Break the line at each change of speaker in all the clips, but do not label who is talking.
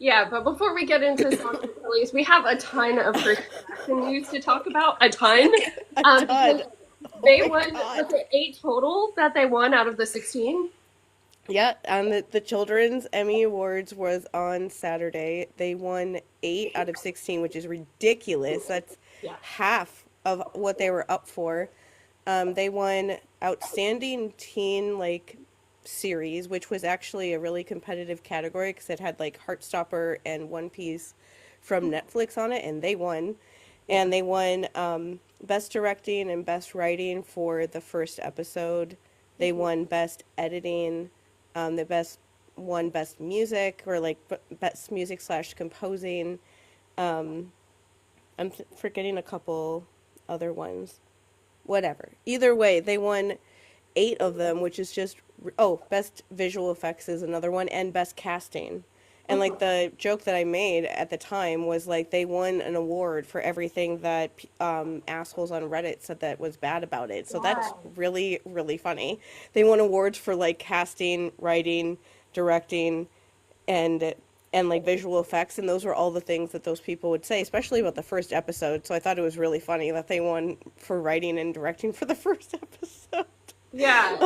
Yeah, but before we get into songs and release, we have a ton of Percy Jackson news to talk about. A ton.
A
Because
ton. Oh
they
my
won,
god.
was it 8 total that they won out of the 16?
Yeah, and the Children's Emmy Awards was on Saturday. They won 8 out of 16, which is ridiculous. That's
Yeah.
half of what they were up for. They won Outstanding Teen Series, which was actually a really competitive category because it had like Heartstopper and One Piece from Netflix on it, and they won.
Yeah.
And they won Best Directing and Best Writing for the first episode. They won Best Editing, the best won Best Music or Best Music slash Composing. Forgetting a couple other ones. Whatever. Either way, they won 8 of them, which is just best visual effects is another one, and best casting. And like the joke that I made at the time was like they won an award for everything that assholes on Reddit said that was bad about it. So that's
Wow.
really really funny. They won awards for like casting, writing, directing, and like visual effects, and those were all the things that those people would say, especially about the first episode. So I thought it was really funny that they won for writing and directing for the first episode.
Yeah.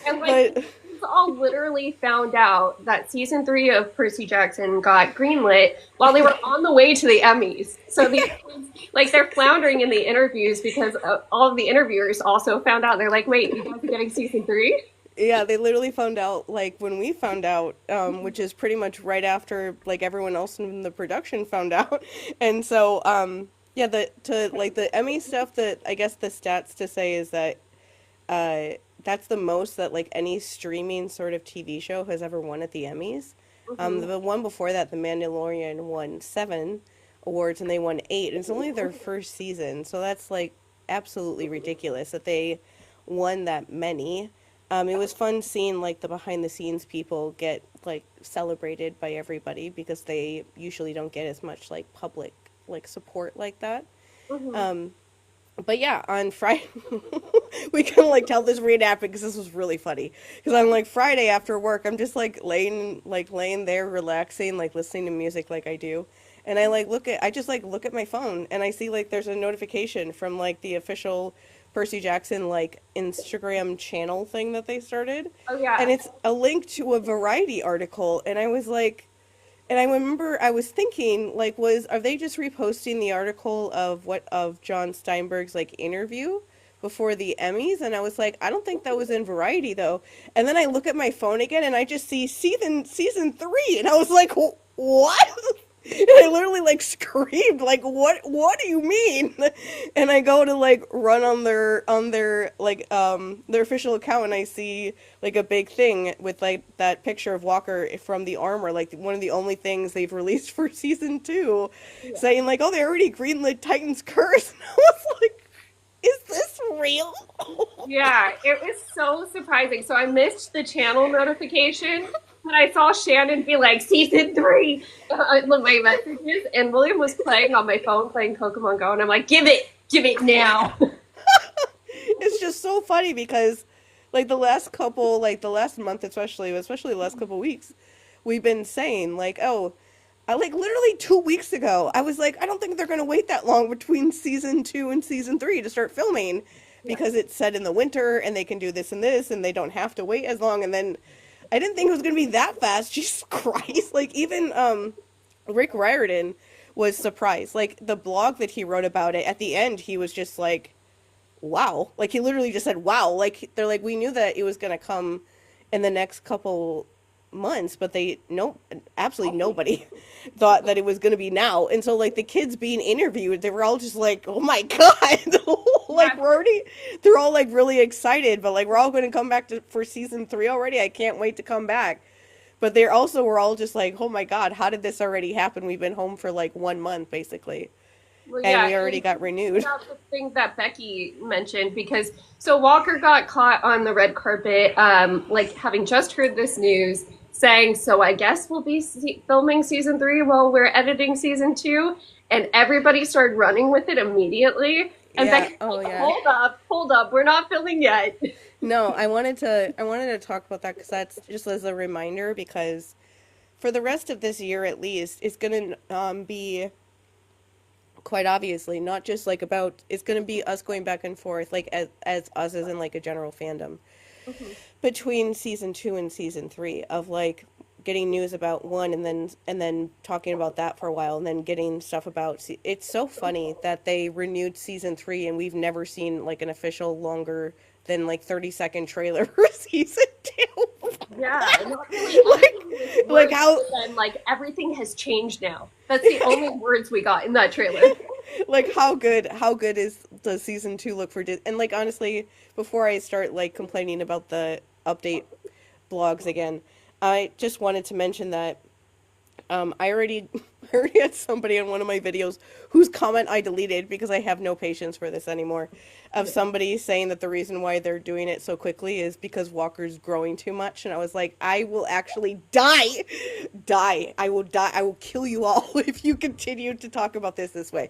And like
But
these all literally found out that season 3 of Percy Jackson got greenlit while they were on the way to the Emmys. So these kids, like they're floundering in the interviews because all of the interviewers also found out. They're like, "Wait, you guys are getting season 3?"
yeah, they literally found out like when we found out, which is pretty much right after like everyone else in the production found out. And so yeah, the Emmy stuff, that I guess the stats to say is that uh that's the most that like any streaming sort of TV show has ever won at the Emmys.
Hmm.
The one before that, The Mandalorian, won 7 awards and they won 8. And it's only their first season, so that's like absolutely ridiculous that they won that many. It was fun seeing like the behind the scenes people get like celebrated by everybody because they usually don't get as much like public like support like that.
Hmm.
Um, but yeah, on Friday, we can like tell this reenactment because this was really funny. Because on like Friday after work, I'm just laying there relaxing, like listening to music like I do, and I just like look at my phone and I see like there's a notification from like the official Percy Jackson like Instagram channel thing that they started,
Oh
and
yeah.
it's a link to a Variety article, and I was like, and I remember I was thinking, like, are they just reposting the article of John Steinberg's like interview before the Emmys? And I was like, I don't think that was in Variety though. And then I look at my phone again and I just see season 3, and I was like, what? And I literally like screamed, like, what do you mean? And I go to like run on their official account, and I see like a big thing with like that picture of Walker from the armor, like one of the only things they've released for season 2,
Yeah.
saying like, oh, they already greenlit Titan's Curse. And I was like, is this real?
Yeah, it was so surprising. So I missed the channel notification, but I saw Shannon be like, season 3 in my messages, and William was playing on my phone, playing Pokemon Go, and I'm like, give it now.
It's just so funny because like the last month, especially the last couple weeks, we've been saying like, oh, I like literally 2 weeks ago, I was like, I don't think they're gonna wait that long between season 2 and season 3 to start filming
Yeah.
because it's set in the winter and they can do this and this and they don't have to wait as long. And then I didn't think it was gonna be that fast. Jesus Christ! Like even Rick Riordan was surprised. Like the blog that he wrote about it at the end, he was just like, wow. Like he literally just said wow. Like they're like, we knew that it was gonna come in the next couple months, but they no absolutely nobody thought that it was gonna be now. And so like the kids being interviewed, they were all just like, oh my god. Like
Yeah.
we're already they're all like really excited, but like we're all gonna come back for season 3 already. I can't wait to come back. But they also were all just like, oh my god, how did this already happen? We've been home for like 1 month basically,
Well,
and
yeah,
we already
and
got renewed.
about the thing that Becky mentioned because so Walker got caught on the red carpet, like having just heard this news, saying, "So I guess we'll be filming season 3 while we're editing season 2," and everybody started running with it immediately. And
Yeah.
Becky's
Oh
like,
yeah.
hold up, we're not filming yet."
No, I wanted to talk about that because that's just as a reminder because for the rest of this year at least, it's gonna be quite obviously not just like about. It's gonna be us going back and forth, like as us as in like a general fandom
Mhm.
between season two and season three of like getting news about one and then talking about that for a while and then getting stuff about it's so funny that they renewed season three and we've never seen like an official longer than like 30-second trailer for season two.
Yeah, not really
like
anything with
like
words
how
other than like everything has changed now. That's the only words we got in that trailer.
like how good is the season two look for and like honestly before I start like complaining about the update blogs again, I just wanted to mention that I already I already had somebody in one of my videos whose comment I deleted because I have no patience for this anymore, of
Yeah.
somebody saying that the reason why they're doing it so quickly is because Walker's growing too much, and I was like, I will actually die, die. I will die. I will kill you all if you continue to talk about this way.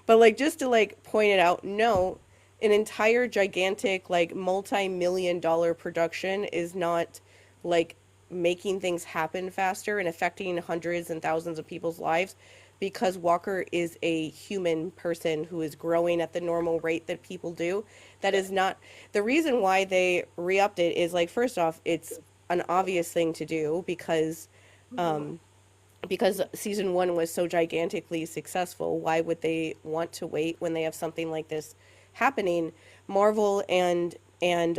But like just to like point it out, no, an entire gigantic like multi-million dollar production is not like making things happen faster and affecting hundreds and thousands of people's lives because Walker is a human person who is growing at the normal rate that people do. That is not the reason why they re-upped it is like first off, it's an obvious thing to do
Mhm.
because season one was so gigantically successful. Why would they want to wait when they have something like this happening? Marvel and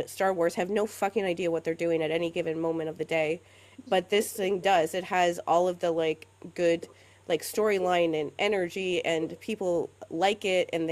Star Wars have no fucking idea what they're doing at any given moment of the day, but this thing does. It has all of the like good like storyline and energy, and people like it, and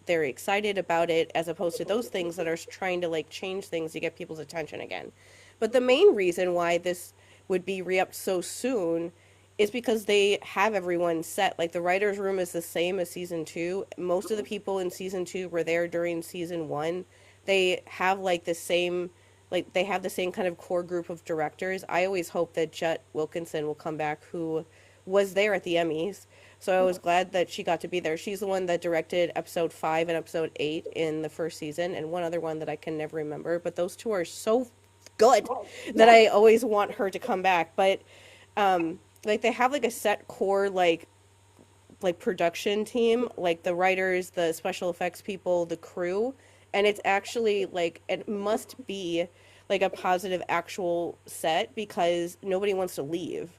they're excited about it, as opposed to those things that are trying to like change things to get people's attention again. But the main reason why this would be re-upped so soon is because they have everyone set. Like the writers' room is the same as season two. Most of the people in season two were there during season one. They have like the same, like they have the same kind of core group of directors. I always hope that Jet Wilkinson will come back, who was there at the Emmys. So I was glad that she got to be there. She's the one that directed episode 5 and episode 8 in the first season, and one other one that I can never remember. But those two are so good that
Yeah.
I always want her to come back. But like they have like a set core like production team, like the writers, the special effects people, the crew, and it's actually like it must be like a positive actual set because nobody wants to leave.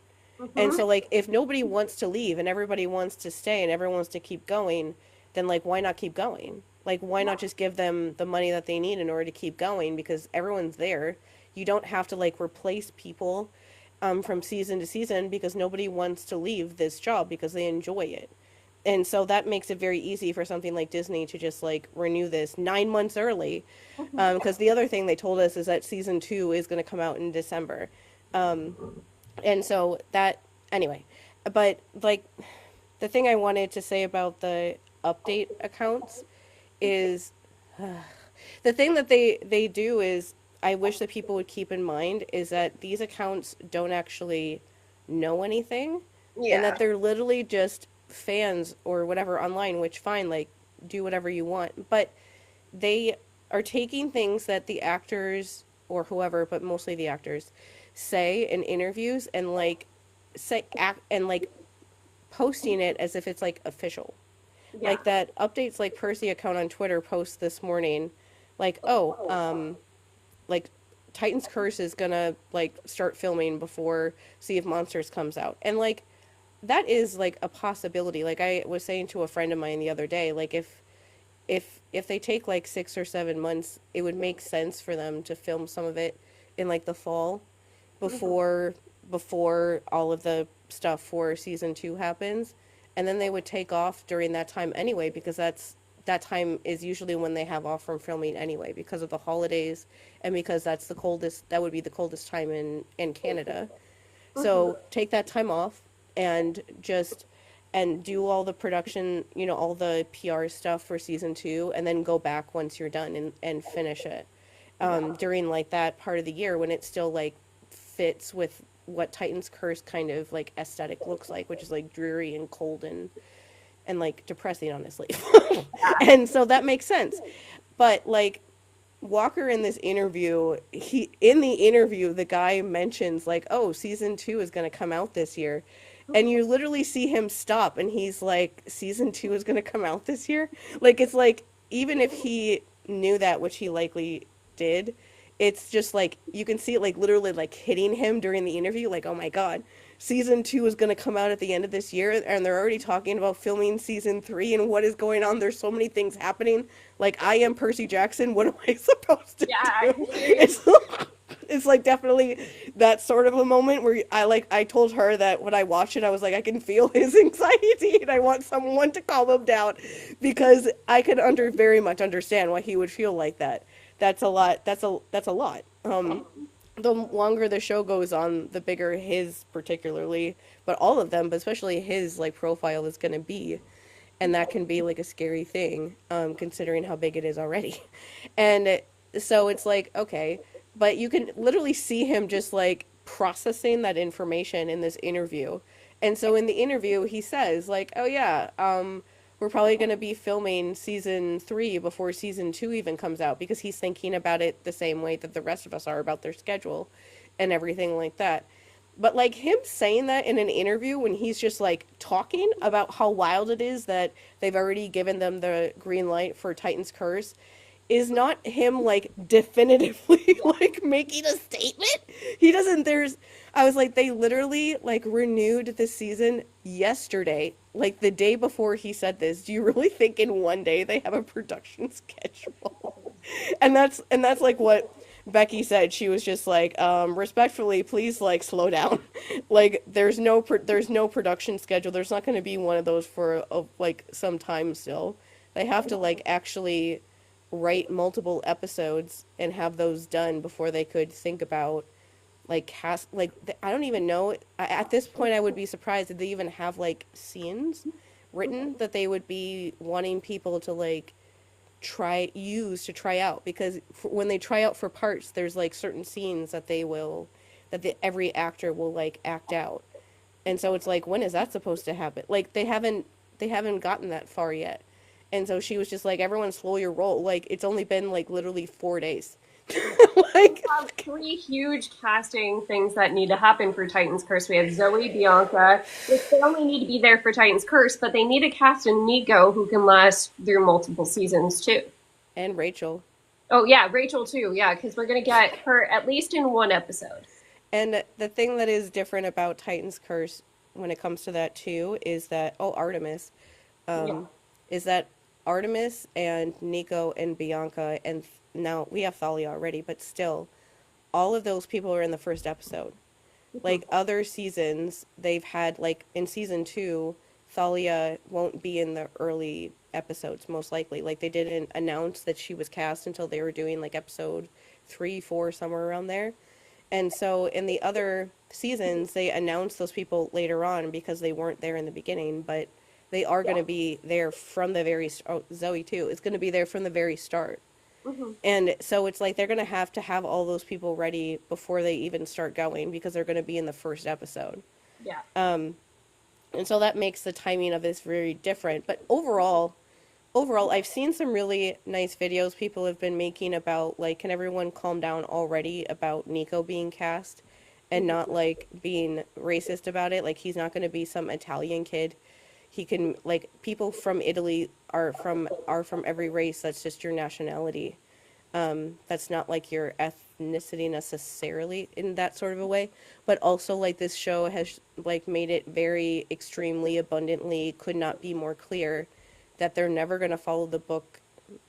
And
Mhm.
so like if nobody wants to leave and everybody wants to stay and everyone wants to keep going, then like why not keep going? Like why not just give them the money that they need in order to keep going because everyone's there. You don't have to like replace people from season to season because nobody wants to leave this job because they enjoy it. And so that makes it very easy for something like Disney to just like renew this 9 months early.
Mhm.
Because the other thing they told us is that season two is going to come out in December. And so that, anyway, but like the thing I wanted to say about the update accounts is the thing that they do is I wish that people would keep in mind is that these accounts don't actually know anything and that
Yeah.
they're literally just fans or whatever online, which fine, like do whatever you want, but they are taking things that the actors or whoever, but mostly the actors, say in interviews and like say act and like posting it as if it's like official.
Yeah.
Like that updates like Percy account on Twitter post this morning, like, oh, like Titan's Curse is gonna like start filming before Sea of Monsters comes out. And like that is like a possibility. Like I was saying to a friend of mine the other day, like if they take like 6 or 7 months, it would make sense for them to film some of it in like the fall
Mhm.
before before all of the stuff for season 2 happens, and then they would take off during that time anyway because that time is usually when they have off from filming anyway because of the holidays and because that's the coldest that would be the coldest time in Canada.
Mhm.
So take that time off and just and do all the production, all the PR stuff for season 2 and then go back once you're done and finish it.
Yeah.
During like that part of the year when it still like fits with what Titan's Curse kind of like aesthetic looks like, which is like dreary and cold and like depressing honestly.
Yeah.
And so that makes sense. But like Walker in this interview, in the interview, the guy mentions like, "Oh, season 2 is going to come out this year." And you literally see him stop and he's like, "Season 2 is going to come out this year?" Like it's like even if he knew that, which he likely did, it's just like you can see it like literally like hitting him during the interview like, "Oh my God, season 2 is going to come out at the end of this year and they're already talking about filming season 3 and what is going on. There's so many things happening. Like I am Percy Jackson. What am I supposed to
Yeah,
do?" It's like definitely that sort of a moment where I told her that when I watched it I was like I can feel his anxiety and I want someone to calm him down because I could very much understand why he would feel like that. That's a lot. That's a lot. The longer the show goes on, the bigger his particularly, but all of them, but especially his like profile is going to be, and that can be like a scary thing, considering how big it is already. And so it's like okay, but you can literally see him just like processing that information in this interview. And so in the interview, he says like, "Oh yeah, we're probably going to be filming season 3 before season 2 even comes out," because he's thinking about it the same way that the rest of us are about their schedule and everything like that. But like him saying that in an interview when he's just like talking about how wild it is that they've already given them the green light for Titan's Curse is not him like definitively like making a statement. He doesn't there's I was like they literally like renewed the season yesterday, like the day before he said this. Do you really think in one day they have a production schedule? And that's like what Becky said. She was just like, respectfully, please like slow down. Like there's no production schedule. There's not going to be one of those for like some time still. They have to like actually write multiple episodes and have those done before they could think about like cast like I don't even know at this point I would be surprised if they even have like scenes written that they would be wanting people to like try out because when they try out for parts there's like certain scenes that every actor will like act out. And so it's like when is that supposed to happen? Like they haven't gotten that far yet. And so she was just like, everyone slow your roll. Like it's only been like literally 4 days. Like
have three huge casting things that need to happen for Titan's Curse. We have Zoe, Bianca, which they only need to be there for Titan's Curse, but they need to cast a Nico who can last through multiple seasons too.
and Rachel.
Oh yeah, Rachel too. Yeah, because we're gonna get her at least in one episode.
And the thing that is different about Titan's Curse when it comes to that too is that Artemis,
Yeah.
um, is that Artemis and Nico and Bianca and now we have Thalia already, but still, all of those people are in the first episode. Like other seasons, they've had like in season 2, Thalia won't be in the early episodes most likely. Like they didn't announce that she was cast until they were doing like episode 3, 4, somewhere around there. And so in the other seasons, they announced those people later on because they weren't there in the beginning, but they are going
Yeah.
to be there from the Zoe too. It's going to be there from the very start.
Hmm.
And so it's like they're going to have all those people ready before they even start going because they're going to be in the first episode.
Yeah.
And so that makes the timing of this very different. But overall, I've seen some really nice videos people have been making about like, can everyone calm down already about Nico being cast and not like being racist about it? Like he's not going to be some Italian kid. He can like people from Italy are from every race. That's just your nationality. That's not like your ethnicity necessarily in that sort of a way, but also like this show has like made it very extremely abundantly could not be more clear that they're never going to follow the book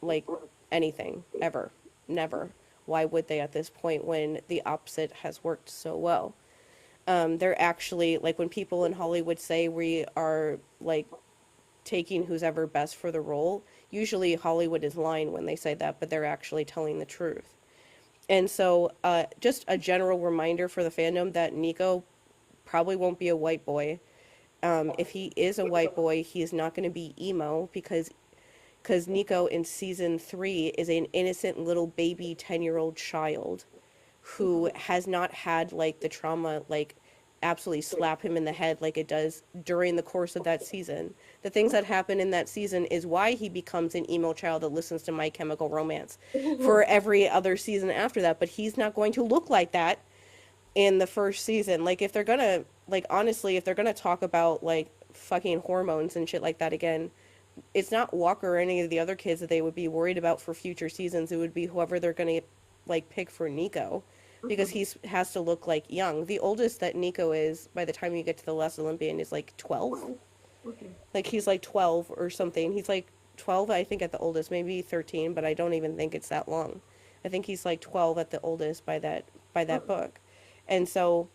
like anything ever. Never. Why would they at this point when the opposite has worked so well? They're actually like when people in Hollywood say we are like taking who's ever best for the role. Usually Hollywood is lying when they say that, but they're actually telling the truth. And so, just a general reminder for the fandom that Nico probably won't be a white boy. If he is a white boy, he is not going to be emo because Nico in season 3 is an innocent little baby 10-year-old child who has not had like the trauma like absolutely slap him in the head like it does during the course of that season. The things that happen in that season is why he becomes an emo child that listens to My Chemical Romance for every other season after that. But he's not going to look like that in the first season. Like, if they're gonna, like, honestly, if they're gonna talk about, like, fucking hormones and shit like that again, it's not Walker or any of the other kids that they would be worried about for future seasons. It would be whoever they're gonna, like, pick for Nico. Because he's has to look like young. The oldest that Nico is by the time you get to the Last Olympian is like 12.
Okay.
Like he's like 12 or something. He's like 12, I think, at the oldest, maybe 13, but I don't even think it's that long. I think he's like 12 at the oldest by that book. And so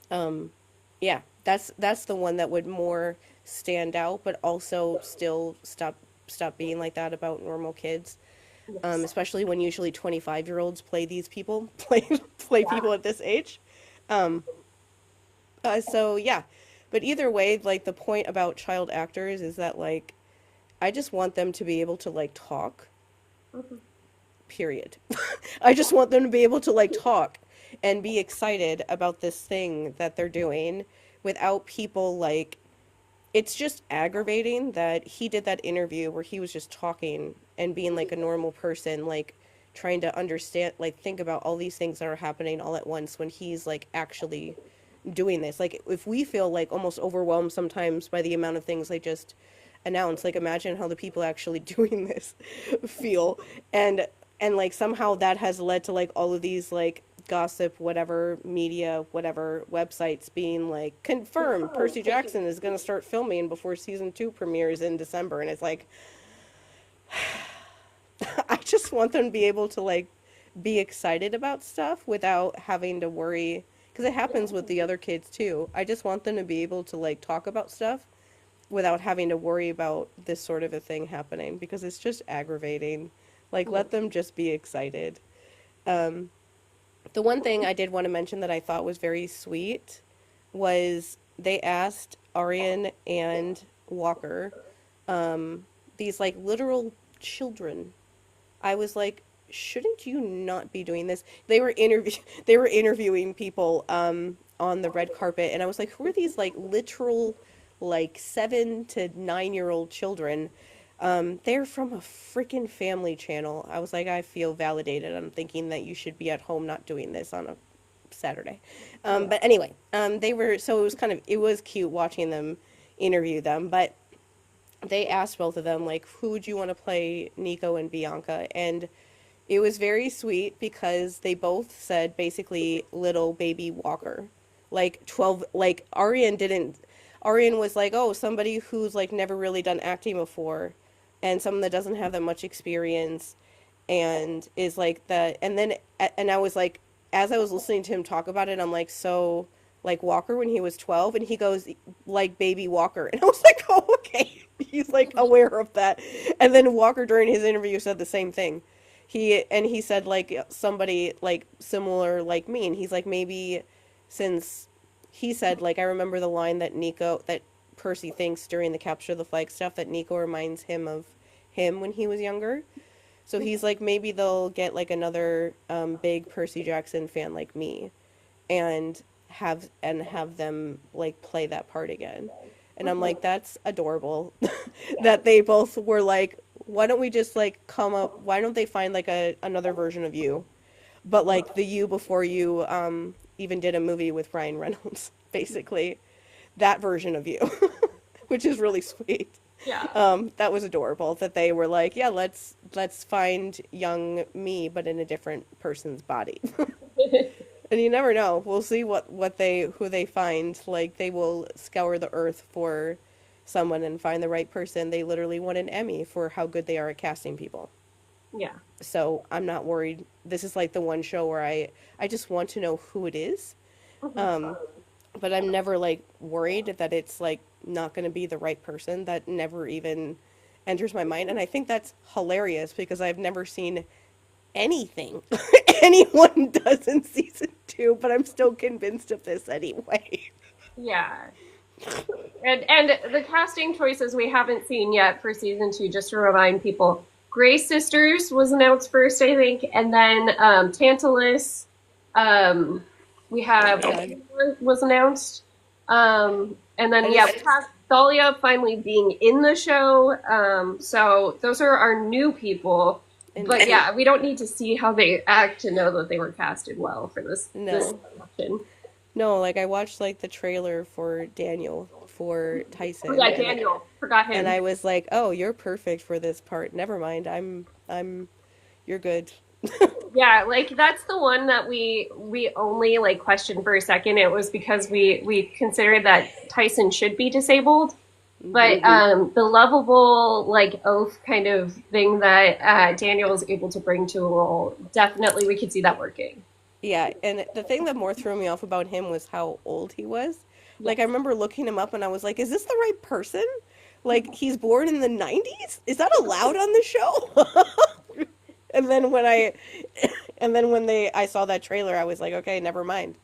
yeah, that's the one that would more stand out, but also still stop being like that about normal kids.
Yes.
Especially when usually 25-year-olds play these people, play
Yeah.
people at this age. So yeah, but either way, like the point about child actors is that like I just want them to be able to like talk.
Mhm.
Period. I just want them to be able to like talk and be excited about this thing that they're doing without people like it's just aggravating that he did that interview where he was just talking and being like a normal person, like trying to understand, like think about all these things that are happening all at once when he's like actually doing this. Like if we feel like almost overwhelmed sometimes by the amount of things they just announce, like imagine how the people actually doing this feel. And like somehow that has led to like all of these like gossip whatever media whatever websites being like confirmed Percy Jackson is going to start filming before season 2 premieres in December, and it's like I just want them to be able to like be excited about stuff without having to worry because it happens with the other kids too. I just want them to be able to like talk about stuff without having to worry about this sort of a thing happening because it's just aggravating. Like let them just be excited. Um the one thing I did want to mention that I thought was very sweet was they asked Arian and Walker, these like literal children. I was like, shouldn't you not be doing this? They were interviewing people on the red carpet, and I was like, who are these like literal like 7 to 9 year old children? They're from a freaking family channel. I was like, I feel validated. I'm thinking that you should be at home not doing this on a Saturday.
Yeah.
But anyway, they were, so it was cute watching them interview them, but they asked both of them, like, who would you want to play Nico and Bianca? And it was very sweet because they both said basically little baby Walker. Like 12, like Arian was like, oh, somebody who's like never really done acting before and someone that doesn't have that much experience and is like the, and I was like, as I was listening to him talk about it, I'm like, so like Walker when he was 12, and he goes like baby Walker, and I was like, oh, okay. He's like aware of that. And then Walker during his interview said the same thing. He said like somebody like similar like me, and he's like maybe since he said like I remember the line that Percy thinks during the capture the flag stuff that Nico reminds him of him when he was younger. So he's like maybe they'll get like another big Percy Jackson fan like me and have them like play that part again. And I'm like, that's adorable. That they both were like, why don't we just like why don't they find like another version of you? But like the you before you even did a movie with Ryan Reynolds, basically. That version of you. Which is really sweet.
Yeah.
That was adorable that they were like, yeah, let's find young me but in a different person's body. And you never know. We'll see who they find. Like they will scour the earth for someone and find the right person. They literally won an Emmy for how good they are at casting people.
Yeah.
So I'm not worried. This is like the one show where I just want to know who it is.
Mhm.
Um, but I'm never like worried that it's like not going to be the right person. That never even enters my mind. And I think that's hilarious because I've never seen anything anyone does in season 2, but I'm still convinced of this anyway.
Yeah. And the casting choices we haven't seen yet for season 2, just to remind people. Grey Sisters was announced first, I think, and then Tantalus, um, We have
God.
Taylor was announced. And
I
then yeah, we
just
have Thalia finally being in the show. So those are our new people.
and
But yeah, we don't need to see how they act to know that they were casted well for this
no.
production.
No, like I watched like the trailer for Daniel for
Oh
Tyson
yeah, Daniel. Forgot
and
him.
I was like, "Oh, you're perfect for this part. Never mind. I'm you're good."
Yeah, like that's the one that we only like questioned for a second. It was because we considered that Tyson should be disabled.
Hmm.
But the lovable, like oath kind of thing that Daniel was able to bring to a role, definitely we could see that working.
Yeah, and the thing that more threw me off about him was how old he was. Like I
Yes.
remember looking him up and I was like, "Is this the right person?" Like he's born in the 90s? Is that allowed on the show? And then when I and then when they I saw that trailer, I was like, "Okay, never mind.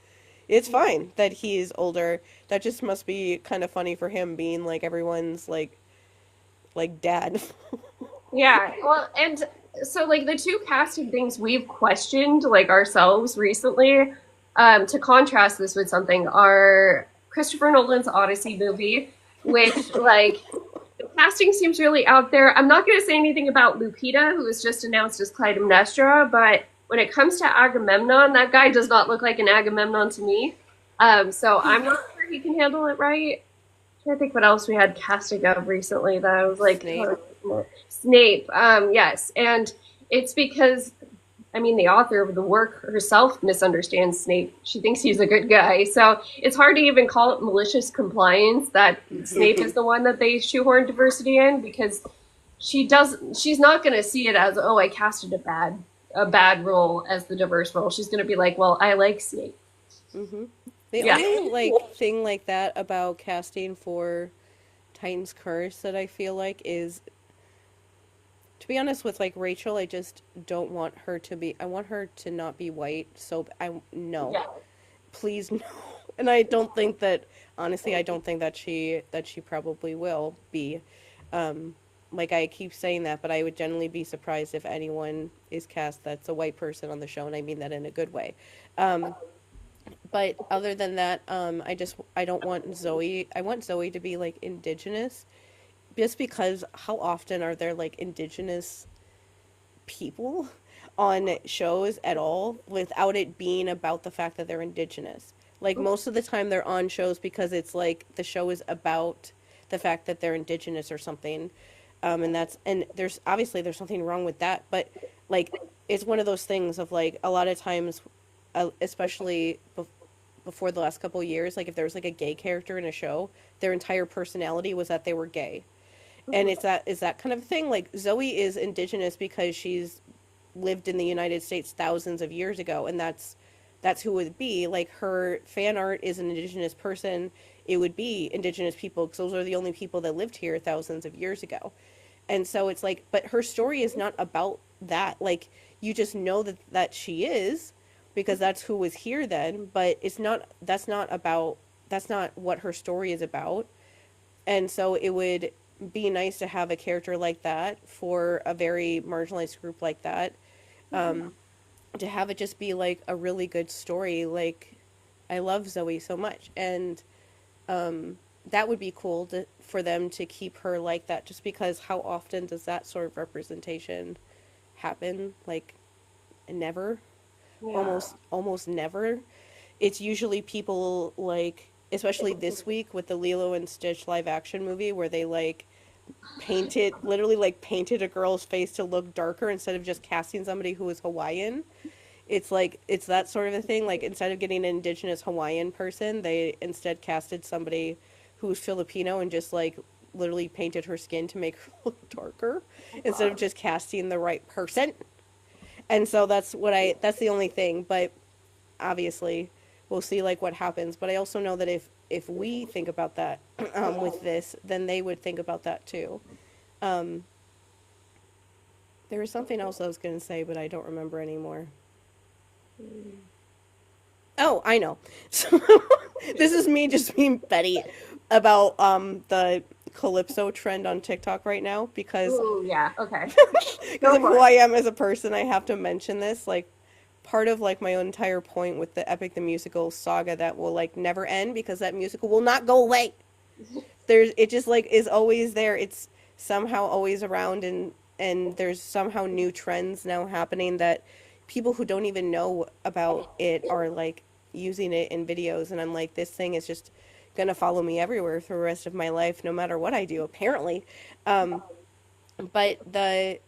It's fine that he's older. That just must be kind of funny for him being like everyone's like dad."
Yeah. Well, and so like the two casting things we've questioned like ourselves recently, to contrast this with something, are Christopher Nolan's Odyssey movie, which like the casting seems really out there. I'm not going to say anything about Lupita, who was just announced as Clytemnestra, but when it comes to Agamemnon, that guy does not look like an Agamemnon to me. So I'm not sure he can handle it right. I think what else we had casting of recently that I was like,
Snape.
oh, Snape. Yes, and it's because I mean the author of the work herself misunderstands Snape. She thinks he's a good guy, so it's hard to even call it malicious compliance that Snape is the one that they shoehorn diversity in because she's not going to see it as, oh, I casted a bad role as the diverse role. She's going to be like, well, I like Snape.
Hmm. The
Yeah.
only like thing like that about casting for Titan's Curse that I feel like is, to be honest with like Rachel, I just don't want her to be. I want her to not be white. So I no,
Yeah.
please no. And I don't think that honestly, I don't think that she probably will be. Um, like I keep saying that, but I would generally be surprised if anyone is cast that's a white person on the show, and I mean that in a good way. Um, but other than that, I don't want Zoe. I want Zoe to be like indigenous, just because how often are there like indigenous people on shows at all without it being about the fact that they're indigenous? Like most of the time they're on shows because it's like the show is about the fact that they're indigenous or something. And there's obviously there's something wrong with that, but like it's one of those things of like a lot of times, especially before the last couple of years, like if there was like a gay character in a show, their entire personality was that they were gay. And it's that kind of thing. Like Zoe is indigenous because she's lived in the United States thousands of years ago, and that's who it would be. Like her fan art is an indigenous person. It would be indigenous people because those are the only people that lived here thousands of years ago. And so it's like, but her story is not about that. Like you just know that she is because that's who was here then, but it's not that's not what her story is about. And so it would be nice to have a character like that for a very marginalized group like that. Um, to have it just be like a really good story. Like I love Zoe so much, and that would be cool for them to keep her like that. Just because how often does that sort of representation happen? Like never,
Yeah.
almost never. It's usually people like, especially this week with the Lilo and Stitch live action movie, where they like literally like painted a girl's face to look darker instead of just casting somebody who is Hawaiian. It's like it's that sort of a thing. Like instead of getting an indigenous Hawaiian person, they instead casted somebody who's Filipino and just like literally painted her skin to make her look darker instead of just casting the right person. And so that's the only thing. But obviously, we'll see like what happens. But I also know that if we think about that with this, then they would think about that too. Um, there was something else I was going to say, but I don't remember anymore. Oh, I know. So this is me just being Betty about the calypso trend on TikTok right now because
Ooh, yeah. Okay.
because
Go
of
for
who
it.
I am as a person, I have to mention this. Like part of like my entire point with the Epic the Musical saga that will like never end because that musical will not go away. There's it just like is always there. It's somehow always around, and there's somehow new trends now happening that people who don't even know about it are like using it in videos, and I'm like, this thing is just gonna follow me everywhere for the rest of my life no matter what I do apparently. um but the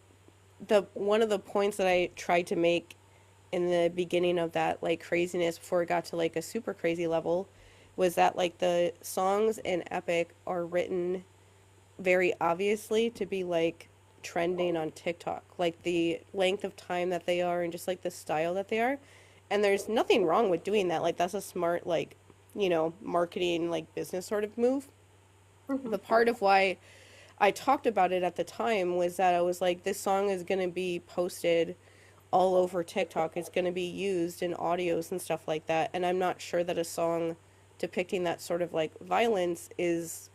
one of the points that I tried to make in the beginning of that like craziness before it got to like a super crazy level was that like the songs in Epic are written very obviously to be like trending on TikTok, like the length of time that they are and just like the style that they are. And there's nothing wrong with doing that. Like that's a smart like, marketing like business sort of move. But part of why I talked about it at the time was that I was like, this song is going to be posted all over TikTok. It's going to be used in audios and stuff like that. And I'm not sure that a song depicting that sort of like violence is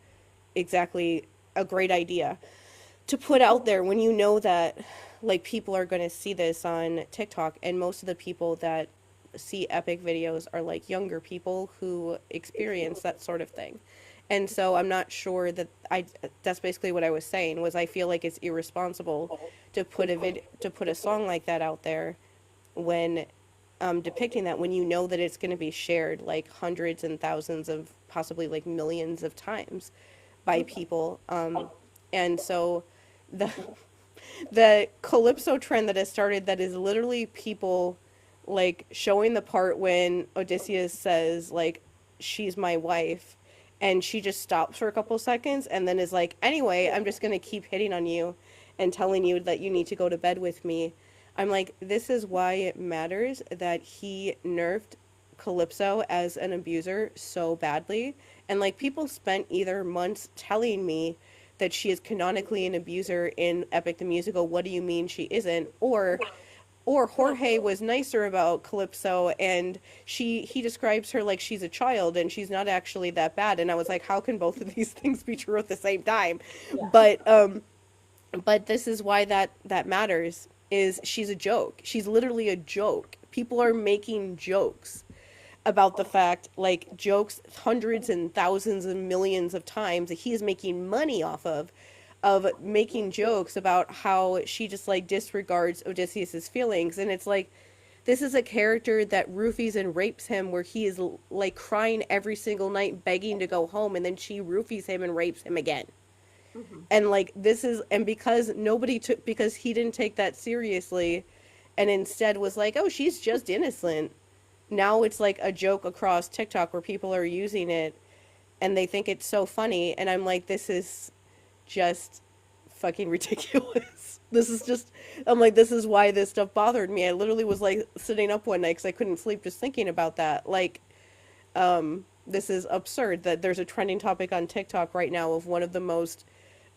exactly a great idea to put out there when you know that like people are going to see this on TikTok, and most of the people that see Epic videos are like younger people who experience that sort of thing. And so I'm not sure that I that's basically what I was saying was I feel like it's irresponsible to put a song like that out there when depicting that when you know that it's going to be shared like hundreds and thousands of possibly like millions of times by people. And so the the calypso trend that has started that is literally people like showing the part when Odysseus says like she's my wife, and she just stops for a couple seconds and then is like, anyway, I'm just going to keep hitting on you and telling you that you need to go to bed with me. I'm like, this is why it matters that he nerfed Calypso as an abuser so badly. And like people spent either months telling me that she is canonically an abuser in Epic the Musical. What do you mean she isn't? Or Jorge was nicer about Calypso, and he describes her like she's a child and she's not actually that bad. And I was like, how can both of these things be true at the same time?
Yeah.
But this is why that matters, is she's a joke. She's literally a joke. People are making jokes about the fact, like jokes hundreds and thousands and millions of times that he is making money off of making jokes about how she just like disregards Odysseus's feelings. And it's like, this is a character that roofies and rapes him, where he is like crying every single night begging to go home, and then she roofies him and rapes him again. And like this is, and because he didn't take that seriously and instead was like, oh, she's just innocent. Now it's like a joke across TikTok where people are using it and they think it's so funny. And I'm like, this is just fucking ridiculous. This is just, I'm like, this is why this stuff bothered me. I literally was like sitting up one night because I couldn't sleep just thinking about that. Like, this is absurd that there's a trending topic on TikTok right now of one of the most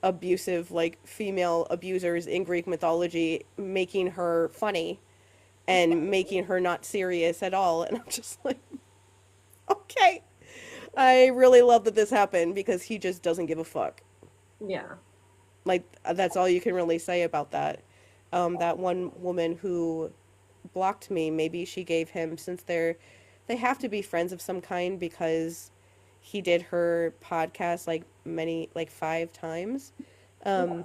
abusive, like, female abusers in Greek mythology, making her funny and making her not serious at all. And I'm just like, okay. I really love that this happened because he just doesn't give a fuck.
Yeah.
Like, that's all you can really say about that. That one woman who blocked me, maybe she gave him, since they have to be friends of some kind because he did her podcast like 5 times. And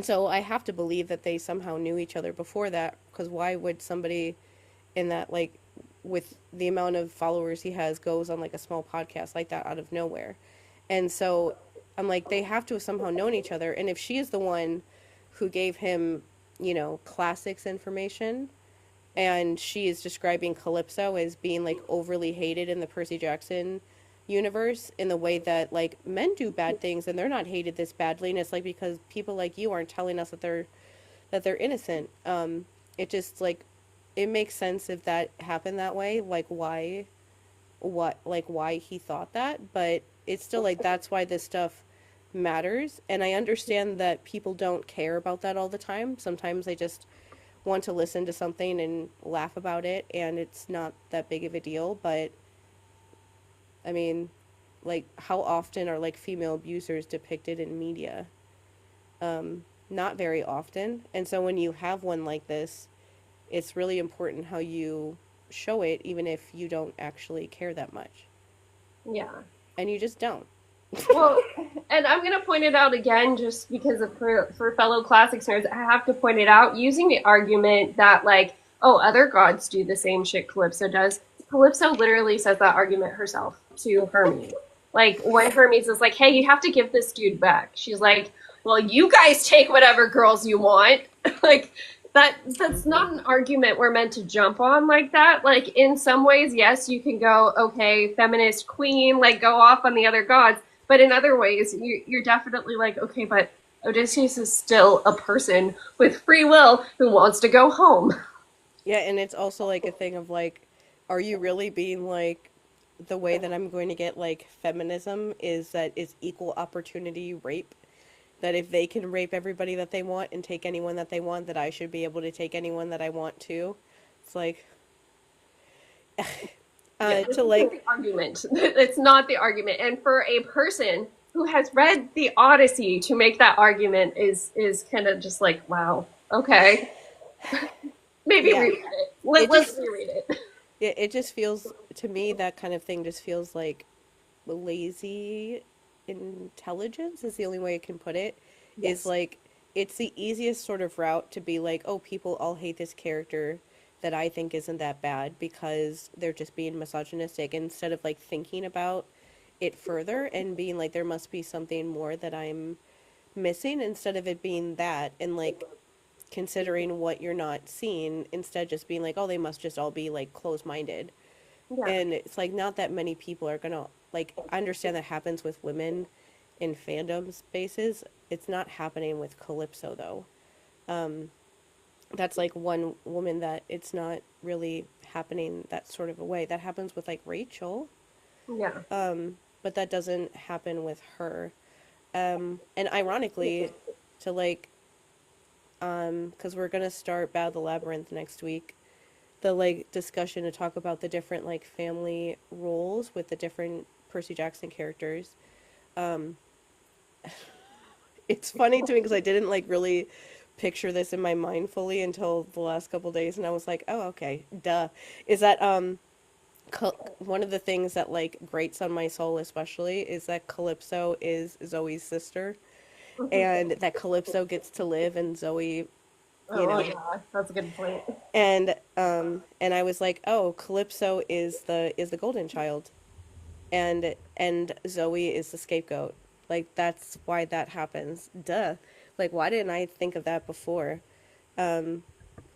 so I have to believe that they somehow knew each other before that, because why would somebody in that, like, with the amount of followers he has, goes on like a small podcast like that out of nowhere? And so I'm like, they have to have somehow known each other. And if she is the one who gave him, classics information, and she is describing Calypso as being like overly hated in the Percy Jackson universe in the way that like men do bad things and they're not hated this badly, and it's like because people like you aren't telling us that they're innocent. It just like, it makes sense if that happened that way, like why he thought that. But it's still like, that's why this stuff matters. And I understand that people don't care about that all the time. Sometimes they just want to listen to something and laugh about it, and it's not that big of a deal. But I mean, like, how often are like female abusers depicted in media? Not very often. And so when you have one like this, it's really important how you show it, even if you don't actually care that much.
Yeah.
And you just don't.
Well, and I'm going to point it out again just because of for fellow classics nerds, I have to point it out using the argument that, like, oh, other gods do the same shit Calypso does. Calypso literally says that argument herself to Hermes. Like, when Hermes is like, hey, you have to give this dude back. She's like, well, you guys take whatever girls you want. Like, that's not an argument we're meant to jump on like that. Like, in some ways, yes, you can go, okay, feminist queen, like, go off on the other gods, but in other ways, you're definitely like, okay, but Odysseus is still a person with free will who wants to go home.
Yeah, and it's also like a thing of like, are you really being like, the way that I'm going to get like feminism is that it's equal opportunity rape? That if they can rape everybody that they want and take anyone that they want, that I should be able to take anyone that I want to. It's like,
Yeah, this
to
isn't
like,
the argument. It's not the argument. And for a person who has read the Odyssey to make that argument is kind of just like, wow, okay, maybe
yeah,
reread it.
it
Let's
just,
reread it.
it just feels, to me, that kind of thing just feels like lazy intelligence is the only way I can put it. Is
Yes.
like, it's the easiest sort of route to be like, oh, people all hate this character that I think isn't that bad because they're just being misogynistic, instead of like thinking about it further and being like, there must be something more that I'm missing, instead of it being that, and like considering what you're not seeing, instead just being like, oh, they must just all be like closed minded.
Yeah.
And it's like, not that many people are gonna, like, I understand that happens with women in fandom spaces. It's not happening with Calypso though. Um, that's like one woman that it's not really happening that sort of a way. That happens with like Rachel,
Yeah.
but that doesn't happen with her. And ironically, to like, because we're gonna start Battle of the Labyrinth next week, the like discussion to talk about the different like family roles with the different Percy Jackson characters. Um, it's funny to me because I didn't like really picture this in my mind fully until the last couple days, and I was like, oh, okay, duh. Is that one of the things that like grates on my soul especially is that Calypso is Zoe's sister, and that Calypso gets to live and Zoe, you
Oh
know.
yeah, that's a good point.
And I was like, oh, Calypso is the golden child, and Zoe is the scapegoat. Like, that's why that happens. Duh. Like, why didn't I think of that before? Um,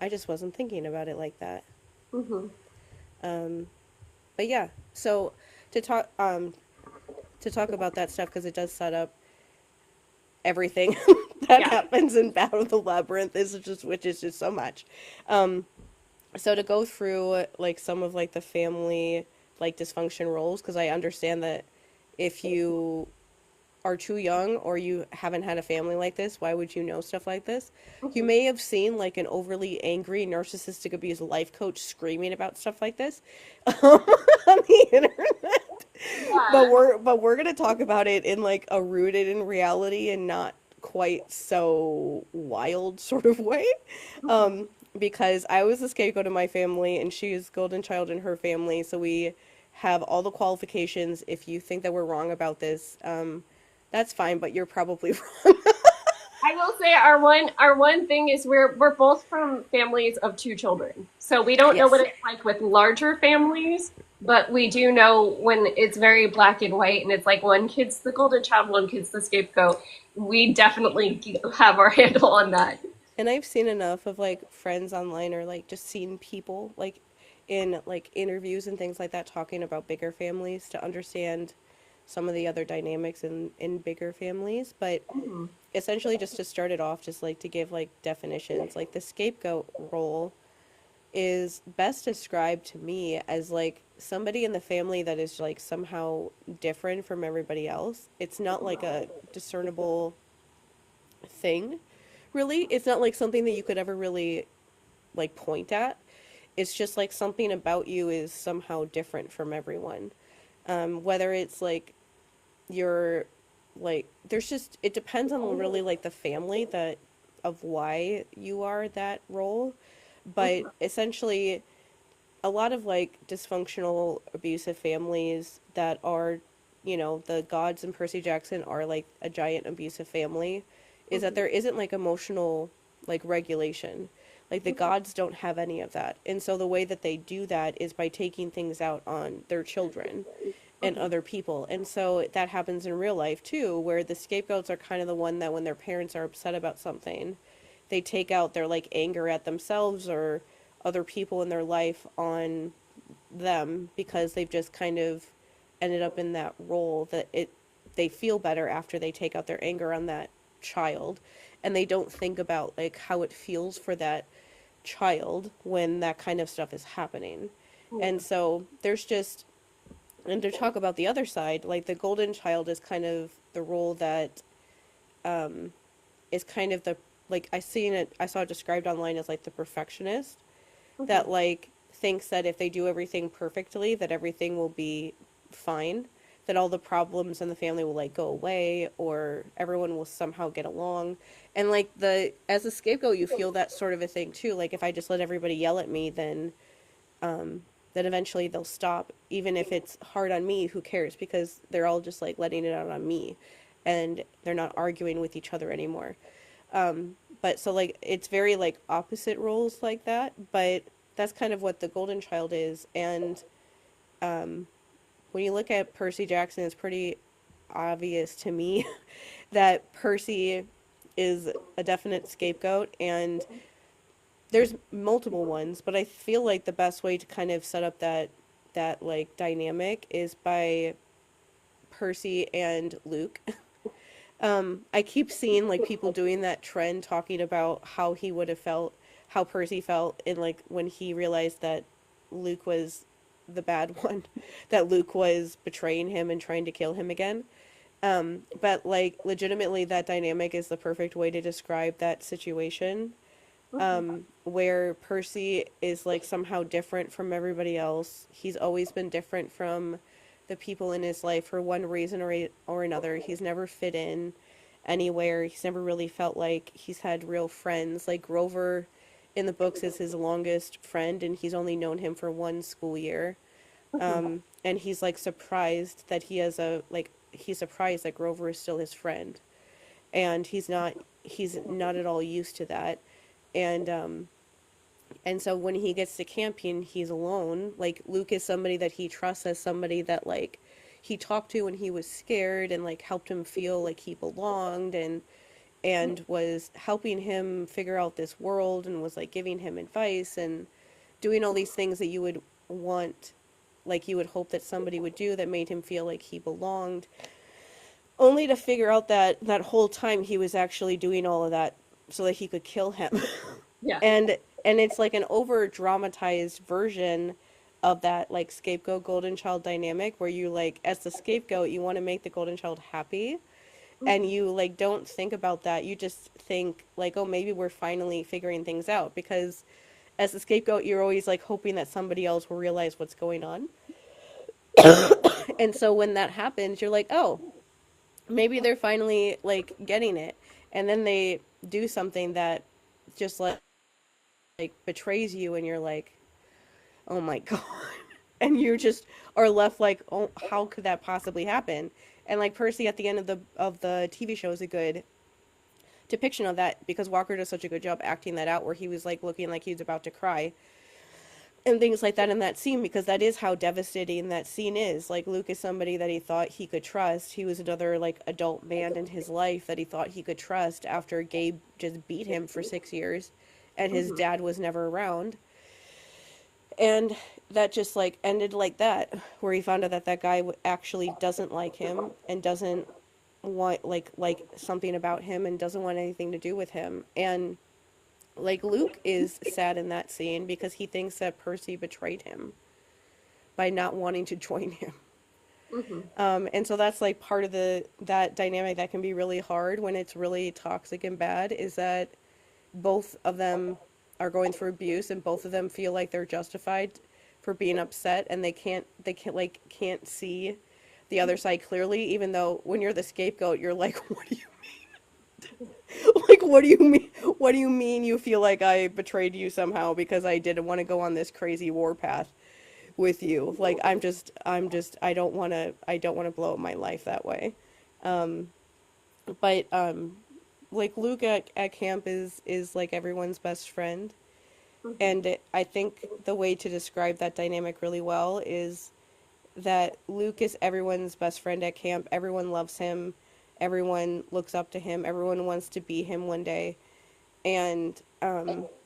I just wasn't thinking about it like that.
Hmm.
Um, but yeah, so to talk to talk about that stuff, because it does set up everything that
Yeah.
happens in Battle of the Labyrinth, is just, which is just so much. Um, so to go through like some of like the family like dysfunction roles, because I understand that if you are too young or you haven't had a family like this, why would you know stuff like this? You
Hmm.
may have seen like an overly angry, narcissistic, abused life coach screaming about stuff like this on the internet.
Yeah.
But we're gonna talk about it in like a rooted in reality and not quite so wild sort of way.
Hmm.
Um, because I was the scapegoat in my family and she is golden child in her family, so we have all the qualifications. If you think that we're wrong about this, that's fine, but you're probably wrong.
I will say our one thing is we're both from families of two children. So we don't know what
Yes.
it's like with larger families, but we do know when it's very black and white and it's like one kid's the golden child, one kid's the scapegoat. We definitely have our handle on that.
And I've seen enough of like friends online or like just seen people like in like interviews and things like that talking about bigger families to understand some of the other dynamics in bigger families. But
Mhm.
essentially, just to start it off, just like to give like definitions, like the scapegoat role is best described to me as like somebody in the family that is like somehow different from everybody else. It's not like a discernible thing, really. It's not like something that you could ever really like point at. It's just like something about you is somehow different from everyone. Whether it's like you're like, there's just, it depends on really like the family that of why you are that role. But essentially, a lot of like dysfunctional, abusive families that are, the Gods and Percy Jackson are like a giant abusive family, is that there isn't like emotional like regulation. Like the Gods don't have any of that. And so the way that they do that is by taking things out on their children and other people. And so that happens in real life too, where the scapegoats are kind of the one that when their parents are upset about something, they take out their like anger at themselves or other people in their life on them because they've just kind of ended up in that role that they feel better after they take out their anger on that child, and they don't think about like how it feels for that child when that kind of stuff is happening. And so there's just, and to talk about the other side, like the golden child is kind of the role that is kind of the, like I saw it described online as like the perfectionist that like thinks that if they do everything perfectly that everything will be fine, that all the problems in the family will like go away or everyone will somehow get along. And like the as a scapegoat you feel that sort of a thing too, like if I just let everybody yell at me then eventually they'll stop. Even if it's hard on me, who cares? Because they're all just like letting it out on me and they're not arguing with each other anymore. But so like it's very like opposite roles like that, but that's kind of what the golden child is. And when you look at Percy Jackson, it's pretty obvious to me that Percy is a definite scapegoat, and there's multiple ones, but I feel like the best way to kind of set up that like dynamic is by Percy and Luke. I keep seeing like people doing that trend talking about how he would have felt, how Percy felt in like when he realized that Luke was the bad one, that Luke was betraying him and trying to kill him again. But like legitimately that dynamic is the perfect way to describe that situation, where Percy is like somehow different from everybody else. He's always been different from the people in his life for one reason or another. He's never fit in anywhere. He's never really felt like he's had real friends. Like Grover in the books is his longest friend, and he's only known him for one school year. And he's like surprised that he's surprised that Grover is still his friend, and he's not at all used to that. And so when he gets to camping, he's alone. Like Luke is somebody that he trusts as somebody that like he talked to when he was scared and like helped him feel like he belonged and was helping him figure out this world and was like giving him advice and doing all these things that you would want, like you would hope that somebody would do that made him feel like he belonged, only to figure out that that whole time he was actually doing all of that so that he could kill him.
Yeah.
And it's like an over dramatized version of that like scapegoat golden child dynamic where you like as the scapegoat you want to make the golden child happy, and you like don't think about that. You just think like, oh, maybe we're finally figuring things out, because as the scapegoat you're always like hoping that somebody else will realize what's going on. And so when that happens you're like, oh, maybe they're finally like getting it, and then they do something that just like betrays you, and you're like, oh my god. And you just are left like, oh, how could that possibly happen? And like Percy at the end of the TV show is a good depiction of that, because Walker does such a good job acting that out, where he was like looking like he was about to cry and things like that in that scene, because that is how devastating that scene is. Like Luke is somebody that he thought he could trust. He was another like adult man in his life that he thought he could trust after Gabe just beat him for 6 years and his dad was never around. And that just like ended like that, where he found out that that guy actually doesn't like him and doesn't want like something about him and doesn't want anything to do with him. And like Luke is sad in that scene because he thinks that Percy betrayed him by not wanting to join him. And so that's like part of that dynamic that can be really hard when it's really toxic and bad, is that both of them are going through abuse and both of them feel like they're justified for being upset, and they can't see the other side clearly, even though when you're the scapegoat you're like, what do you mean? Like what do you mean? What do you mean you feel like I betrayed you somehow because I didn't want to go on this crazy war path with you? Like I don't want to blow up my life that way. Um, but like Luke at camp is like everyone's best friend,
Mhm.
and I think the way to describe that dynamic really well is that Luke is everyone's best friend at camp. Everyone loves him. Everyone looks up to him. Everyone wants to be him one day. And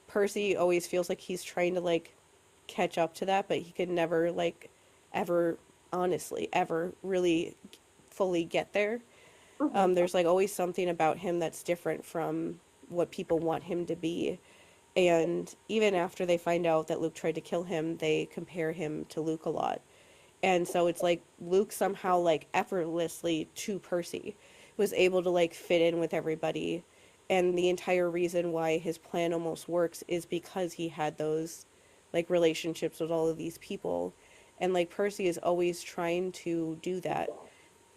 Percy always feels like he's trying to like catch up to that, but he could never like ever honestly ever really fully get there.
Mhm.
There's like always something about him that's different from what people want him to be. And even after they find out that Luke tried to kill him, they compare him to Luke a lot. And so it's like Luke somehow like effortlessly to Percy was able to like fit in with everybody. And the entire reason why his plan almost works is because he had those like relationships with all of these people. And like Percy is always trying to do that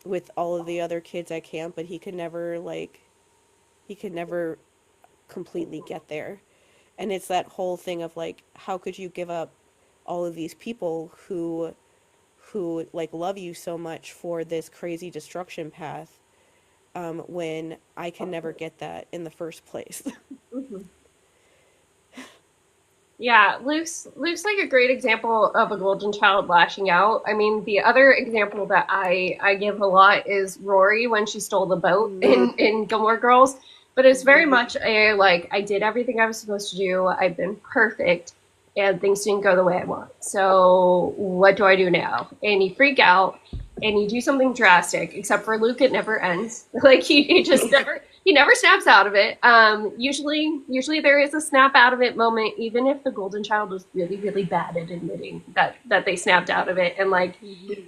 with all of the other kids at camp, but he could never completely get there. And it's that whole thing of like how could you give up all of these people who like love you so much for this crazy destruction path when I can never get that in the first place.
Mhm. Yeah, Luke's like a great example of a golden child lashing out. I mean, the other example that I give a lot is Rory when she stole the boat
Mm,
in Gilmore Girls. But it's very much a like I did everything I was supposed to do. I've been perfect, and things didn't go the way I want. So what do I do now? And you freak out, and you do something drastic. Except for Luke, it never ends. Like he just never he never snaps out of it. Usually there is a snap out of it moment, even if the golden child was really, really bad at admitting that they snapped out of it, and like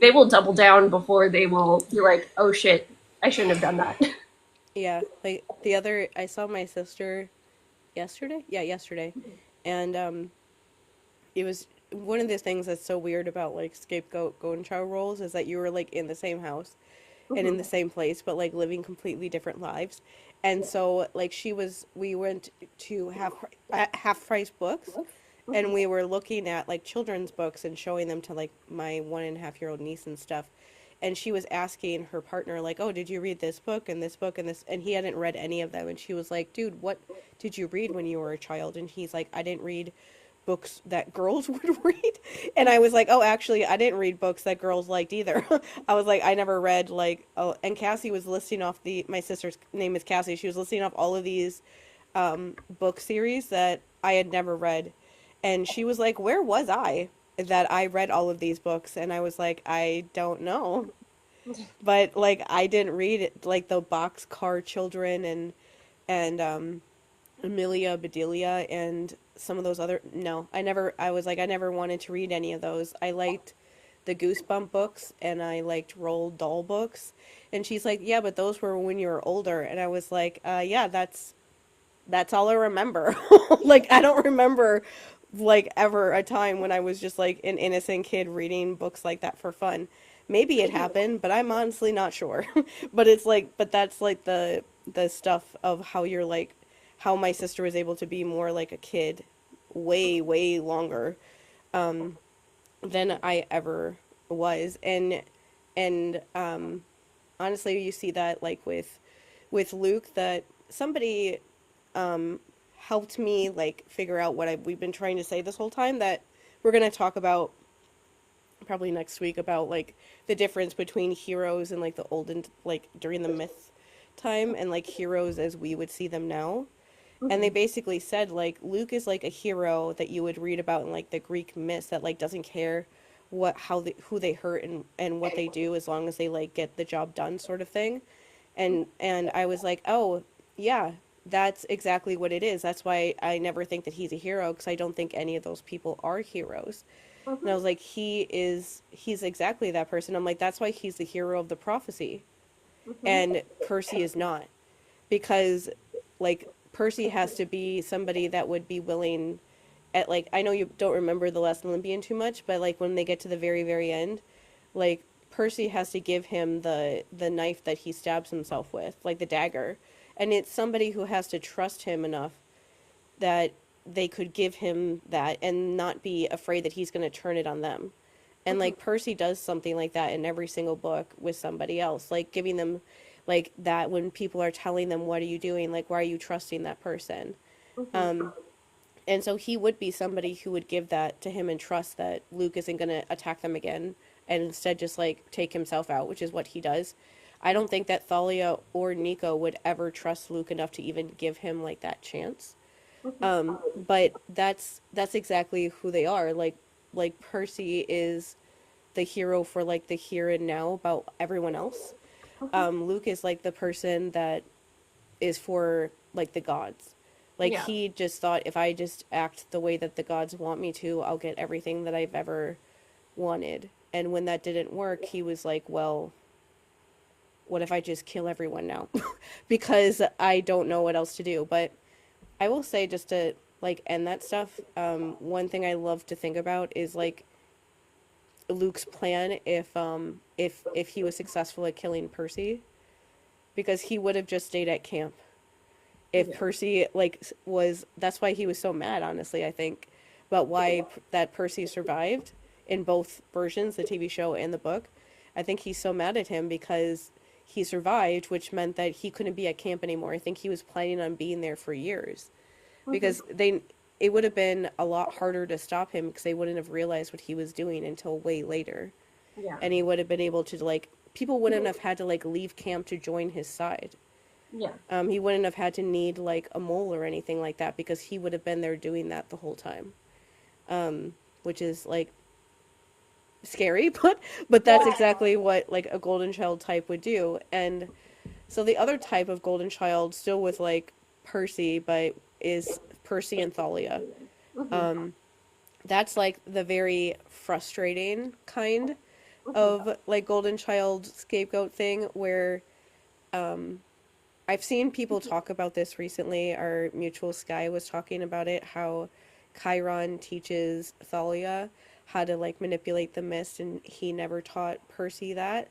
they will double down before they will be like, oh shit, I shouldn't have done that.
yeah, like the other, I saw my sister yesterday. Yeah, yesterday, and it was one of the things that's so weird about like scapegoat golden child roles is that you were like in the same house and in
Mhm.
the same place, but like living completely different lives. And
Yeah.
so like we went to half price books, and
Mhm.
we were looking at like children's books and showing them to like my 1.5 year old niece and stuff. And she was asking her partner like, "Oh, did you read this book and this book and this?" And he hadn't read any of them. And she was like, "Dude, what did you read when you were a child?" And he's like, "I didn't read books that girls would read." And I was like, "Oh, actually, I didn't read books that girls liked either." I was like, "I never read like oh." And Cassie was listing off my sister's name is Cassie. She was listing off all of these book series that I had never read. And she was like, "Where was I that I read all of these books?" And I was like, "I don't know." But like I didn't read it, like the Boxcar Children and Amelia Bedelia and some of those other no, I was like I never wanted to read any of those. I liked the Goosebump books and I liked Roald Dahl books. And she's like, "Yeah, but those were when you were older." And I was like, yeah, that's all I remember." Like I don't remember like ever a time when I was just like an innocent kid reading books like that for fun. Maybe it happened, but I'm honestly not sure. But it's like but that's like the stuff of how you're like how my sister was able to be more like a kid way longer than I ever was. And honestly you see that like with Luke that somebody helped me like figure out what we've been trying to say this whole time that we're going to talk about probably next week about like the difference between heroes and like the olden like during the myth time and like heroes as we would see them now. And they
Mhm.
basically said like Luke is like a hero that you would read about in like the Greek myths that like doesn't care who they hurt and what they do as long as they like get the job done sort of thing. And I was like, "Oh, yeah, that's exactly what it is. That's why I never think that he's a hero because I don't think any of those people are heroes." And I
Mhm.
was like, he's exactly that person." I'm like, "That's why he's the hero of the prophecy."
Mhm.
And Percy is not because like Percy has to be somebody that would be willing at like I know you don't remember the Last Olympian too much, but like when they get to the very end, like Percy has to give him the knife that he stabs himself with, like the dagger. And it's somebody who has to trust him enough that they could give him that and not be afraid that he's going to turn it on them. And
Mhm.
like Percy does something like that in every single book with somebody else, like giving them like that when people are telling them, what are you doing? Like, why are you trusting that person?
Mhm.
Um, and so he would be somebody who would give that to him and trust that Luke isn't going to attack them again and instead just like take himself out, which is what he does. I don't think that Thalia or Nico would ever trust Luke enough to even give him like that chance.
Mhm.
But that's exactly who they are. Like Percy is the hero for like the here and now about everyone else.
Mhm.
Luke is like the person that is for like the gods. Like
Yeah.
he just thought if I just act the way that the gods want me to, I'll get everything that I've ever wanted. And when that didn't work, he was like, well, what if I just kill everyone now? Because I don't know what else to do. But I will say just to like end that stuff, one thing I love to think about is like Luke's plan if he was successful at killing Percy because he would have just stayed at camp. If
Yeah.
Percy like was that's why he was so mad honestly, I think, about why that Percy survived in both versions, the TV show and the book. I think he's so mad at him because he survived, which meant that he couldn't be at camp anymore. I think he was planning on being there for years
Mhm.
because they it would have been a lot harder to stop him because they wouldn't have realized what he was doing until way later.
Yeah.
And he would have been able to like people wouldn't have had to like leave camp to join his side.
Yeah.
He wouldn't have had to need like a mole or anything like that because he would have been there doing that the whole time. Which is like scary, but that's
Yeah.
exactly what like a golden child type would do. And so the other type of golden child, still with like Percy, but is Percy and Thalia.
Mhm.
That's like the very frustrating kind
Mhm.
of like golden child scapegoat thing where I've seen people talk about this recently. Our mutual Sky was talking about it, how Chiron teaches Thalia how to like manipulate the mist, and he never taught Percy that.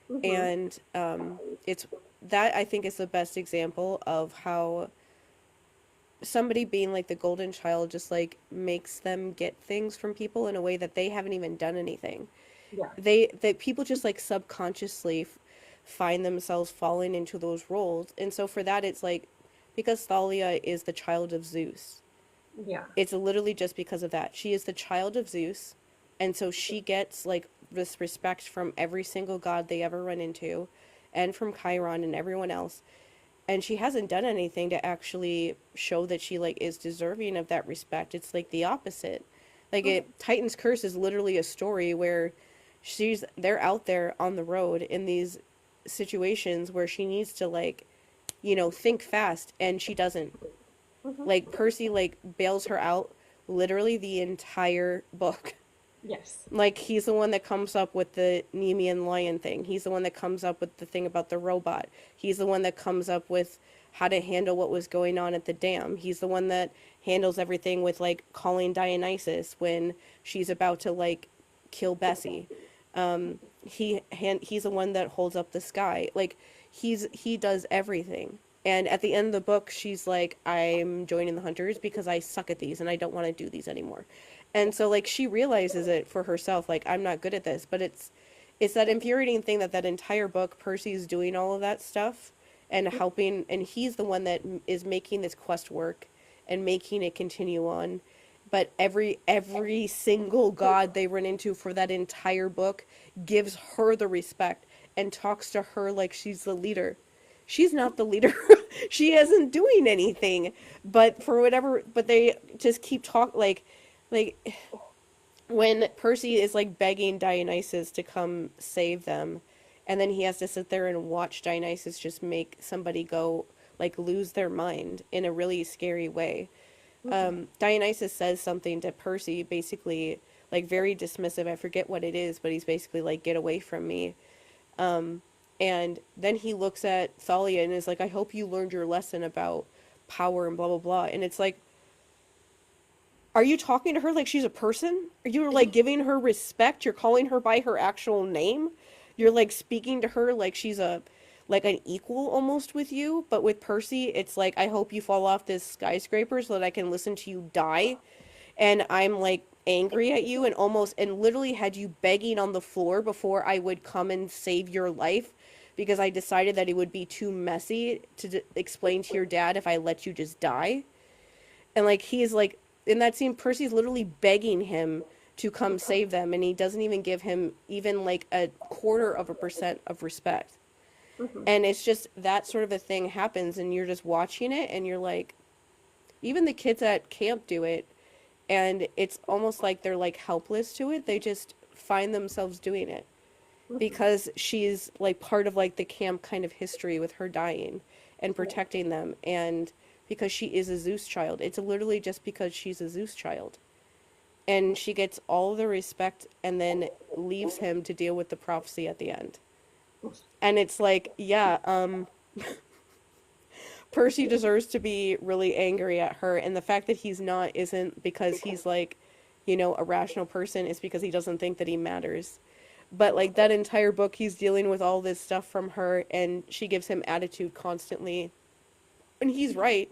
Mhm.
And it's that I think is the best example of how somebody being like the golden child just like makes them get things from people in a way that they haven't even done anything.
Yeah.
That people just like subconsciously find themselves falling into those roles. And so for that it's like because Thalia is the child of Zeus,
Yeah.
it's literally just because of that. She is the child of Zeus, and so she gets like this respect from every single god they ever run into and from Chiron and everyone else. And she hasn't done anything to actually show that she like is deserving of that respect. It's like the opposite. Like
Mhm.
it Titan's Curse is literally a story where they're out there on the road in these situations where she needs to like, think fast and she doesn't.
Mhm.
Like Percy like bails her out literally the entire book.
Yes.
Like he's the one that comes up with the Nemean lion thing. He's the one that comes up with the thing about the robot. He's the one that comes up with how to handle what was going on at the dam. He's the one that handles everything with like calling Dionysus when she's about to like kill Bessie. He's the one that holds up the sky. Like he does everything. And at the end of the book, she's like, I'm joining the hunters because I suck at these and I don't want to do these anymore. And so like she realizes it for herself, like I'm not good at this, but it's that infuriating thing that entire book Percy's doing all of that stuff and helping, and he's the one that is making this quest work and making it continue on. But every single god they run into for that entire book gives her the respect and talks to her like she's the leader. She's not the leader. She isn't doing anything. But for whatever, but they just keep like when Percy is like begging Dionysus to come save them, and then he has to sit there and watch Dionysus just make somebody go like lose their mind in a really scary way.
Mhm.
Dionysus says something to Percy, basically like very dismissive. I forget what it is, but he's basically like, "Get away from me." And then he looks at Thalia and is like, "I hope you learned your lesson about power and blah blah blah." And it's like, are you talking to her like she's a person? Are you like giving her respect? You're calling her by her actual name? You're like speaking to her like she's a like an equal almost with you, but with Percy, it's like I hope you fall off this skyscraper so that I can listen to you die, and I'm like angry at you and almost and literally had you begging on the floor before I would come and save your life because I decided that it would be too messy to explain to your dad if I let you just die. And like he's like in that scene, Percy's literally begging him to come save them, and he doesn't even give him even like a quarter of a percent of respect.
Mhm.
And it's just that sort of a thing happens, and you're just watching it, and you're like, even the kids at camp do it, and it's almost like they're like helpless to it. They just find themselves doing it
Mhm.
because she's like part of like the camp kind of history with her dying and
Yeah.
protecting them, and because she is a Zeus child. It's literally just because she's a Zeus child. And she gets all the respect and then leaves him to deal with the prophecy at the end. And it's like, yeah, Percy deserves to be really angry at her, and the fact that he's not isn't because he's like, a rational person. It's because he doesn't think that he matters. But like that entire book, he's dealing with all this stuff from her, and she gives him attitude constantly, and he's right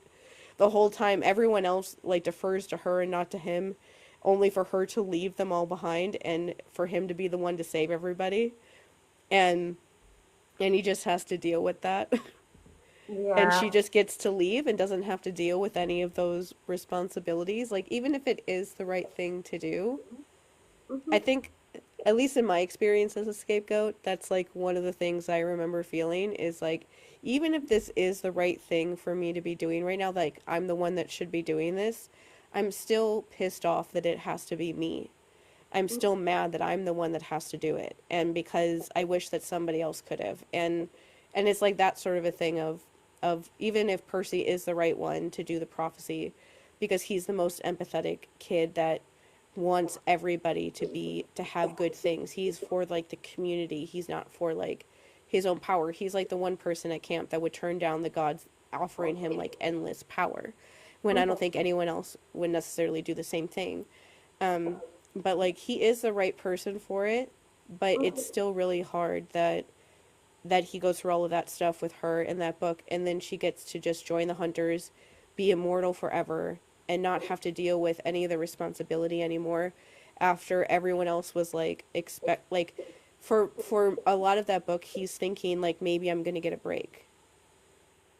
the whole time. Everyone else like defers to her and not to him, only for her to leave them all behind and for him to be the one to save everybody, and he just has to deal with that. And
Yeah.
she just gets to leave and doesn't have to deal with any of those responsibilities. Like, even if it is the right thing to do,
Mhm.
I think, at least in my experience as a scapegoat, that's like one of the things I remember feeling is like, even if this is the right thing for me to be doing right now, like, I'm the one that should be doing this, I'm still pissed off that it has to be me. I'm still mad that I'm the one that has to do it, and because I wish that somebody else could have. And it's like that sort of a thing of even if Percy is the right one to do the prophecy, because he's the most empathetic kid that wants everybody to have good things. He's for like the community. He's not for like his own power. He's like the one person at camp that would turn down the gods offering him like endless power, when I don't think anyone else would necessarily do the same thing. Um, but like he is the right person for it, but it's
Mhm.
still really hard that he goes through all of that stuff with her in that book, and then she gets to just join the hunters, be immortal forever, and not have to deal with any of the responsibility anymore after everyone else was like expect like for a lot of that book he's thinking like maybe I'm going to get a break.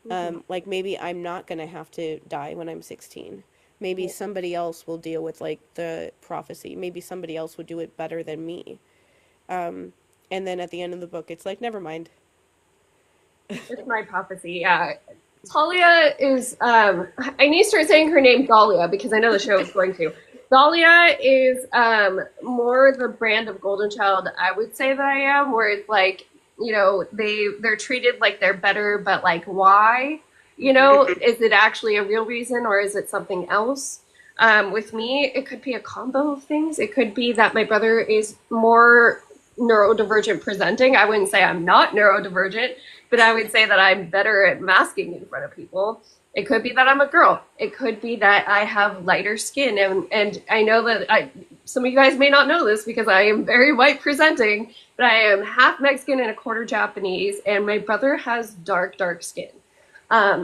Mhm.
Like maybe I'm not going to have to die when I'm 16. Maybe
Yeah.
somebody else will deal with like the prophecy. Maybe somebody else would do it better than me. Um, and then at the end of the book, it's like, never mind.
It's my prophecy. Yeah. Talia is I need to start saying her name Dahlia because I know the show is going to. Dahlia is more the brand of golden child I would say that I am, where it's like, they're treated like they're better, but like why? Is it actually a real reason or is it something else? With me, it could be a combo of things. It could be that my brother is more neurodivergent presenting. I wouldn't say I'm not neurodivergent, but I would say that I'm better at masking in front of people. It could be that I'm a girl. It could be that I have lighter skin, and I know that some of you guys may not know this because I am very white presenting, but I am half Mexican and a quarter Japanese, and my brother has dark skin.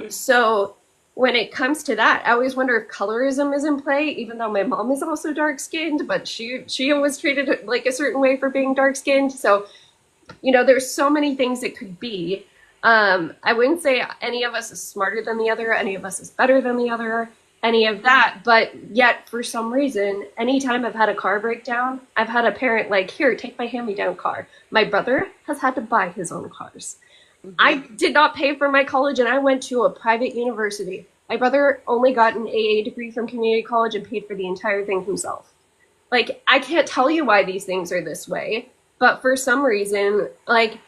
So when it comes to that, I always wonder if colorism is in play, even though my mom is also dark skinned, but she was treated like a certain way for being dark skinned. So there's so many things it could be. I wouldn't say any of us is smarter than the other, any of us is better than the other, any of that. But yet, for some reason, anytime I've had a car breakdown, I've had a parent like, here, take my hand me down car. My brother has had to buy his own cars. I
Hmm.
did not pay for my college and I went to a private university. My brother only got an AA degree from community college and paid for the entire thing himself. Like, I can't tell you why these things are this way, but for some reason, like,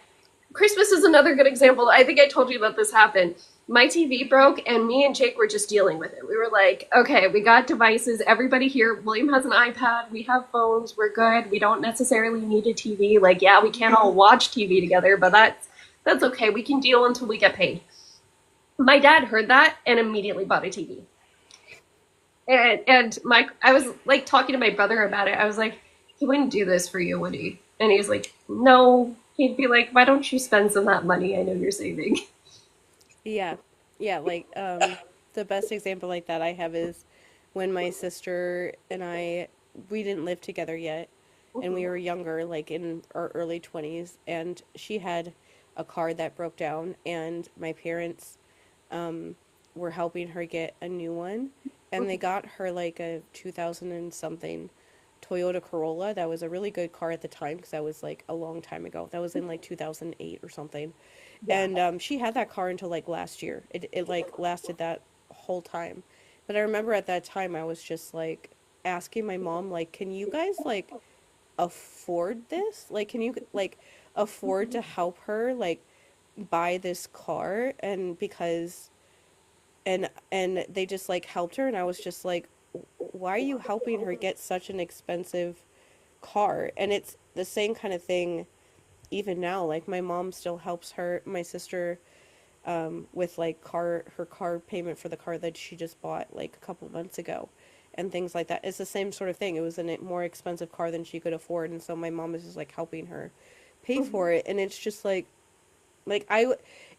Christmas is another good example. I think I told you about this happened. My TV broke, and me and Jake were just dealing with it. We were like, okay, we got devices. Everybody here, William has an iPad. We have phones. We're good. We don't necessarily need a TV. Like, yeah, we can't all watch TV together, but that's okay. We can deal until we get paid. My dad heard that and immediately bought a TV. And I was like talking to my brother about it. I was like, he wouldn't do this for you, would he? And he was like, no. He'd be like, "Why don't you spend some of that money I know you're saving?"
Yeah. Yeah, like the best example like that I have is when my sister and I we didn't live together yet and we were younger, like in our early 20s, and she had a car that broke down and my parents were helping her get a new one, and they got her like a 2000 and something Toyota Corolla. That was a really good car at the time because that was like a long time ago. That was in like 2008 or something.
Yeah.
And she had that car until like last year. It like lasted that whole time. But I remember at that time I was just like asking my mom like, "Can you guys like afford this? Like can you like afford to help her like buy this car?" And because and they just like helped her, and I was just like, "Why are you helping her get such an expensive car?" And it's the same kind of thing even now. Like my mom still helps my sister with like her car payment for the car that she just bought like a couple months ago and things like that. It's the same sort of thing. It was a more expensive car than she could afford, and so my mom is just like helping her pay
Mhm.
for it. And it's just like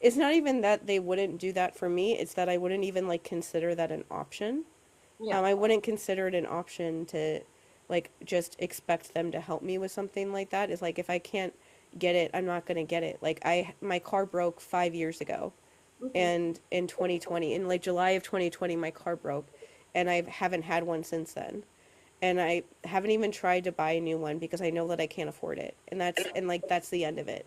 it's not even that they wouldn't do that for me, it's that I wouldn't even like consider that an option.
Yeah.
I wouldn't consider it an option to like just expect them to help me with something like that. It's like if I can't get it, I'm not gonna get it. Like my car broke 5 years ago,
Mhm.
and in 2020, in like July of 2020, my car broke, and I haven't had one since then. And I haven't even tried to buy a new one because I know that I can't afford it, and like that's the end of it.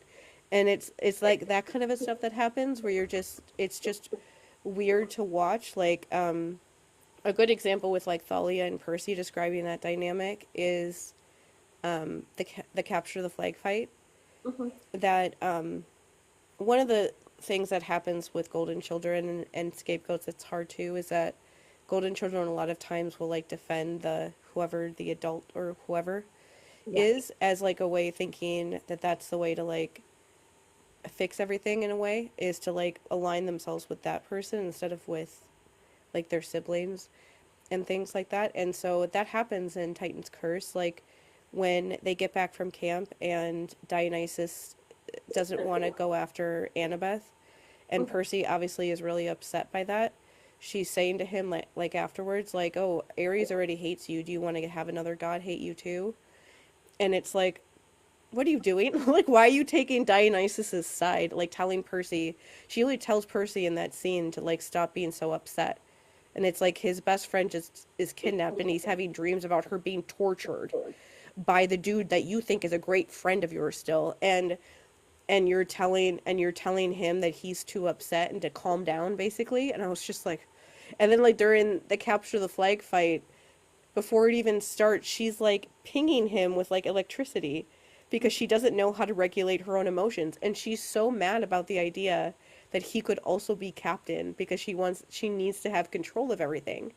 And it's like that kind of a stuff that happens where it's just weird to watch. Like a good example with like Thalia and Percy describing that dynamic is the capture the flag fight.
Mhm.
That one of the things that happens with golden children and scapegoats that's hard too is that golden children a lot of times will like defend the whoever the adult or whoever
Yeah.
is as like a way thinking that that's the way to like fix everything in a way is to like align themselves with that person instead of with like their siblings and things like that. And so that happens in Titan's Curse, like when they get back from camp and Dionysus doesn't want to go after Annabeth, and
Mhm.
Percy obviously is really upset by that. She's saying to him like afterwards, like, "Oh, Ares already hates you. Do you want to have another god hate you too?" And it's like, what are you doing? Like, why are you taking Dionysus's side? Like, telling Percy, she really tells Percy in that scene to like stop being so upset. And it's like his best friend just is kidnapped, and he's having dreams about her being tortured by the dude that you think is a great friend of yours still. And you're telling him that he's too upset and to calm down basically. And I was just like, and then like during the capture the flag fight, before it even starts, she's like pinging him with like electricity because she doesn't know how to regulate her own emotions, and she's so mad about the idea that he could also be captain because she needs to have control of everything.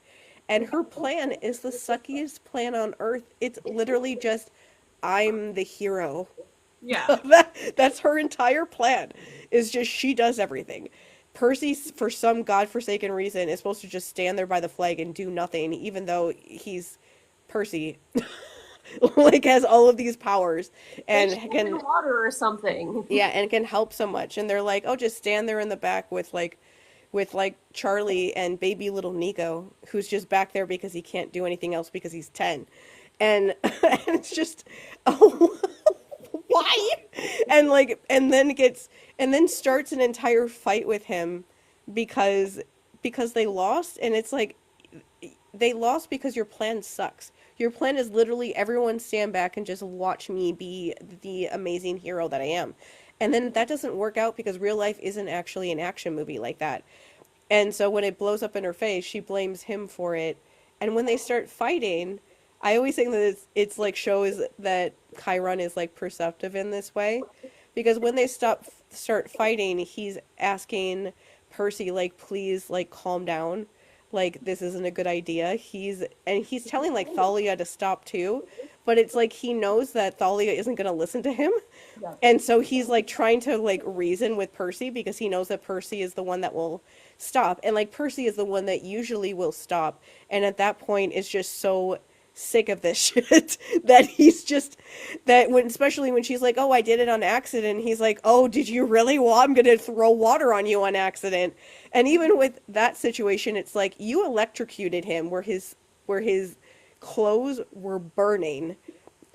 And her plan is the suckiest plan on earth. It's literally just, I'm the hero.
Yeah.
That's her entire plan. Is just she does everything. Percy, for some godforsaken reason, is supposed to just stand there by the flag and do nothing, even though he's Percy, like has all of these powers
They
and
should have
can,
in water or something.
yeah, and can help so much. And they're like, oh, just stand there in the back with like Charlie and baby little Nico, who's just back there because he can't do anything else because he's 10. And, and it's just, oh, why? And like, and then starts an entire fight with him because they lost. And it's like, they lost because your plan sucks. Your plan is literally everyone stand back and just watch me be the amazing hero that I am. And then that doesn't work out because real life isn't actually an action movie like that. And so when it blows up in her face, she blames him for it. And when they start fighting, I always think that it's like shows that Chiron is like perceptive in this way, because when they start fighting, he's asking Percy like, please like calm down, like this isn't a good idea. He's telling like Thalia to stop too, but it's like he knows that Thalia isn't gonna listen to him,
Yeah.
and so he's like trying to like reason with Percy because he knows that Percy is the one that will stop. And like Percy is the one that usually will stop. And at that point it's just so sick of this shit. That he's just that when especially when she's like, "Oh, I did it on accident." He's like, "Oh, did you really? Well, I'm gonna throw water on you on accident." And even with that situation, it's like you electrocuted him where his clothes were burning.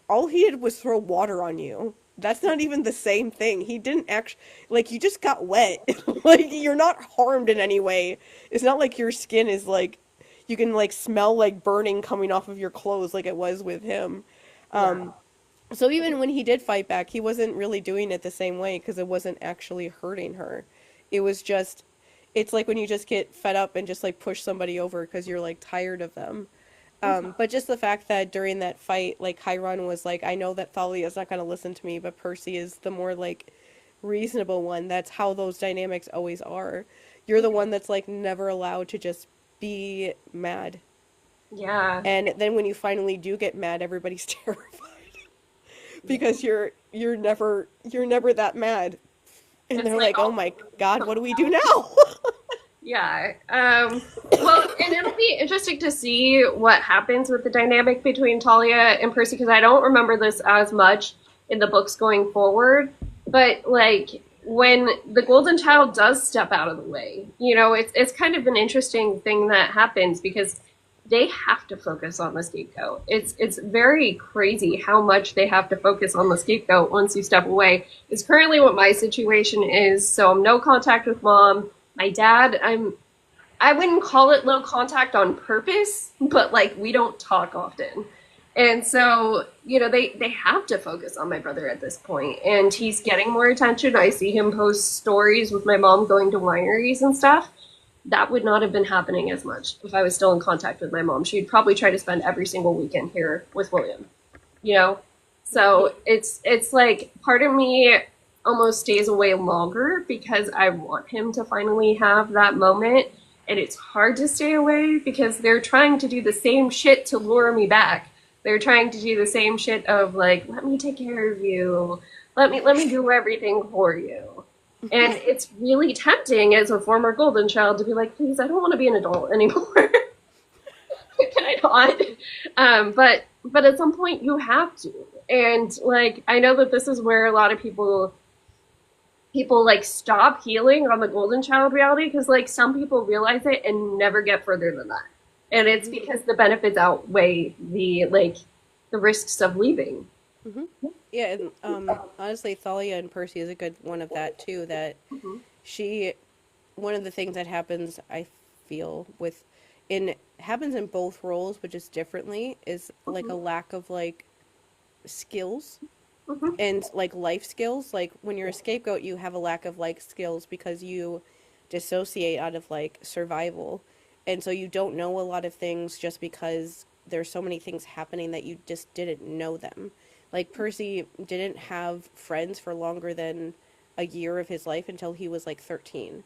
All he did was throw water on you. That's not even the same thing. He didn't actually, like, you just got wet. Like, you're not harmed in any way. It's not like your skin is like, you can, like, smell, like, burning coming off of your clothes like it was with him.
Yeah.
So even when he did fight back, he wasn't really doing it the same way because it wasn't actually hurting her. It was just, it's like when you just get fed up and just, like, push somebody over because you're, like, tired of them. But just the fact that during that fight, like Chiron was like, I know that Thalia's not going to listen to me, but Percy is the more like reasonable one. That's how those dynamics always are. You're the one that's like never allowed to just be mad.
Yeah.
And then when you finally do get mad, everybody's terrified because you're never that mad. And
It's
they're
like,
like, "Oh
oh,
my God, what do we do now?"
yeah. Well, and it'll be interesting to see what happens with the dynamic between Talia and Percy because I don't remember this as much in the books going forward. But like when the Golden Child does step out of the way, it's kind of an interesting thing that happens because they have to focus on the scapegoat. It's very crazy how much they have to focus on the scapegoat once you step away. It's currently what my situation is. So I'm no contact with mom. My dad, I wouldn't call it low contact on purpose, but like we don't talk often. And so, they have to focus on my brother at this point. And he's getting more attention. I see him post stories with my mom going to wineries and stuff. That would not have been happening as much if I was still in contact with my mom. She'd probably try to spend every single weekend here with William, you know? So it's like part of me almost stays away longer because I want him to finally have that moment. And it's hard to stay away because they're trying to do the same shit to lure me back. They're trying to do the same shit of like, let me take care of you. Let me do everything for you. And it's really tempting as a former golden child to be like, please, I don't want to be an adult anymore. Can I not? But at some point you have to. And like I know that this is where a lot of people like stop healing on the golden child reality because like some people realize it and never get further than that. And it's because the benefits outweigh the risks of leaving.
Hmm. Yeah, and honestly, Thalia and Percy is a good one of that too. That
Mm-hmm.
she, one of the things that happens, I feel happens in both roles, but just differently, is like a
Mm-hmm.
lack of like skills
Mm-hmm.
and like life skills. Like when you're a scapegoat, you have a lack of like skills because you dissociate out of like survival, and so you don't know a lot of things just because there's so many things happening that you just didn't know them. Like Percy didn't have friends for longer than a year of his life until he was like 13,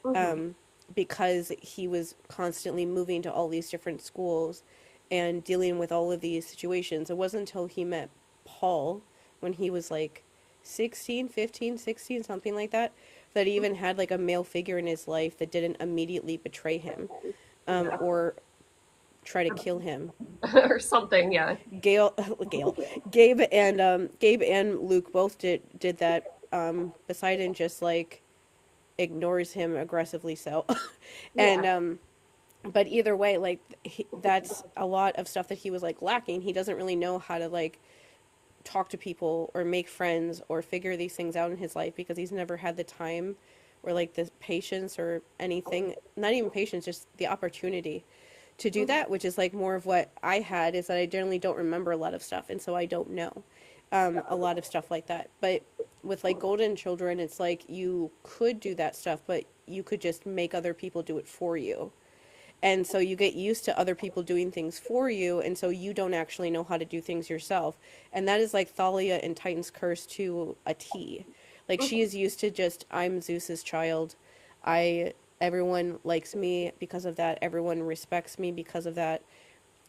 Mm-hmm.
um, because he was constantly moving to all these different schools and dealing with all of these situations. It wasn't until he met Paul when he was like 16, 15, 16, something like that, that he even had like a male figure in his life that didn't immediately betray him,
Yeah.
or try to kill him.
Or something, yeah.
Gail, Gail, Gabe and Luke both did that. Poseidon just like ignores him aggressively, so, and
Yeah.
but either way, like that's a lot of stuff that he was like lacking. He doesn't really know how to like talk to people or make friends or figure these things out in his life because he's never had the time or like the patience or anything, not even patience, just the opportunity to do
Mm-hmm.
that, which is like more of what I had, is that I generally don't remember a lot of stuff, and so I don't know a lot of stuff like that. But with like golden children, it's like you could do that stuff, but you could just make other people do it for you, and so you get used to other people doing things for you, and so you don't actually know how to do things yourself. And that is like Thalia in Titan's Curse to a T. Like she is used to just, I'm Zeus's child. I Everyone likes me because of that. Everyone respects me because of that.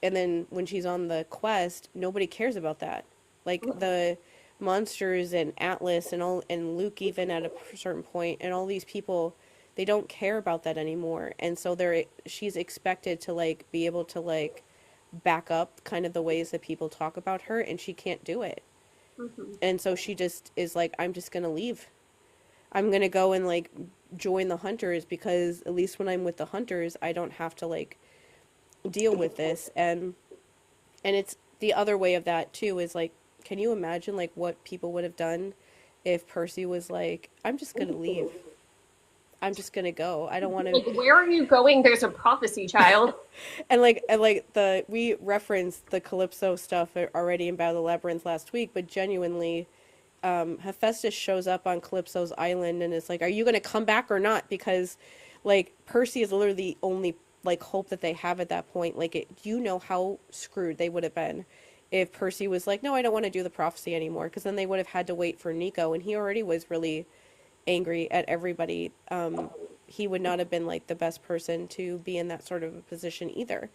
And then when she's on the quest, nobody cares about that. Like the monsters and Atlas and all, and Luke even at a certain point, and all these people, they don't care about that anymore. And so she's expected to like be able to like back up kind of the ways that people talk about her, and she can't do it.
Mhm.
And so she just is like, I'm just gonna leave. I'm gonna go and like join the hunters, because at least when I'm with the hunters, I don't have to like deal with this. And it's the other way of that too, is like, can you imagine like what people would have done if Percy was like, I'm just gonna leave. I'm just gonna go. I don't want to.
Like, where are you going? There's a prophecy, child.
And like the we referenced the Calypso stuff already in Battle of the Labyrinth last week, but genuinely, Hephaestus shows up on Calypso's island and is like, "Are you gonna come back or not?" Because, like, Percy is literally the only like hope that they have at that point. Like, you know how screwed they would have been if Percy was like, "No, I don't want to do the prophecy anymore," because then they would have had to wait for Nico, and he already was really angry at everybody. He would not have been like the best person to be in that sort of a position either.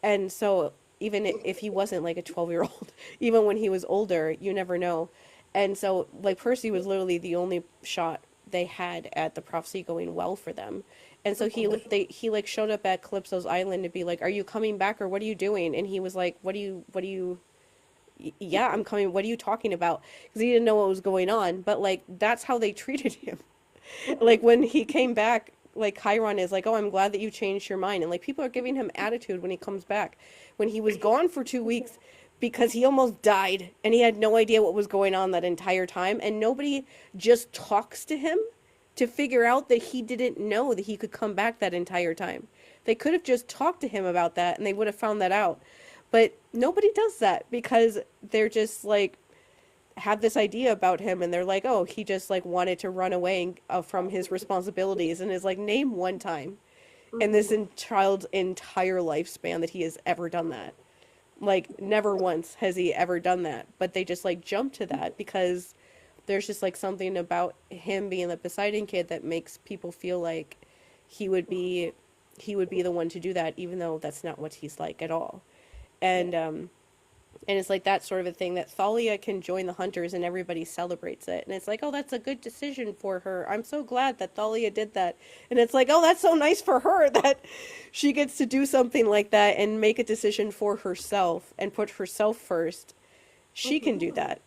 And so even if he wasn't like a 12-year-old, even when he was older, you never know. And so like Percy was literally the only shot they had at the prophecy going well for them. And so he like showed up at Calypso's island to be like, "Are you coming back or what are you doing?" And he was like, "What do you yeah, I'm coming. What are you talking about?" Because he didn't know what was going on. But like that's how they treated him. Like when he came back, like Chiron is like, "Oh, I'm glad that you changed your mind," and like people are giving him attitude when he comes back. When he was gone for 2 weeks, because he almost died and he had no idea what was going on that entire time, and nobody just talks to him to figure out that he didn't know that he could come back that entire time. They could have just talked to him about that and they would have found that out. But nobody does that because they're just like have this idea about him and they're like, "Oh, he just like wanted to run away from his responsibilities," and is like, name one time in this
Mhm.
child's entire lifespan that he has ever done that. Like never once has he ever done that, but they just like jump to that because there's just like something about him being the Poseidon kid that makes people feel like he would be he would be the one to do that, even though that's not what he's like at all.
Yeah.
And it's like that sort of a thing that Thalia can join the hunters and everybody celebrates it. And it's like, "Oh, that's a good decision for her. I'm so glad that Thalia did that." And it's like, "Oh, that's so nice for her that she gets to do something like that and make a decision for herself and put herself first. She can do
Mhm.
that.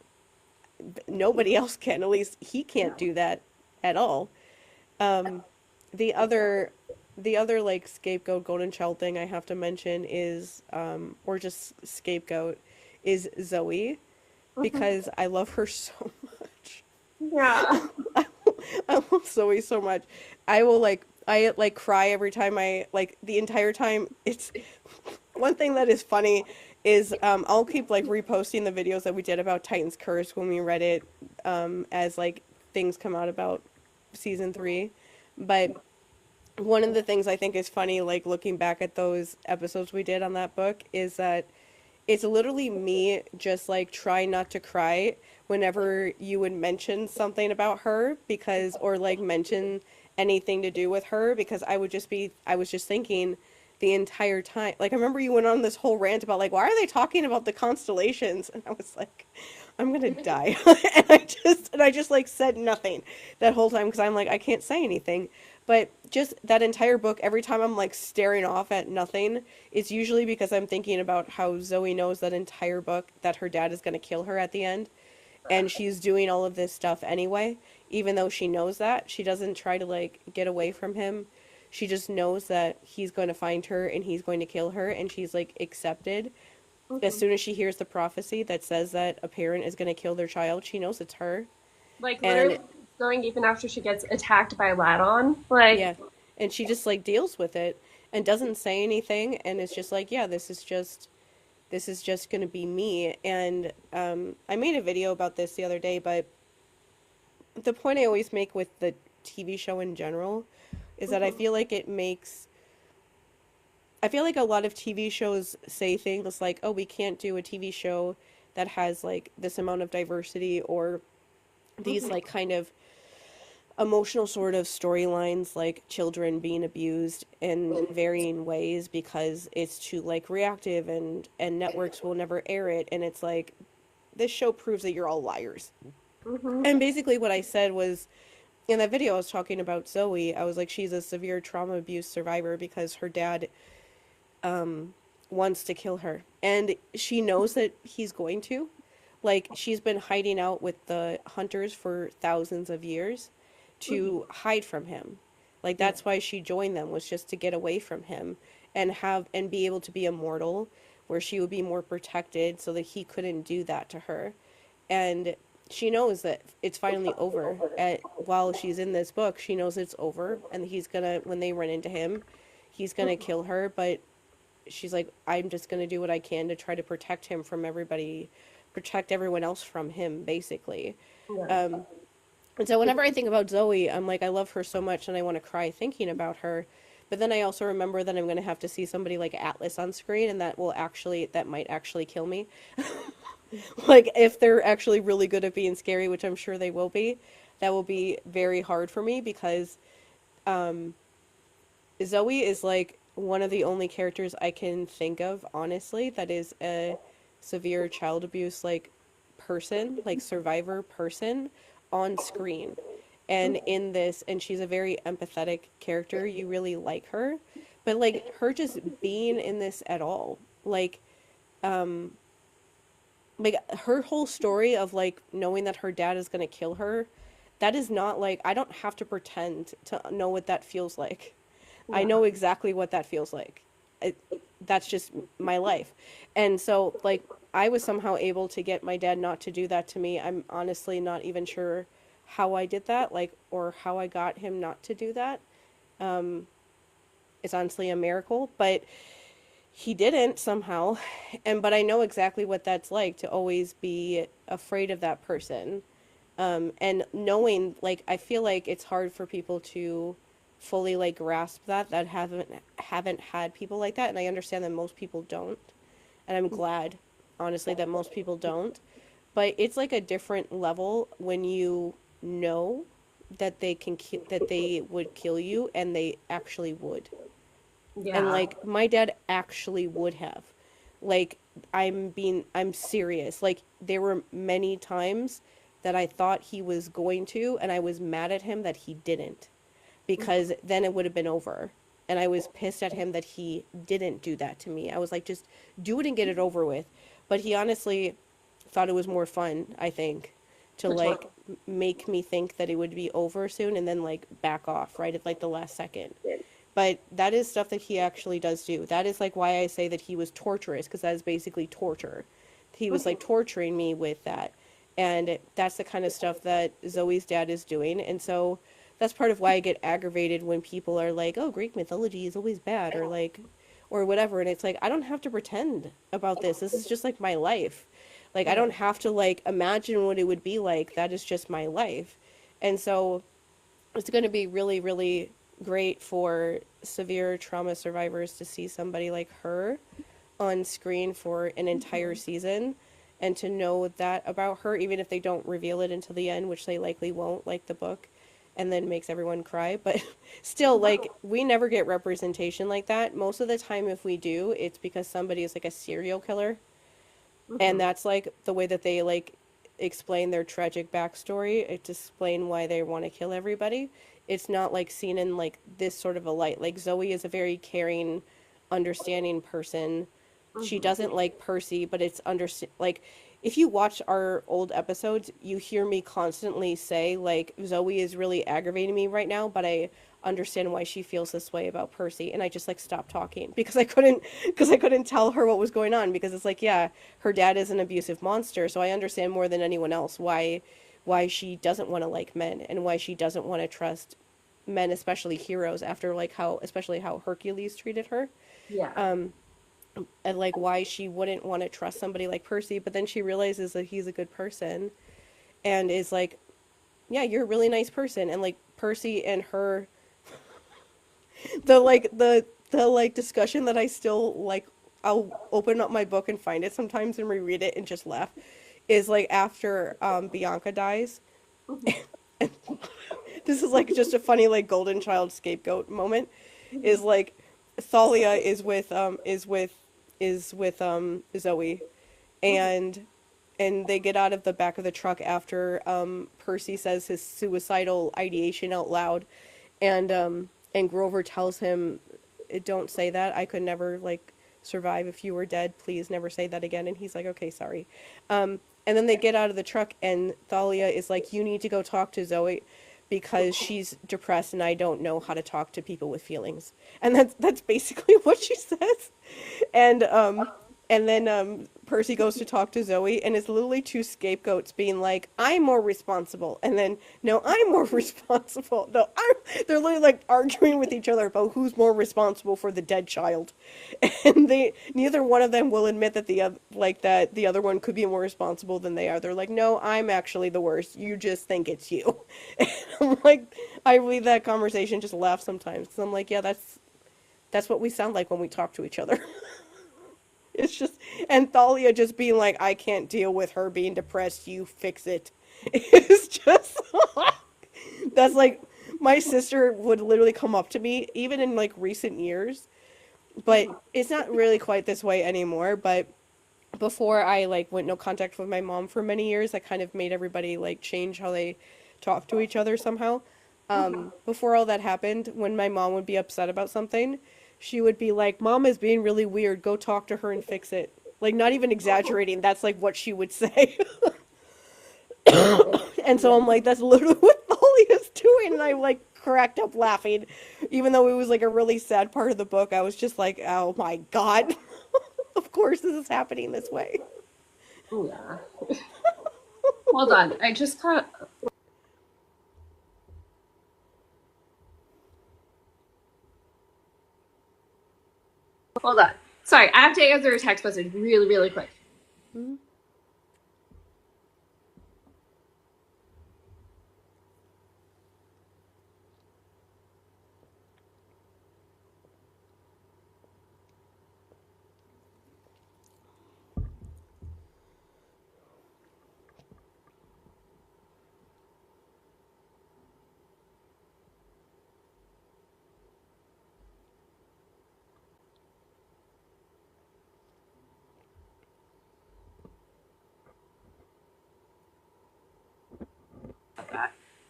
Nobody else can. At least he can't
No.
do that at all." Um, the other the other like scapegoat golden child thing I have to mention is or just scapegoat is Zoe,
Mhm.
because I love her so much.
Yeah.
I love Zoe so much. I like cry every time I like the entire time. It's one thing that is funny is I'll keep like reposting the videos that we did about Titan's Curse when we read it as like things come out about season 3. But one of the things I think is funny, like looking back at those episodes we did on that book, is that it's literally me just like trying not to cry whenever you would mention something about her, because or like mention anything to do with her, because I was just thinking the entire time. Like I remember you went on this whole rant about like, why are they talking about the constellations? And I was like, I'm gonna die. And I just like said nothing that whole time because I'm like, I can't say anything. But just that entire book, every time I'm like staring off at nothing, it's usually because I'm thinking about how Zoe knows that entire book that her dad is gonna kill her at the end, and she's doing all of this stuff anyway. Even though she knows that, she doesn't try to like get away from him. She just knows that he's going to find her and he's going to kill her, and she's like accepted. As
Mhm.
soon as she hears the prophecy that says that a parent is going to kill their child, she knows it's her.
Like
And
literally going even after she gets attacked by Ladon. Like,
yeah, and she just like deals with it and doesn't say anything, and it's just like, yeah, this is just going to be me. And I made a video about this the other day, but the point I always make with the TV show in general is that
mhm.
I feel like a lot of TV shows say things like, "Oh, we can't do a TV show that has like this amount of diversity or these
Mhm.
like kind of emotional sort of storylines like children being abused in varying ways because it's too like reactive and networks will never air it." And it's like this show proves that you're all liars.
Mhm.
And basically what I said was in that video I was talking about Zoe. I was like, she's a severe trauma abuse survivor because her dad wants to kill her. And she knows that he's going to. Like, she's been hiding out with the hunters for thousands of years
Mhm.
to hide from him. Like,
Yeah.
that's why she joined them, was just to get away from him and have and be able to be immortal, where she would be more protected so that he couldn't do that to her. And she knows that it's finally over. While she's in this book, she knows it's over, and he's gonna, when they run into him, he's gonna
Mhm.
kill her. But she's like, I'm just gonna do what I can to try to protect him from everybody, protect everyone else from him, basically.
Yeah.
Um, and so whenever I think about Zoe, I'm like, I love her so much, and I want to cry thinking about her. But then I also remember that I'm gonna have to see somebody like Atlas on screen, and that might actually kill me. Like, if they're actually really good at being scary, which I'm sure they will be, that will be very hard for me because um, Zoe is like one of the only characters I can think of, honestly, that is a severe child abuse like person, like survivor person on screen. And in this, and she's a very empathetic character. You really like her. But like her just being in this at all, um like her whole story of like knowing that her dad is going to kill her, that is not like, I don't have to pretend to know what that feels like. I
Yeah.
know exactly what that feels like. it, that's just my life. And so like I was somehow able to get my dad not to do that to me. I'm honestly not even sure how I did that, like, or how I got him not to do that. um it's honestly a miracle, but he didn't somehow. And but I know exactly what that's like, to always be afraid of that person. And knowing, like, I feel like it's hard for people to fully like grasp that haven't had people like that, and I understand that most people don't, and I'm glad, honestly, that most people don't. But it's like a different level when you know that that they would kill you, and they actually would. And
Yeah.
like my dad actually would have. Like, I'm serious. Like, there were many times that I thought he was going to, and I was mad at him that he didn't, because then it would have been over. And I was pissed at him that he didn't do that to me. I was like, just do it and get it over with. But he honestly thought it was more fun, I think, to like make me think that it would be over soon and then like back off right at like the last second. But that is stuff that he actually does do. That is like why I say that he was torturous, because that is basically torture. He was like torturing me with that. And that's the kind of stuff that Zoe's dad is doing. And so that's part of why I get aggravated when people are like, "Oh, Greek mythology is always bad," or like, or whatever. And it's like, I don't have to pretend about this. This is just like my life. Like, I don't
Right.
have to like imagine what it would be like. That is just my life. And so it's going to be really, really great for severe trauma survivors to see somebody like her on screen for an entire season, and to know that about her, even if they don't reveal it until the end, which they likely won't, like the book, and then makes everyone cry. But still, like, we never get representation like that. Most of the time, if we do, it's because somebody is like a serial killer, and
Mhm.
that's like the way that they like explain their tragic backstory, to explain why they want to kill everybody. It's not like seen in like this sort of a light. Like, Zoe is a very caring, understanding person. She
Mhm.
doesn't like Percy, but it's like, if you watch our old episodes, you hear me constantly say like, Zoe is really aggravating me right now, but I understand why she feels this way about Percy. And I just like stopped talking because I couldn't tell her what was going on, because it's like, yeah, her dad is an abusive monster, so I understand more than anyone else why she doesn't want to like men, and why she doesn't want to trust men, especially heroes, after like how, especially how Hercules treated her.
Yeah.
Um, and like why she wouldn't want to trust somebody like Percy, but then she realizes that he's a good person, and is like, yeah, you're a really nice person. And like Percy and her, the like discussion that I still like, I'll open up my book and find it sometimes and reread it and just laugh, is like after Bianca dies.
Mhm.
This is like just a funny like golden child scapegoat moment. Is like Thalia is with Zoe,
Mhm.
and they get out of the back of the truck after Percy says his suicidal ideation out loud, and Grover tells him, "Don't say that. I could never like survive if you were dead. Please never say that again. And he's like, okay, sorry. And then they get out of the truck, and Thalia is like, you need to go talk to Zoe because she's depressed and I don't know how to talk to people with feelings. And that's basically what she says. And Percy goes to talk to Zoe, and it's literally two scapegoats being like, I'm more responsible. And then, no, I'm more responsible. No, they're literally like arguing with each other about who's more responsible for the dead child. And neither one of them will admit that that the other one could be more responsible than they are. They're like, no, I'm actually the worst. You just think it's you. And I'm like, I read that conversation, just laugh sometimes. 'Cause I'm like, yeah, that's what we sound like when we talk to each other. It's just, and Thalia just being like, I can't deal with her being depressed, you fix it. It's just, that's like, my sister would literally come up to me, even in like recent years, but it's not really quite this way anymore. But before I like went no contact with my mom for many years, I kind of made everybody like change how they talk to each other somehow. Before all that happened, when my mom would be upset about something, she would be like, Mom is being really weird, go talk to her and fix it. Like, not even exaggerating, that's like what she would say. And so I'm like, that's literally what Thalia's doing. And I like cracked up laughing. Even though it was like a really sad part of the book, I was just like, oh my God. Of course this is happening this way.
Oh, yeah. Hold on. I just got. Hold on. Sorry, I have to answer a text message really, really quick.
Mm-hmm.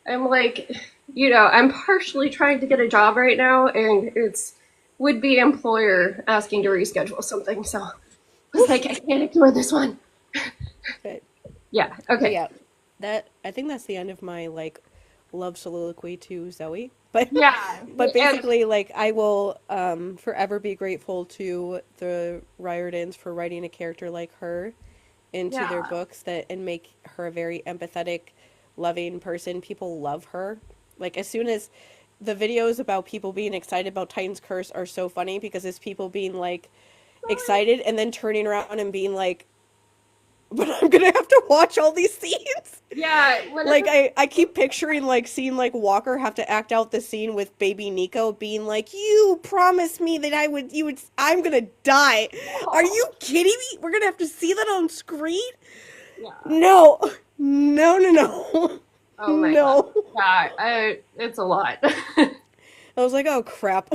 I'm like, I'm partially trying to get a job right now, and it's would be employer asking to reschedule something. So I was like, I can't ignore this one.
But,
Yeah.
but
Okay.
yeah, I think that's the end of my like love soliloquy to Zoe. But
Yeah.
but
And
basically, like, I will forever be grateful to the Riordans for writing a character like her into their
yeah.
books and make her a very empathetic, loving person. People love her. Like, as soon as the videos about people being excited about Titan's Curse are so funny because it's people being like excited and then turning around and being like, but I'm gonna have to watch all these scenes.
Yeah.
Like,
Whenever.
I keep picturing like seeing like Walker have to act out the scene with baby Nico being like, you promised me that I'm gonna die. Are you kidding me? We're gonna have to see that on screen?
Yeah.
No. No, no, no.
Oh my god.
No.
Yeah. It's a lot.
I was like, oh crap.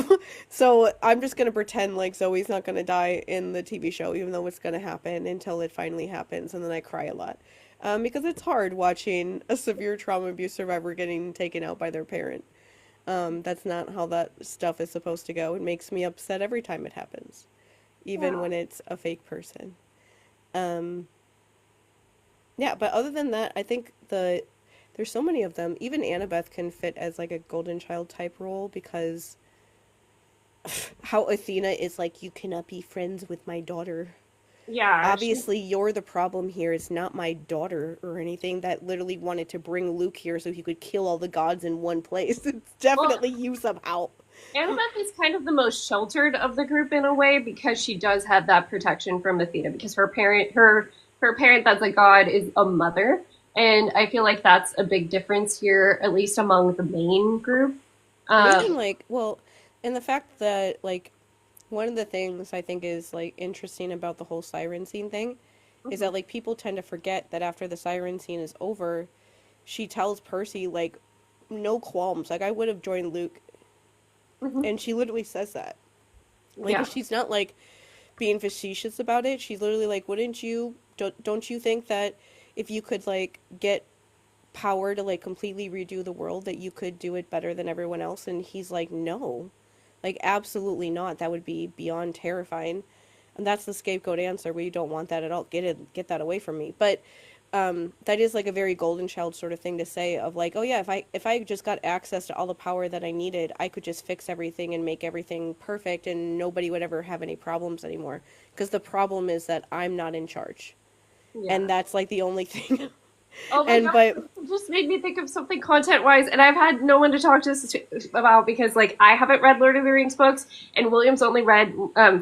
So I'm just gonna pretend like Zoe's not gonna die in the TV show, even though it's gonna happen until it finally happens, and then I cry a lot. Because it's hard watching a severe trauma abuse survivor getting taken out by their parent. That's not how that stuff is supposed to go. It makes me upset every time it happens, even
Yeah.
when it's a fake person. Um, yeah, but other than that, I think there's so many of them. Even Annabeth can fit as like a golden child type role because how Athena is like, you cannot be friends with my daughter.
Yeah.
Obviously, you're the problem here. It's not my daughter or anything that literally wanted to bring Luke here so he could kill all the gods in one place. It's
Well,
definitely you somehow.
Annabeth is kind of the most sheltered of the group in a way because she does have that protection from Athena because her parent that's a god is a mother, and I feel like that's a big difference here, at least among the main group.
And
Um,
even like, well, and the fact that like one of the things I think is like interesting about the whole siren scene thing is that like people tend to forget that after the siren scene is over, she tells Percy like no qualms, like I would have joined Luke,
mhm,
and she literally says that. Like
yeah.
she's not like being facetious about it. She's literally like, wouldn't you don't you think that if you could like get power to like completely redo the world that you could do it better than everyone else? And he's like, no. Like absolutely not. That would be beyond terrifying. And that's the scapegoat answer. We don't want that at all. Get that away from me. But that is like a very golden child sort of thing to say of like, oh yeah, if I just got access to all the power that I needed, I could just fix everything and make everything perfect and nobody would ever have any problems anymore. Because the problem is that I'm not in charge. And
Yeah.
that's like the only thing.
Oh my
And
god,
but
it just made me think of something content wise, and I've had no one to talk to this about because, like, I haven't read Lord of the Rings books, and William's only read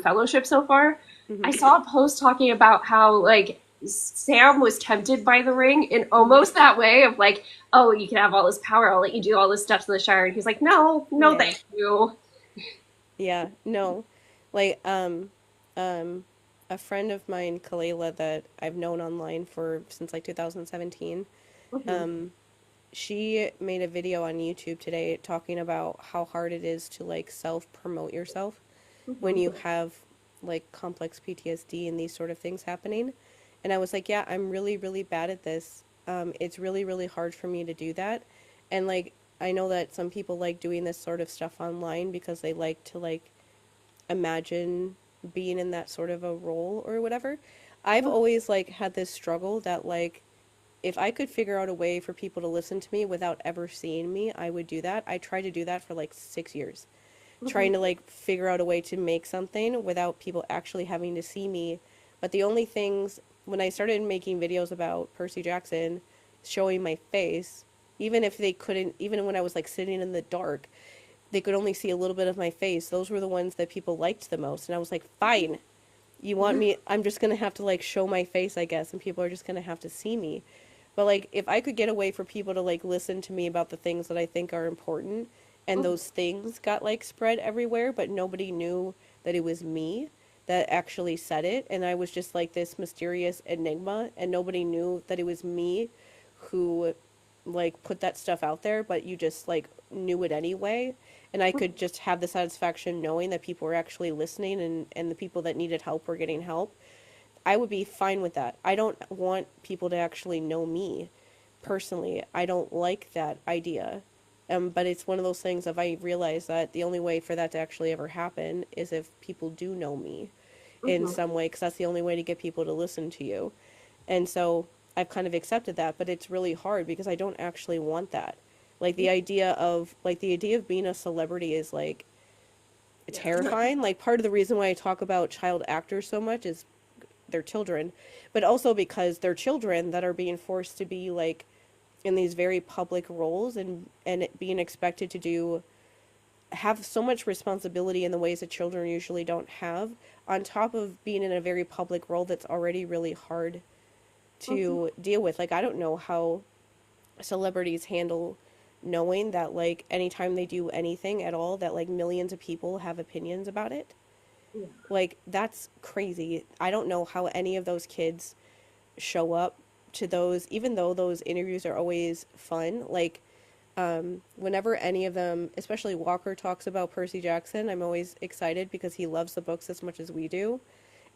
Fellowship so far. I
mhm.
saw a post talking about how, like, Sam was tempted by the ring in almost that way of, like, oh, you can have all this power, I'll let you do all this stuff to the Shire. And he's like, no, no,
Yeah.
thank you.
Yeah, no. Like, a friend of mine, Kalela, that I've known online for since like 2017,
Mhm.
um, she made a video on YouTube today talking about how hard it is to like self-promote yourself when
Mhm.
you have like complex PTSD and these sort of things happening. And I was like, yeah, I'm really, really bad at this. It's really, really hard for me to do that. And like, I know that some people like doing this sort of stuff online because they like to like imagine being in that sort of a role or whatever. I've always like had this struggle that like if I could figure out a way for people to listen to me without ever seeing me, I would do that. I tried to do that for like 6 years, trying
Mhm.
to like figure out a way to make something without people actually having to see me. But the only things when I started making videos about Percy Jackson, showing my face, even if they couldn't, even when I was like sitting in the dark, they could only see a little bit of my face. Those were the ones that people liked the most. And I was like, fine, you want me, I'm just going to have to like show my face, I guess, and people are just going to have to see me. But like, if I could get a way for people to like listen to me about the things that I think are important, and
Mhm.
those things got like spread everywhere, but nobody knew that it was me that actually said it, and I was just like this mysterious enigma, and nobody knew that it was me who like put that stuff out there, but you just like knew it anyway. And I could just have the satisfaction knowing that people were actually listening and the people that needed help were getting help. I would be fine with that. I don't want people to actually know me personally. I don't like that idea. But it's one of those things of I realize that the only way for that to actually ever happen is if people do know me in
Mhm.
some way, because that's the only way to get people to listen to you. And so I've kind of accepted that, but it's really hard because I don't actually want that. Like the idea of being a celebrity is like
Yeah.
terrifying. Like part of the reason why I talk about child actors so much is they're children, but also because they're children that are being forced to be like in these very public roles and being expected to do have so much responsibility in the ways that children usually don't have, on top of being in a very public role that's already really hard
Mhm.
to deal with. Like I don't know how celebrities handle knowing that like anytime they do anything at all that like millions of people have opinions about it.
Yeah.
Like that's crazy. I don't know how any of those kids show up to those, even though those interviews are always fun. Like whenever any of them, especially Walker, talks about Percy Jackson, I'm always excited because he loves the books as much as we do.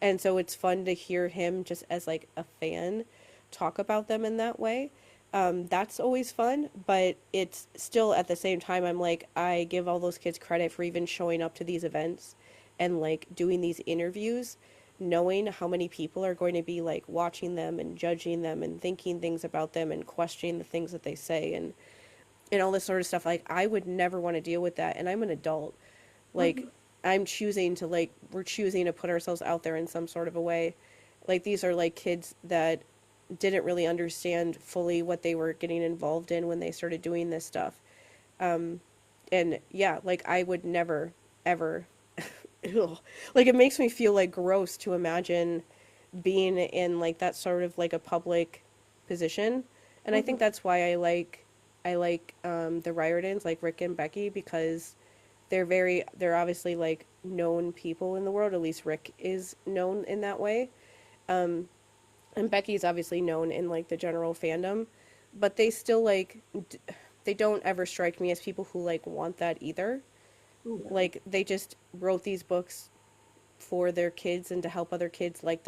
And so it's fun to hear him just as like a fan talk about them in that way. That's always fun, but it's still at the same time, I'm like, I give all those kids credit for even showing up to these events and like doing these interviews, knowing how many people are going to be like watching them and judging them and thinking things about them and questioning the things that they say and all this sort of stuff. Like, I would never want to deal with that. And I'm an adult. Like,
Mhm.
we're choosing to put ourselves out there in some sort of a way. Like, these are like kids that didn't really understand fully what they were getting involved in when they started doing this stuff. And yeah, like, I would never, ever, ugh. Like, it makes me feel like gross to imagine being in like that sort of like a public position. And I
Mhm.
think that's why I like the Riordans, like Rick and Becky, because they're obviously like known people in the world. At least Rick is known in that way. And Becky's obviously known in like the general fandom, but they still they don't ever strike me as people who like want that either.
Yeah.
Like they just wrote these books for their kids and to help other kids like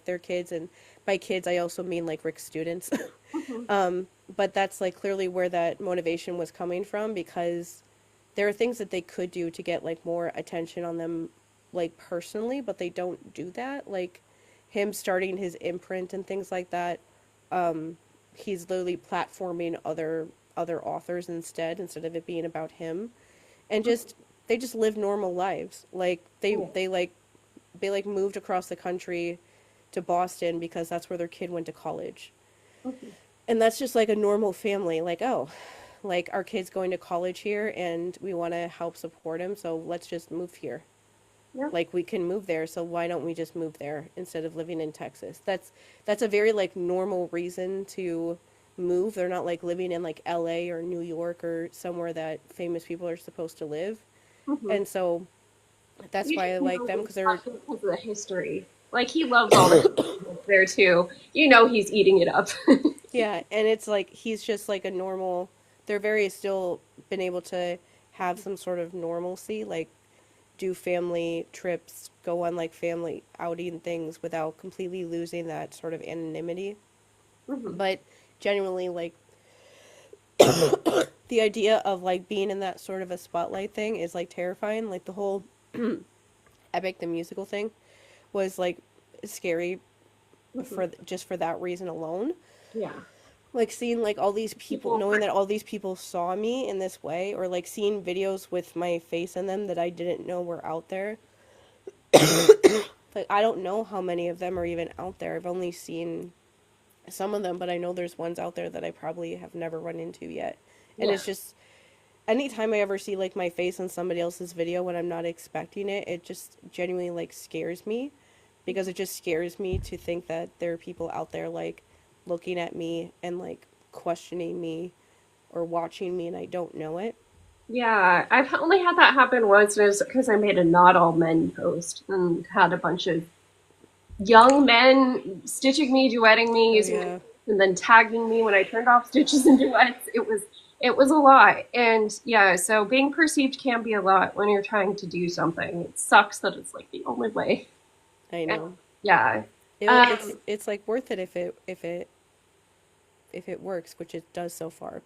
their kids, and by kids I also mean like Rick's students.
Mhm.
But that's like clearly where that motivation was coming from, because there are things that they could do to get like more attention on them like personally, but they don't do that. Like him starting his imprint and things like that. He's literally platforming other authors instead of it being about him, and just they just live normal lives. Like they like moved across the country to Boston because that's where their kid went to college.
Mhm.
And that's just like a normal family. Like, oh, like our kid's going to college here and we want to help support him, so let's just move here.
Yeah.
Like we can move there, so why don't we just move there instead of living in Texas? That's a very like normal reason to move. They're not like living in like LA or New York or somewhere that famous people are supposed to live.
Mhm.
And so that's
You
why
just
I like
know
them
he's
because they're
talking because of the history. Like he loves all the there too. You know he's eating it up.
yeah, and it's like he's just like a normal. They're very still been able to have some sort of normalcy, like do family trips, go on like family outing things without completely losing that sort of anonymity.
Mhm.
But genuinely, like the idea of like being in that sort of a spotlight thing is like terrifying. Like the whole Epic the musical thing was like scary
Mhm.
for just for that reason alone.
Yeah.
Like seeing like all these people,
People
knowing that all these people saw me in this way, or like seeing videos with my face in them that I didn't know were out there. Like I don't know how many of them are even out there. I've only seen some of them, but I know there's ones out there that I probably have never run into yet. And
yeah.
it's just anytime I ever see like my face on somebody else's video when I'm not expecting it, it just genuinely like scares me because it just scares me to think that there are people out there like looking at me and like questioning me or watching me and I don't know it.
Yeah, I've only had that happen once, and it was because I made a not all men post and had a bunch of young men stitching me, duetting me,
Oh
using my
yeah.
and then tagging me when I turned off stitches and duets. It was a lot, and yeah, so being perceived can be a lot when you're trying to do something. It sucks that it's like the only way.
I
And,
know.
yeah,
It's
um,
it's like worth it if it works, which it does so far.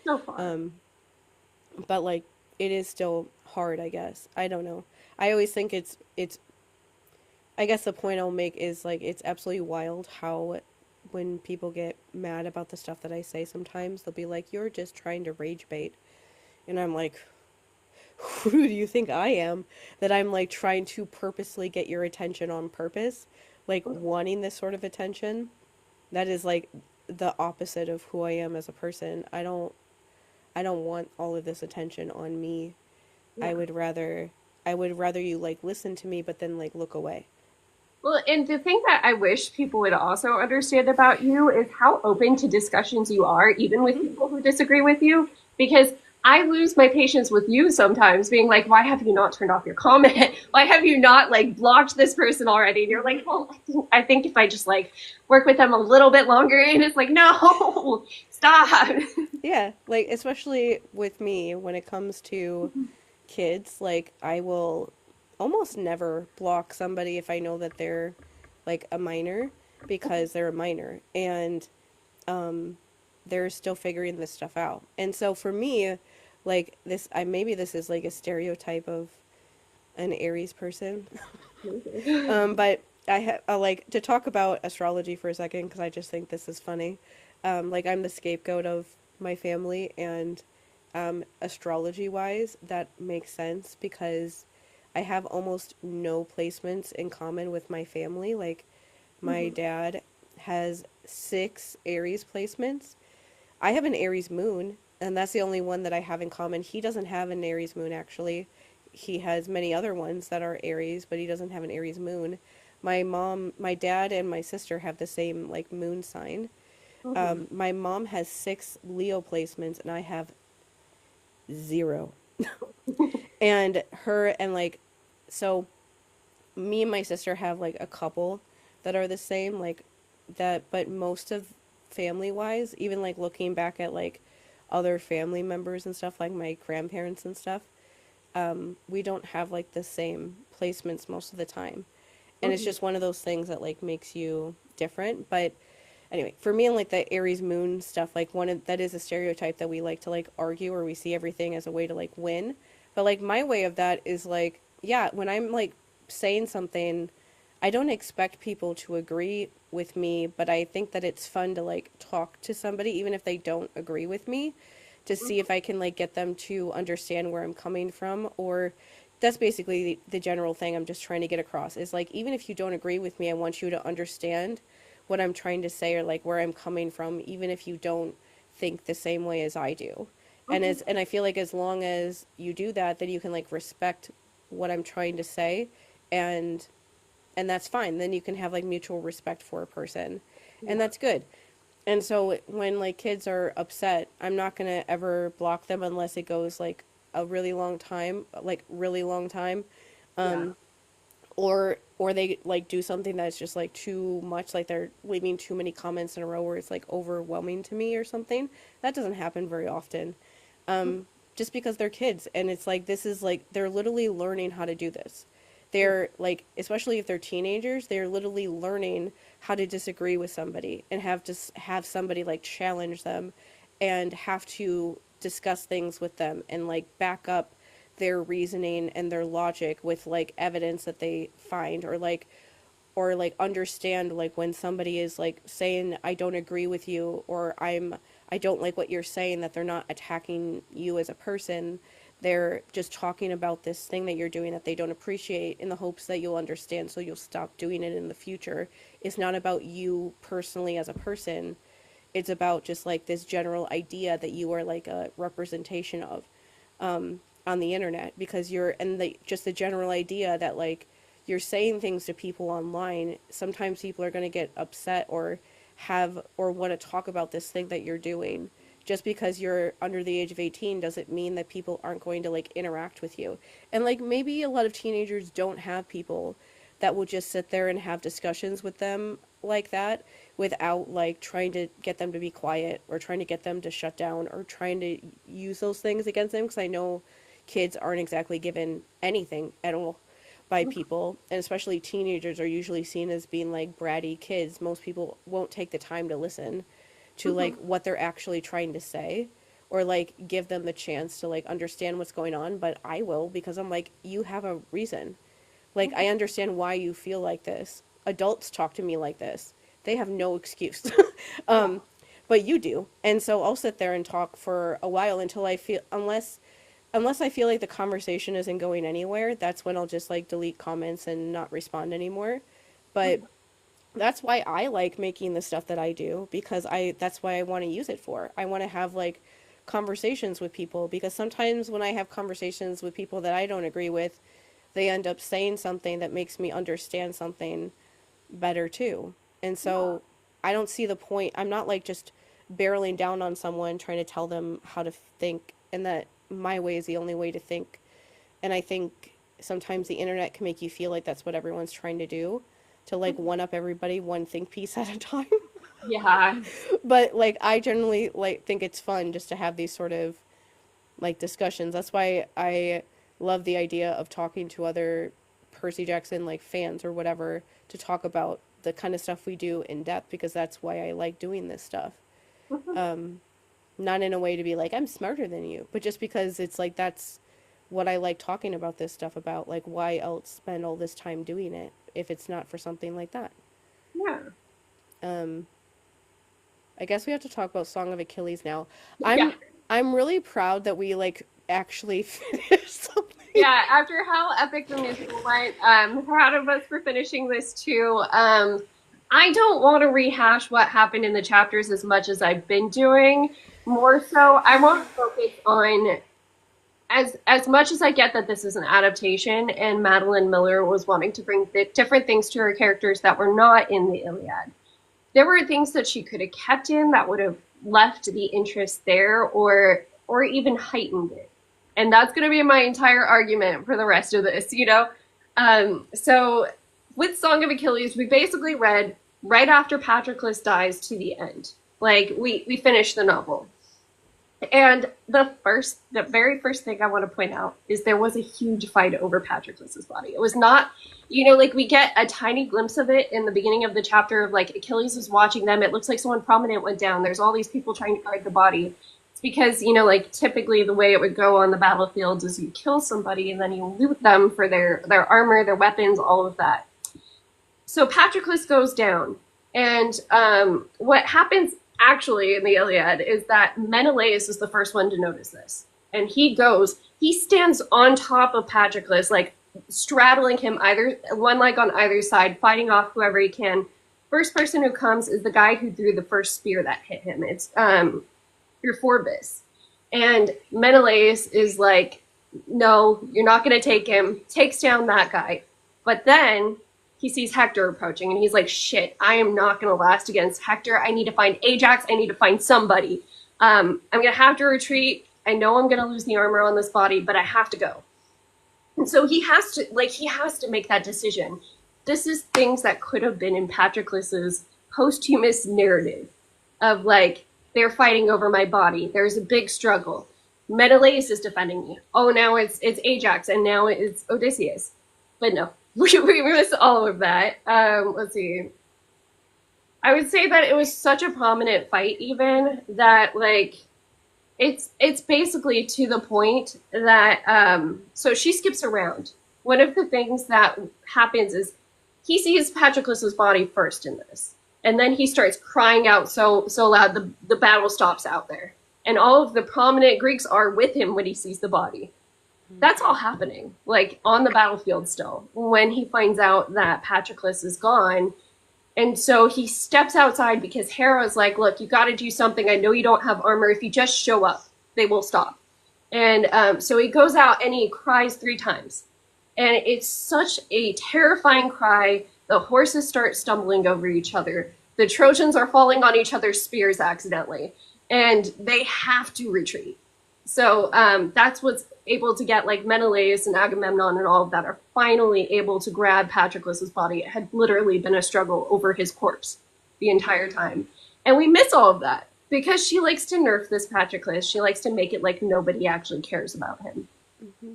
so far.
Um but like it is still hard, I guess. I don't know. I always think it's I guess the point I'll make is like it's absolutely wild how when people get mad about the stuff that I say sometimes they'll be like you're just trying to rage bait and I'm like who do you think I am that I'm like trying to purposely get your attention on purpose like wanting this sort of attention that is like the opposite of who I am as a person. I don't want all of this attention on me. I
Yeah.
would rather I would rather you like listen to me but then like look away.
Well, and the thing that I wish people would also understand about you is how open to discussions you are, even with
Mhm.
people who disagree with you. Because I lose my patience with you sometimes, being like, why have you not turned off your comment? Why have you not like blocked this person already? And you're like, well, I think if I just like work with them a little bit longer, and it's like, no, stop.
Yeah, like especially with me when it comes to kids, like I will almost never block somebody if I know that they're like a minor because they're a minor and they're still figuring this stuff out. And so for me, like this I maybe this is like a stereotype of an Aries person. But I like to talk about astrology for a second because I just think this is funny. Like I'm the scapegoat of my family, and astrology wise, that makes sense because I have almost no placements in common with my family. Like my dad has 6 Aries placements. I have an Aries moon, and that's the only one that I have in common. He doesn't have an Aries moon, actually. He has many other ones that are Aries, but he doesn't have an Aries moon. My dad, and my sister have the same, like, moon sign. My mom has 6 Leo placements, and I have 0. And her, and, like, so me and my sister have, like, a couple that are the same, like, that, but most of family wise, even, like, looking back at, like, other family members and stuff, like my grandparents and stuff, we don't have like the same placements most of the time. And it's just one of those things that like makes you different. But anyway, for me and like the Aries moon stuff, like that is a stereotype that we like to like argue or we see everything as a way to like win. But like my way of that is like, yeah, when I'm like saying something, I don't expect people to agree with me, but I think that it's fun to like talk to somebody, even if they don't agree with me, to see if I can like get them to understand where I'm coming from. Or that's basically the general thing I'm just trying to get across is like, even if you don't agree with me, I want you to understand what I'm trying to say or like where I'm coming from, even if you don't think the same way as I do. And I feel like as long as you do that, then you can like respect what I'm trying to say, and that's fine. Then you can have like mutual respect for a person, and
Yeah.
that's good. And so when like kids are upset, I'm not gonna ever block them unless it goes like a really long time, like really long time,
Yeah.
or they like do something that's just like too much, like they're leaving too many comments in a row where it's like overwhelming to me or something. That doesn't happen very often. Just because they're kids, and it's like this is like they're literally learning how to do this. They're like, especially if they're teenagers, they're literally learning how to disagree with somebody and have to have somebody like challenge them and have to discuss things with them and like back up their reasoning and their logic with like evidence that they find, or like understand like when somebody is like saying I don't agree with you, or I don't like what you're saying, that they're not attacking you as a person. They're just talking about this thing that you're doing that they don't appreciate in the hopes that you'll understand so you'll stop doing it in the future. It's not about you personally as a person. It's about just like this general idea that you are like a representation of on the internet, because you're, and the just the general idea that like you're saying things to people online, sometimes people are going to get upset or have or want to talk about this thing that you're doing. Just because you're under the age of 18 doesn't mean that people aren't going to like interact with you. And like maybe a lot of teenagers don't have people that will just sit there and have discussions with them like that without like trying to get them to be quiet or trying to get them to shut down or trying to use those things against them, because I know kids aren't exactly given anything at all by people, and especially teenagers are usually seen as being like bratty kids. Most people won't take the time to listen to like what they're actually trying to say, or like give them the chance to like understand what's going on, but I will, because I'm like, you have a reason. Like, I understand why you feel like this. Adults talk to me like this. They have no excuse. um, but you do. And so I'll sit there and talk for a while until I feel, unless I feel like the conversation isn't going anywhere, that's when I'll just like delete comments and not respond anymore. But that's why I like making the stuff that I do, because that's why I want to use it for. I want to have like conversations with people, because sometimes when I have conversations with people that I don't agree with, they end up saying something that makes me understand something better too. And
Yeah.
so I don't see the point. I'm not like just barreling down on someone trying to tell them how to think and that my way is the only way to think. And I think sometimes the internet can make you feel like that's what everyone's trying to do, to like one up everybody one think piece at a time.
Yeah.
But like I generally like think it's fun just to have these sort of like discussions. That's why I love the idea of talking to other Percy Jackson like fans or whatever, to talk about the kind of stuff we do in depth, because that's why I like doing this stuff. Not in a way to be like I'm smarter than you, but just because it's like that's what I like talking about this stuff about. Like, why else spend all this time doing it if it's not for something like that?
Yeah.
Um, I guess we have to talk about Song of Achilles now.
Yeah.
I'm really proud that we like actually finished something.
Yeah, after how epic the musical went, proud of us for finishing this too. I don't want to rehash what happened in the chapters as much as I've been doing. More so, I want to focus on, as much as I get that this is an adaptation and Madeline Miller was wanting to bring different things to her characters that were not in the Iliad. There were things that she could have kept in that would have left the interest there, or even heightened it. And that's going to be my entire argument for the rest of this. So with Song of Achilles, we basically read right after Patroclus dies to the end. Like we finished the novel. And the very first thing I want to point out is there was a huge fight over Patroclus's body. It was not, like we get a tiny glimpse of it in the beginning of the chapter of like Achilles was watching them. It looks like someone prominent went down. There's all these people trying to guard the body. It's because, like typically the way it would go on the battlefield is you kill somebody and then you loot them for their armor, their weapons, all of that. So Patroclus goes down, and what happens actually in the Iliad is that Menelaus is the first one to notice this, and he stands on top of Patroclus, like straddling him, either one leg on either side, fighting off whoever he can. First person who comes is the guy who threw the first spear that hit him. It's Euphorbus, and Menelaus is like, "No, you're not going to take him." Takes down that guy, but then he sees Hector approaching and he's like, shit, I am not going to last against Hector. I need to find Ajax. I need to find somebody. I'm going to have to retreat. I know I'm going to lose the armor on this body, but I have to go. And so he has to make that decision. This is things that could have been in Patroclus's posthumous narrative of like, they're fighting over my body. There's a big struggle. Menelaus is defending me. Oh, now it's Ajax, and now it's Odysseus. But no, we missed all of that. Let's see. I would say that it was such a prominent fight, even that like it's basically to the point that so she skips around. One of the things that happens is he sees Patroclus's body first in this, and then he starts crying out so loud the battle stops out there, and all of the prominent Greeks are with him when he sees the body. That's all happening, like, on the battlefield still, when he finds out that Patroclus is gone. And so he steps outside because Hera's like, look, you got to do something. I know you don't have armor. If you just show up, they will stop. And so he goes out and he cries 3 times. And it's such a terrifying cry. The horses start stumbling over each other. The Trojans are falling on each other's spears accidentally. And they have to retreat. So that's what's able to get like Menelaus and Agamemnon and all of that are finally able to grab Patroclus's body. It had literally been a struggle over his corpse the entire time. And we miss all of that because she likes to nerf this Patroclus. She likes to make it like nobody actually cares about him. Mm-hmm.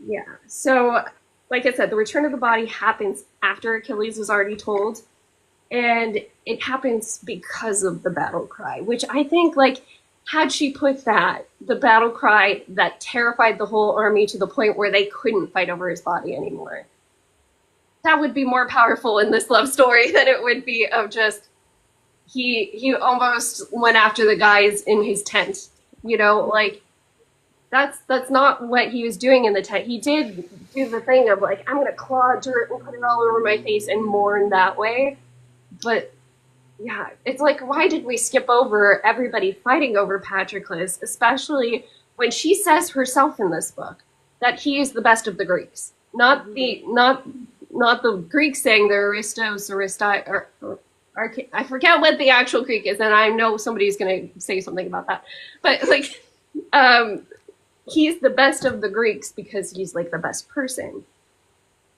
Yeah. So, like I said, the return of the body happens after Achilles was already told. And it happens because of the battle cry, which I think like had she put the battle cry that terrified the whole army to the point where they couldn't fight over his body anymore, that would be more powerful in this love story than it would be of just he almost went after the guys in his tent. Like that's not what he was doing in the tent. He did do the thing of like, I'm gonna claw dirt and put it all over my face and mourn that way. But yeah, it's like, why did we skip over everybody fighting over Patroclus, especially when she says herself in this book that he is the best of the Greeks, not the Greeks saying they're Aristos, or I forget what the actual Greek is, and I know somebody's going to say something about that, but like, he's the best of the Greeks because he's like the best person,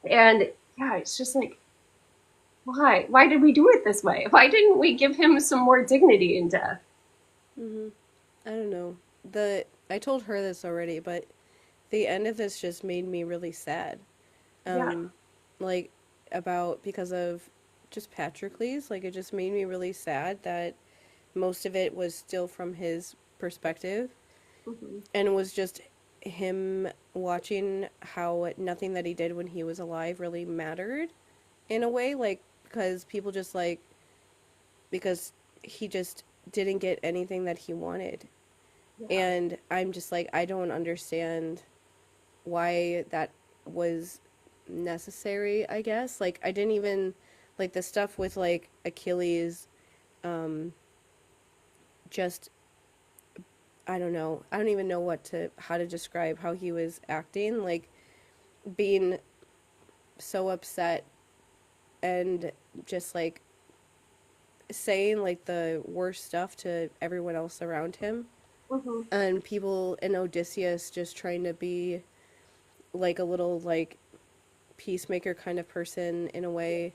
and yeah, it's just like, why? Why did we do it this way? Why didn't we give him some more dignity in death?
Mm-hmm. I don't know. I told her this already, but the end of this just made me really sad.
Yeah.
Like because of just Patroclus. Like it just made me really sad that most of it was still from his perspective,
Mm-hmm.
and it was just him watching how nothing that he did when he was alive really mattered in a way, like because people just like because he just didn't get anything that he wanted.
Yeah.
And I'm just like, I don't understand why that was necessary, I guess. Like I didn't even like the stuff with like Achilles, just I don't know. I don't even know how to describe how he was acting, like being so upset and just like saying like the worst stuff to everyone else around him.
Mm-hmm.
And people in Odysseus just trying to be like a little like peacemaker kind of person in a way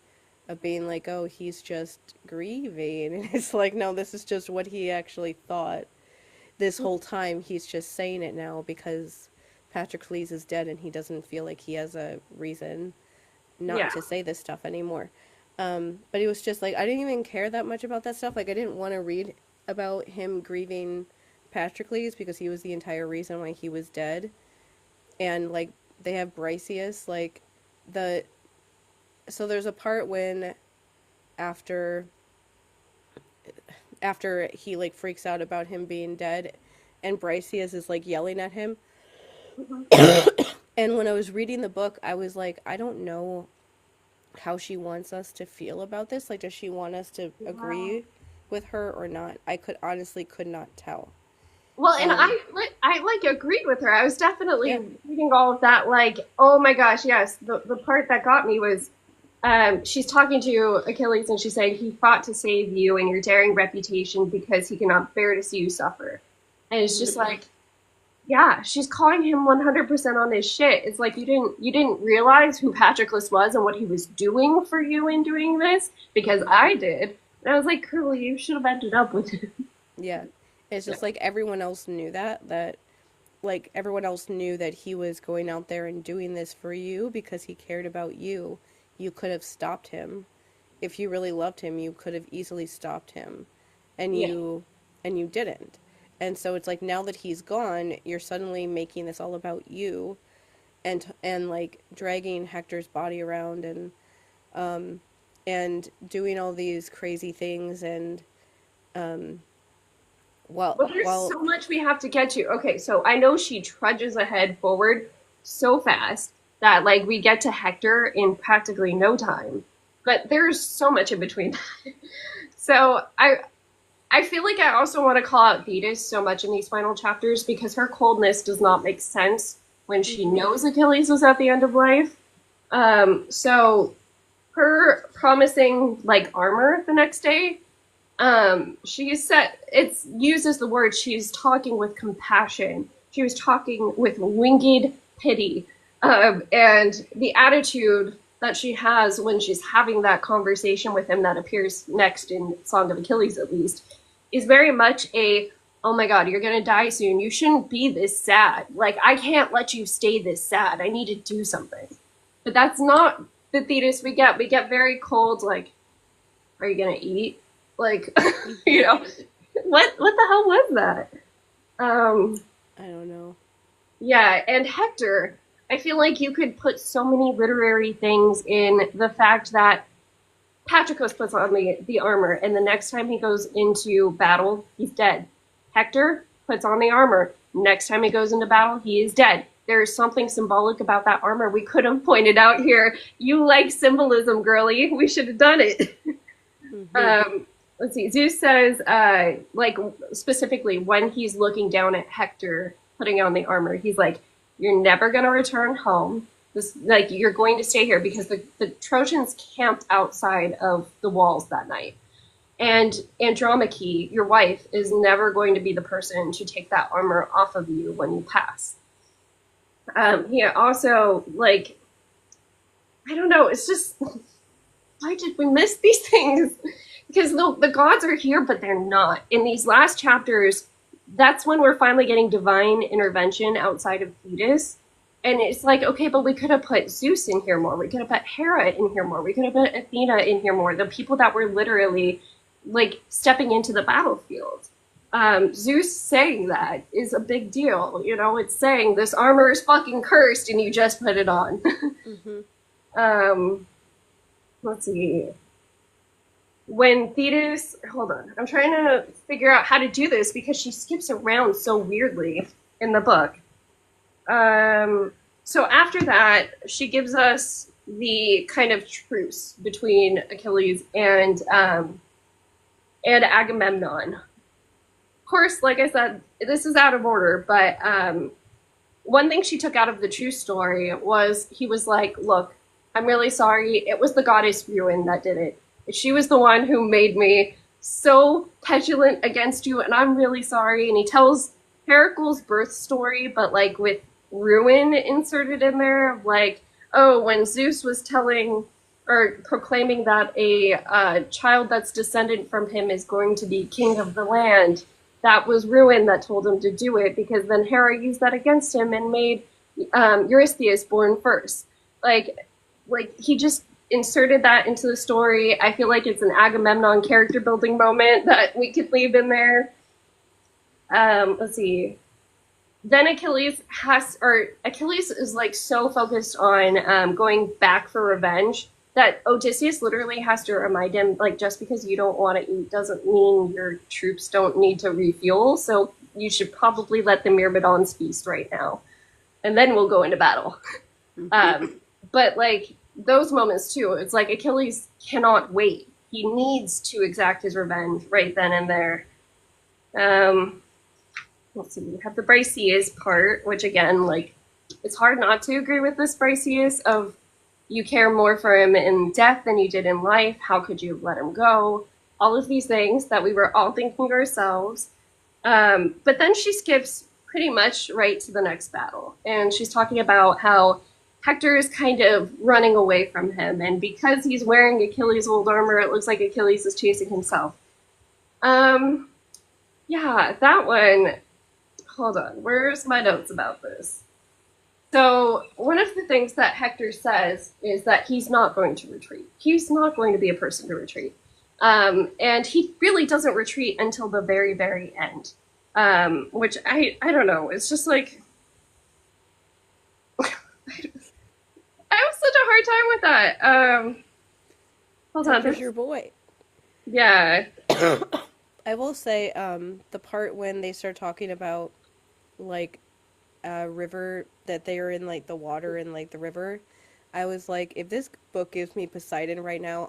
of being like, oh, he's just grieving. And it's like, no, this is just what he actually thought this whole time. He's just saying it now because Patroclus is dead and he doesn't feel like he has a reason not to say this stuff anymore. But it was just like, I didn't even care that much about that stuff. Like, I didn't want to read about him grieving Patroclus because he was the entire reason why he was dead. And like they have Briseus, like the so there's a part when after after he like freaks out about him being dead and Briseus is like yelling at him. And when I was reading the book, I was like, I don't know how she wants us to feel about this. Like, does she want us to
Wow.
agree with her or not? I could not tell.
Well, and
Um,
I like agreed with her. I was definitely
yeah,
reading all of that. Like, oh my gosh, yes. The part that got me was, she's talking to Achilles and she's saying he fought to save you and your daring reputation because he cannot bear to see you suffer. And it's just like, yeah, she's calling him 100% on his shit. It's like you didn't realize who Patroclus was and what he was doing for you in doing this because I did. And I was like, Curly, you should have ended up with him.
yeah. It's just like everyone else knew that like everyone else knew that he was going out there and doing this for you because he cared about you. You could have stopped him. If you really loved him, you could have easily stopped him. And
Yeah.
you didn't. And so it's like now that he's gone, you're suddenly making this all about you and like dragging Hector's body around and doing all these crazy things and um
Well, there's
while
so much we have to get to. Okay, so I know she trudges ahead forward so fast that like we get to Hector in practically no time. But there's so much in between. So I feel like I also want to call out Thetis so much in these final chapters because her coldness does not make sense when she knows Achilles was at the end of life. So her promising like armor the next day, she said it's used as the word she's talking with compassion. She was talking with winged pity. And the attitude that she has when she's having that conversation with him that appears next in Song of Achilles at least is very much a oh my god, you're gonna die soon. You shouldn't be this sad. Like I can't let you stay this sad. I need to do something. But that's not the Thetis we get. We get very cold, like, are you gonna eat? Like, you know, what the hell was that? Um,
I don't know.
yeah, and Hector, I feel like you could put so many literary things in the fact that Patroclus puts on the armor, and the next time he goes into battle, he's dead. Hector puts on the armor. Next time he goes into battle, he is dead. There's something symbolic about that armor we could have pointed out here. You like symbolism, girly. We should have done it.
Mhm.
Let's see. Zeus says, like specifically when he's looking down at Hector putting on the armor, he's like, "You're never gonna return home. This, like, you're going to stay here because the Trojans camped outside of the walls that night, and Andromache, your wife, is never going to be the person to take that armor off of you when you pass." He also like, I don't know. It's just why did we miss these things? Because the gods are here, but they're not. In these last chapters, that's when we're finally getting divine intervention outside of Thetis. And it's like, okay, but we could have put Zeus in here more. We could have put Hera in here more. We could have put Athena in here more. The people that were literally like stepping into the battlefield. Zeus saying that is a big deal. You know, it's saying this armor is fucking cursed and you just put it on.
Mhm.
um, let's see. When Thetis, hold on, I'm trying to figure out how to do this because she skips around so weirdly in the book. So after that, she gives us the kind of truce between Achilles and Agamemnon. Of course, like I said, this is out of order, but one thing she took out of the true story was he was like, "Look, I'm really sorry. It was the goddess Ruin that did it. She was the one who made me so petulant against you, and I'm really sorry." And he tells Heracles' birth story, but like with Ruin inserted in there, like, oh, when Zeus was telling or proclaiming that a child that's descendant from him is going to be king of the land, that was Ruin that told him to do it because then Hera used that against him and made Eurystheus born first. Like he just inserted that into the story. I feel like it's an Agamemnon character building moment that we could leave in there. let's see. Then Achilles is like so focused on going back for revenge that Odysseus literally has to remind him, like, just because you don't want to eat doesn't mean your troops don't need to refuel. So you should probably let the Myrmidons feast right now, and then we'll go into battle. But like those moments too, it's like Achilles cannot wait. He needs to exact his revenge right then and there. Um, let's see, we have the Briseis part, which again, like, it's hard not to agree with this Briseis of you care more for him in death than you did in life. How could you have let him go? All of these things that we were all thinking ourselves. But then she skips pretty much right to the next battle. And she's talking about how Hector is kind of running away from him. And because he's wearing Achilles' old armor, it looks like Achilles is chasing himself. Yeah, that one. Hold on. Where's my notes about this? So one of the things that Hector says is that he's not going to retreat. He's not going to be a person to retreat. And he really doesn't retreat until the very, very end. Which I don't know. It's just like I have such a hard time with that. Hold on.
Hector's your boy.
Yeah.
I will say, the part when they start talking about, like, a river, that they are in, like, the water in, like, the river, I was like, if this book gives me Poseidon right now,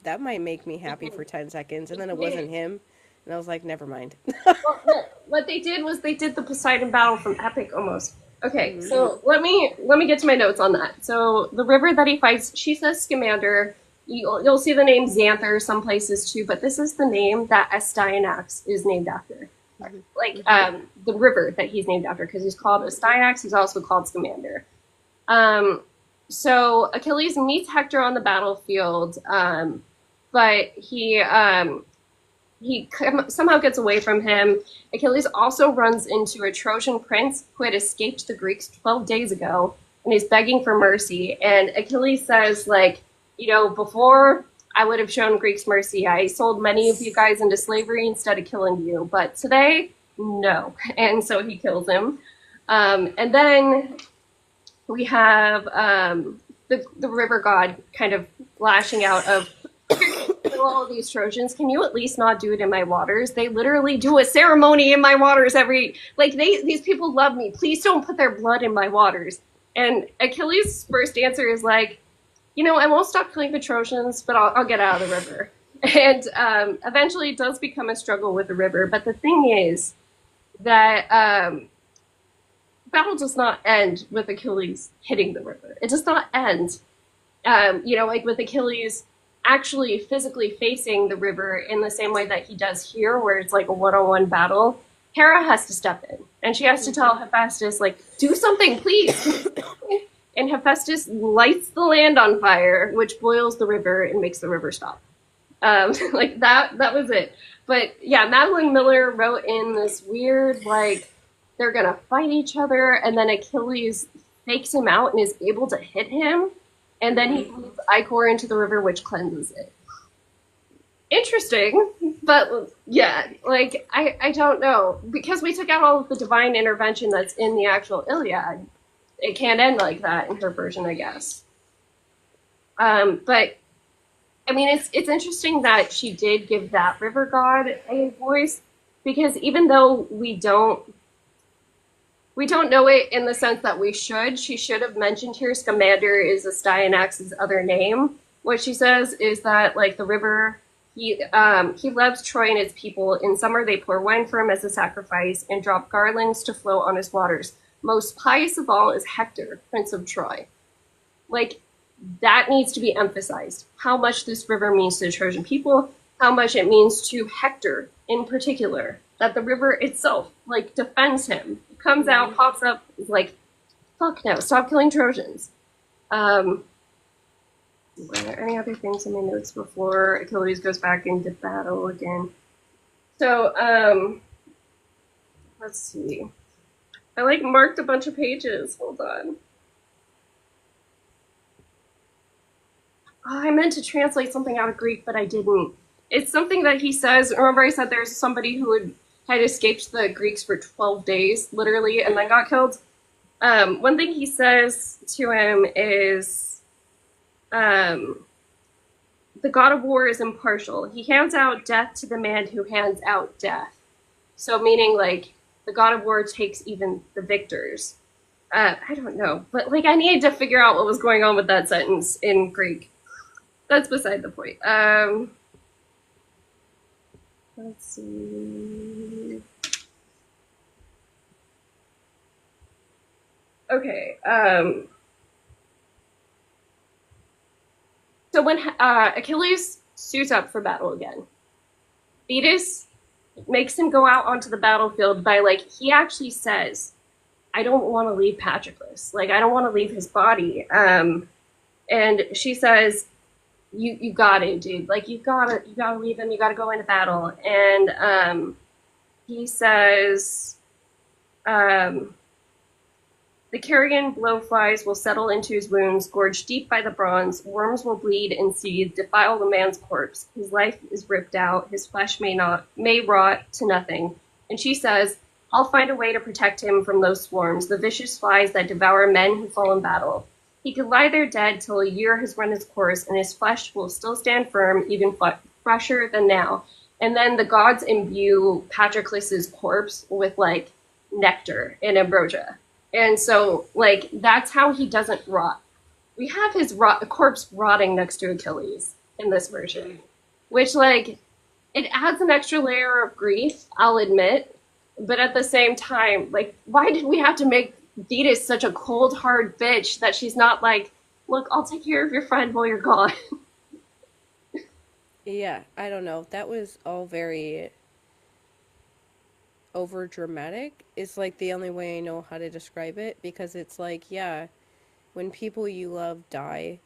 that might make me happy for 10 seconds, and then it wasn't him, and I was like, never mind.
Well, what they did was they did the Poseidon battle from Epic almost. Okay, so let me get to my notes on that. So the river that he fights, she says Scamander. You'll see the name Xanther some places too, but this is the name that Astyanax is named after. Like the river that he's named after, because he's called Astyanax, he's also called Scamander. So Achilles meets Hector on the battlefield, but he somehow gets away from him. Achilles also runs into a Trojan prince who had escaped the Greeks 12 days ago, and he's begging for mercy. And Achilles says, like, before I would have shown Greeks mercy. I sold many of you guys into slavery instead of killing you, but today, no. And so he kills him. And then we have the river god kind of lashing out of, all of these Trojans, can you at least not do it in my waters? They literally do a ceremony in my waters these people love me. Please don't put their blood in my waters. And Achilles' first answer is like, I won't stop killing the Trojans, but I'll get out of the river. And eventually it does become a struggle with the river. But the thing is that battle does not end with Achilles hitting the river. It does not end, like with Achilles actually physically facing the river in the same way that he does here, where it's like a one-on-one battle. Hera has to step in, and she has to tell Hephaestus, like, do something, please. And Hephaestus lights the land on fire, which boils the river and makes the river stop. Like, that was it. But, yeah, Madeline Miller wrote in this weird, like, they're gonna fight each other, and then Achilles fakes him out and is able to hit him, and then he puts ichor into the river, which cleanses it. Interesting, but yeah, like, I don't know. Because we took out all of the divine intervention that's in the actual Iliad, it can't end like that in her version, I guess. But, I mean, it's interesting that she did give that river god a voice, because even though we don't know it in the sense that she should have mentioned here Scamander is Astyanax's other name. What she says is that, like, the river, he loves Troy and its people. In summer, they pour wine for him as a sacrifice and drop garlands to flow on his waters. Most pious of all is Hector, Prince of Troy. Like, that needs to be emphasized. How much this river means to the Trojan people, how much it means to Hector in particular. That the river itself, like, defends him. Comes out, pops up, is like, fuck no, stop killing Trojans. Were there any other things in my notes before Achilles goes back into battle again? So, let's see. I, like, marked a bunch of pages. Hold on. Oh, I meant to translate something out of Greek, but I didn't. It's something that he says. Remember I said there's somebody who had escaped the Greeks for 12 days, literally, and then got killed. One thing he says to him is, um, the god of war is impartial. He hands out death to the man who hands out death. So, meaning, like, the god of war takes even the victors. I don't know, but like I needed to figure out what was going on with that sentence in Greek. That's beside the point. Let's see. Okay. So when Achilles suits up for battle again, Thetis makes him go out onto the battlefield by like he actually says, "I don't want to leave Patroclus. Like I don't want to leave his body." And she says, "You got it, dude. Like you gotta leave him. You gotta go into battle." And he says, um, "The carrion blowflies will settle into his wounds, gorged deep by the bronze. Worms will bleed and seethe, defile the man's corpse. His life is ripped out. His flesh may rot to nothing." And she says, "I'll find a way to protect him from those swarms, the vicious flies that devour men who fall in battle. He could lie there dead till a year has run its course, and his flesh will still stand firm, even fresher than now." And then the gods imbue Patroclus's corpse with like nectar and ambrosia. And so, like, that's how he doesn't rot. We have his corpse rotting next to Achilles in this version, which, like, it adds an extra layer of grief, I'll admit. But at the same time, like, why did we have to make Thetis such a cold, hard bitch that she's not like, "Look, I'll take care of your friend while you're gone"?
Yeah, I don't know. That was all very over dramatic is like the only way I know how to describe it because it's like, yeah, when people you love die,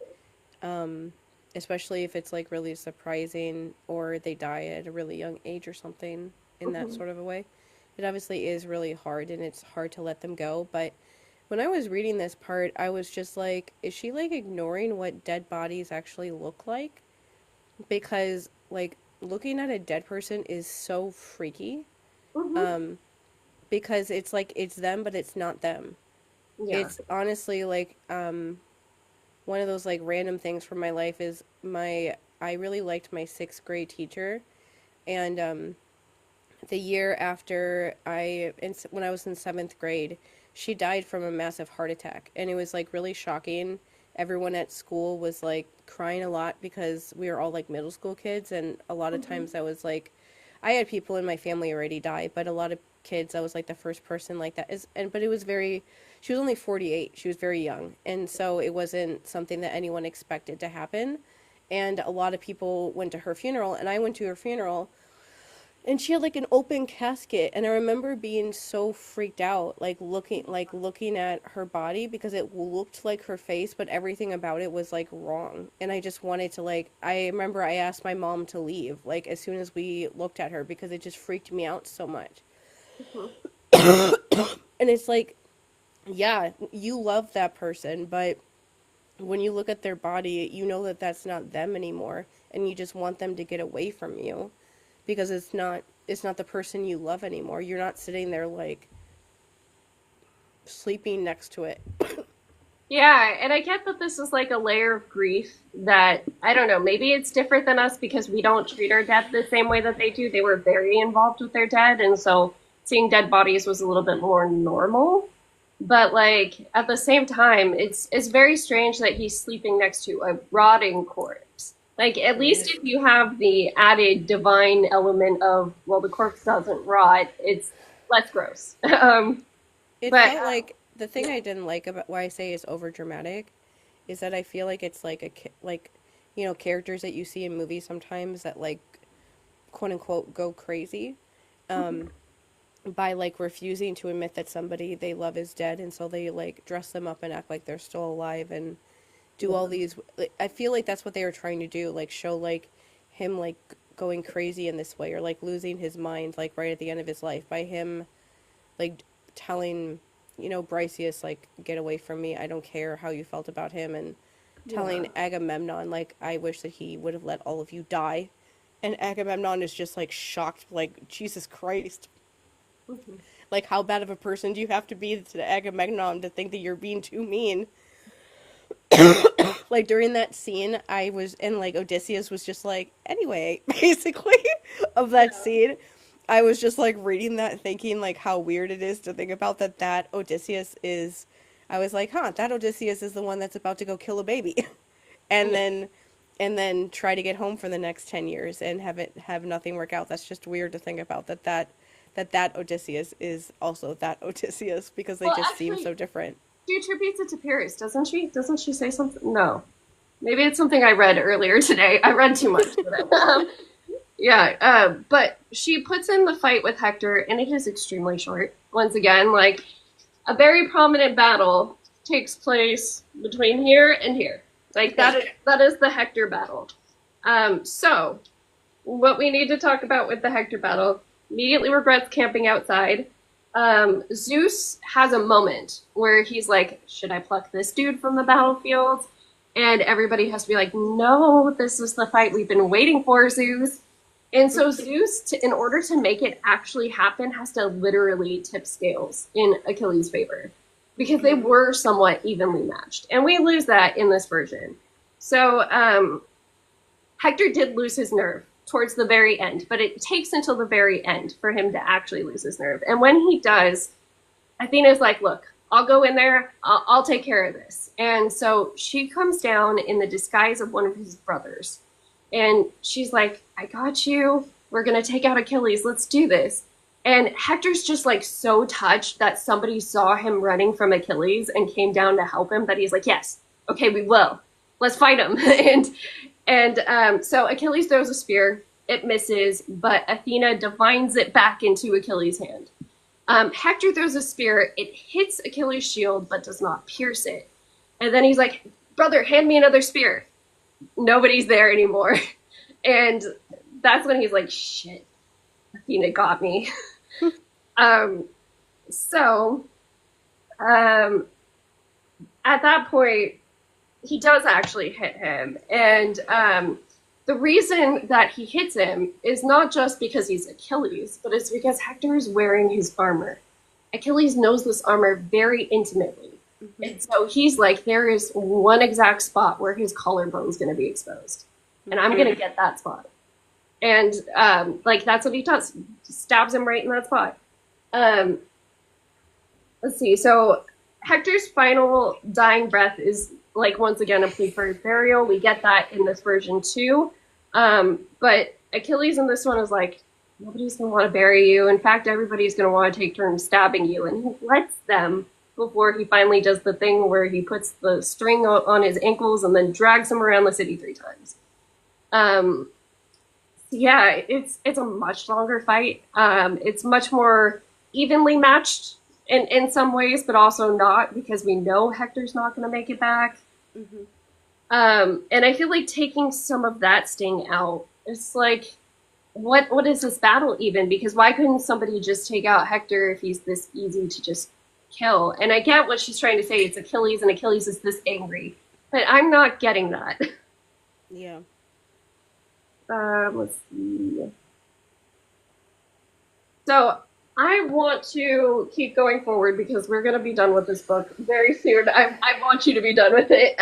um, especially if it's like really surprising or they die at a really young age or something in that
Mhm.
sort of a way, it obviously is really hard and it's hard to let them go. But when I was reading this part, I was just like, is she like ignoring what dead bodies actually look like? Because like looking at a dead person is so freaky.
Mhm.
Um, because it's like it's them but it's not them.
Yeah.
It's honestly like one of those like random things from my life is my I really liked my 6th grade teacher and the year after when I was in 7th grade, she died from a massive heart attack and it was like really shocking. Everyone at school was like crying a lot because we were all like middle school kids and a lot of
Mhm.
times I was like I had people in my family already die, but a lot of kids I was like the first person like that is and but it was very she was only 48. She was very young. And so it wasn't something that anyone expected to happen. And a lot of people went to her funeral and I went to her funeral and she had like an open casket and I remember being so freaked out like looking at her body because it looked like her face but everything about it was like wrong and I just wanted to like I remember I asked my mom to leave like as soon as we looked at her because it just freaked me out so much.
Mhm.
And it's like yeah, you love that person but when you look at their body you know that that's not them anymore and you just want them to get away from you because it's not the person you love anymore. You're not sitting there like sleeping next to it.
Yeah, and I get that this is like a layer of grief that I don't know, maybe it's different than us because we don't treat our dead the same way that they do. They were very involved with their dead, and so seeing dead bodies was a little bit more normal. But like at the same time, it's very strange that he's sleeping next to a rotting corpse. Like at least if you have the added divine element of well, the corpse doesn't rot, it's less gross.
It
But
felt like the thing I didn't like about why I say is over dramatic is that I feel like it's like like characters that you see in movies sometimes that like quote unquote go crazy by like refusing to admit that somebody they love is dead and so they like dress them up and act like they're still alive and do all these like, I feel like that's what they were trying to do like show like him like going crazy in this way or like losing his mind like right at the end of his life by him like telling Briseus like get away from me, I don't care how you felt about him and
yeah.
telling Agamemnon like I wish that he would have let all of you die and Agamemnon is just like shocked like Jesus Christ.
Mhm.
Like, how bad of a person do you have to be to Agamemnon to think that you're being too mean? Like, during that scene, I was, and like, Odysseus was just like, anyway, basically, of that
Yeah.
scene. I was just like reading that, thinking like how weird it is to think about that Odysseus is. I was like, huh, that Odysseus is the one that's about to go kill a baby, and
Yeah.
then try to get home for the next 10 years and have nothing work out. That's just weird to think about that Odysseus is also that Odysseus because they
Well,
just seem
actually,
so different.
she attributes it to Paris, doesn't she? Doesn't she say something? No. Maybe it's something I read earlier today. I read too much today. Yeah, but she puts in the fight with Hector, and it is extremely short. Once again, like a very prominent battle takes place between here and here. Like that is the Hector battle. So what we need to talk about with the Hector battle immediately regrets camping outside. Zeus has a moment where he's like, "Should I pluck this dude from the battlefield?" And everybody has to be like, "No, this is the fight we've been waiting for, Zeus." And so Zeus, in order to make it actually happen, has to literally tip scales in Achilles' favor because they were somewhat evenly matched, and we lose that in this version. So Hector did lose his nerve towards the very end, but it takes until the very end for him to actually lose his nerve. And when he does, Athena's like, "Look, I'll go in there. I'll take care of this." And so she comes down in the disguise of one of his brothers. And she's like, "I got you. We're going to take out Achilles. Let's do this." And Hector's just like so touched that somebody saw him running from Achilles and came down to help him that he's like, "Yes, okay, we will. Let's fight him." So Achilles throws a spear. It misses, but Athena divines it back into Achilles' hand. Hector throws a spear. It hits Achilles' shield, but does not pierce it. And then he's like, "Brother, hand me another spear." Nobody's there anymore. And that's when he's like, "Shit, Athena got me." um, so at that point, he does actually hit him. And the reason that he hits him is not just because he's Achilles, but it's because Hector is wearing his armor. Achilles knows this armor very intimately.
Mm-hmm.
And so he's like, there is one exact spot where his collarbone's going to be exposed. And I'm going to get that spot. And like, that's what he does. Stabs him right in that spot. Let's see. So Hector's final dying breath is like, once again, a plea for his burial. We get that in this version too. But Achilles in this one is like, nobody's going to want to bury you. In fact, everybody's going to want to take turns stabbing you. And he lets them before he finally does the thing where he puts the string on his ankles and then drags him around the city 3 times. Yeah, it's a much longer fight. It's much more evenly matched in some ways, but also not because we know Hector's not going to make it back.
Mm-hmm.
And I feel like taking some of that sting out, it's like, what is this battle even? Because why couldn't somebody just take out Hector if he's this easy to just kill? And I get what she's trying to say. It's Achilles, and Achilles is this angry. But I'm not getting that.
Yeah.
Let's see. So I want to keep going forward because we're going to be done with this book very soon. I want you to be done with it.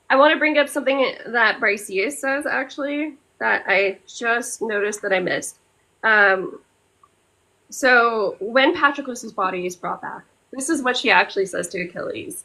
I want to bring up something that Bryceus says, actually, that I just noticed that I missed. So when Patroclus' body is brought back, this is what she actually says to Achilles.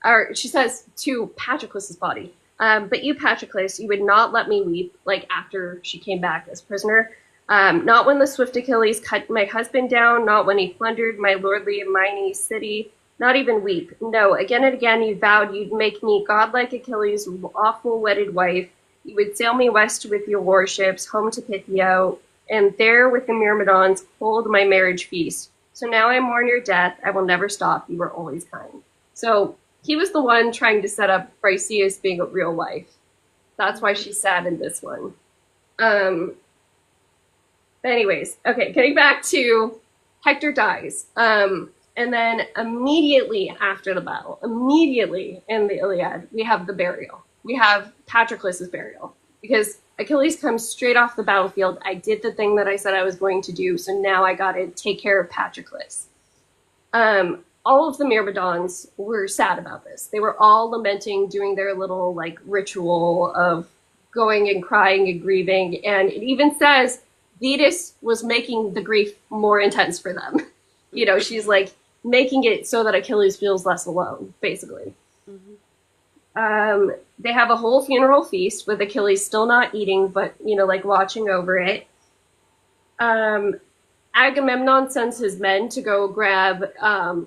Or she says to Patroclus' body, "But you, Patroclus, you would not let me weep, like after she came back as prisoner. Not when the swift Achilles cut my husband down, not when he plundered my lordly and mighty city, not even weep. No, again and again you vowed you'd make me godlike Achilles' awful wedded wife. You would sail me west with your warships, home to Phthia, and there with the Myrmidons hold my marriage feast. So now I mourn your death. I will never stop. You were always kind." So he was the one trying to set up Bryceus being a real wife. That's why she's sad in this one. Anyways, okay, getting back to Hector dies. And then immediately after the battle, immediately in the Iliad, we have the burial. We have Patroclus' burial. Because Achilles comes straight off the battlefield. I did the thing that I said I was going to do, so now I got to take care of Patroclus. All of the Myrmidons were sad about this. They were all lamenting, doing their little like ritual of going and crying and grieving. And it even says Thetis was making the grief more intense for them. You know, she's like making it so that Achilles feels less alone, basically. They have a whole funeral feast with Achilles still not eating, but, you know, like watching over it. Agamemnon sends his men to go grab,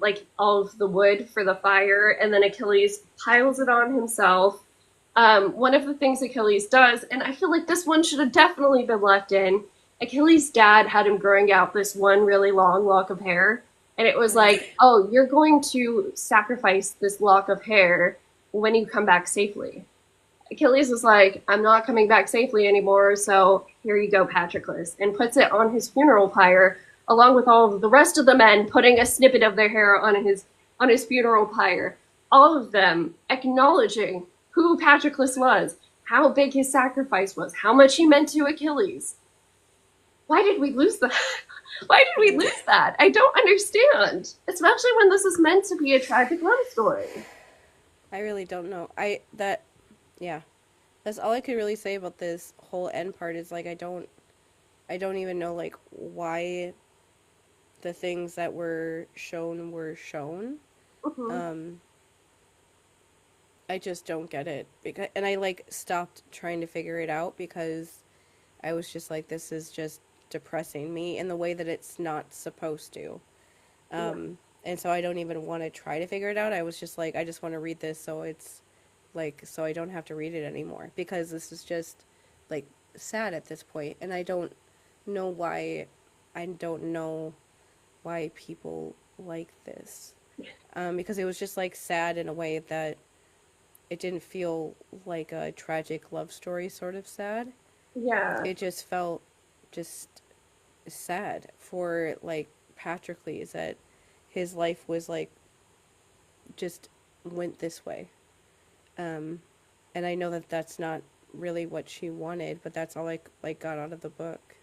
like all of the wood for the fire, and then Achilles piles it on himself. One of the things Achilles does, and I feel like this one should have definitely been left in, Achilles' dad had him growing out this one really long lock of hair, and it was like, oh, you're going to sacrifice this lock of hair when you come back safely. Achilles was like, I'm not coming back safely anymore, so here you go, Patroclus, and puts it on his funeral pyre, along with all of the rest of the men putting a snippet of their hair on his funeral pyre. All of them acknowledging who Patroclus was, how big his sacrifice was, how much he meant to Achilles. Why did we lose that? Why did we lose that? I don't understand. Especially when this is meant to be a tragic love story.
I really don't know. Yeah. That's all I could really say about this whole end part is like I don't even know like why the things that were shown were shown. I just don't get it. And I like stopped trying to figure it out because I was just like, this is just depressing me in the way that it's not supposed to. And so I don't even want to try to figure it out. I was just like, I just want to read this so it's like, so I don't have to read it anymore because this is just like sad at this point. And I don't know why people like this. Because it was just like sad in a way that it didn't feel like a tragic love story sort of sad.
Yeah.
It just felt just sad for like Patroclus that his life was like just went this way. And I know that that's not really what she wanted, but that's all I like got out of the book.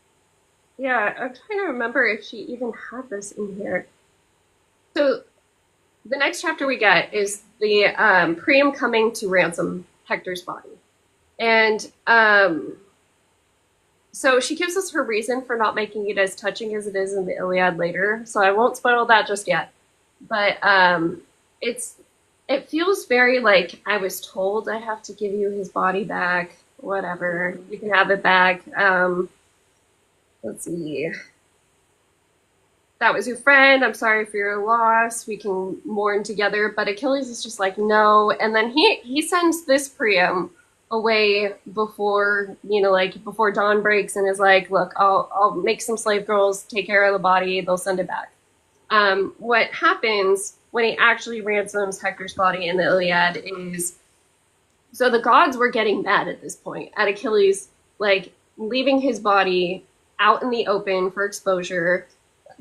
Yeah, I'm trying to remember if she even had this in here. So the next chapter we get is the Priam coming to ransom Hector's body. And so she gives us her reason for not making it as touching as it is in the Iliad later. So I won't spoil that just yet. But it feels very like I was told I have to give you his body back. Whatever, you can have it back. Let's see. That was your friend. I'm sorry for your loss. We can mourn together. But Achilles is just like, no. And then he sends this Priam away before, before dawn breaks and is like, look, I'll make some slave girls take care of the body. They'll send it back. What happens when he actually ransoms Hector's body in the Iliad is, so the gods were getting mad at this point at Achilles, like leaving his body out in the open for exposure,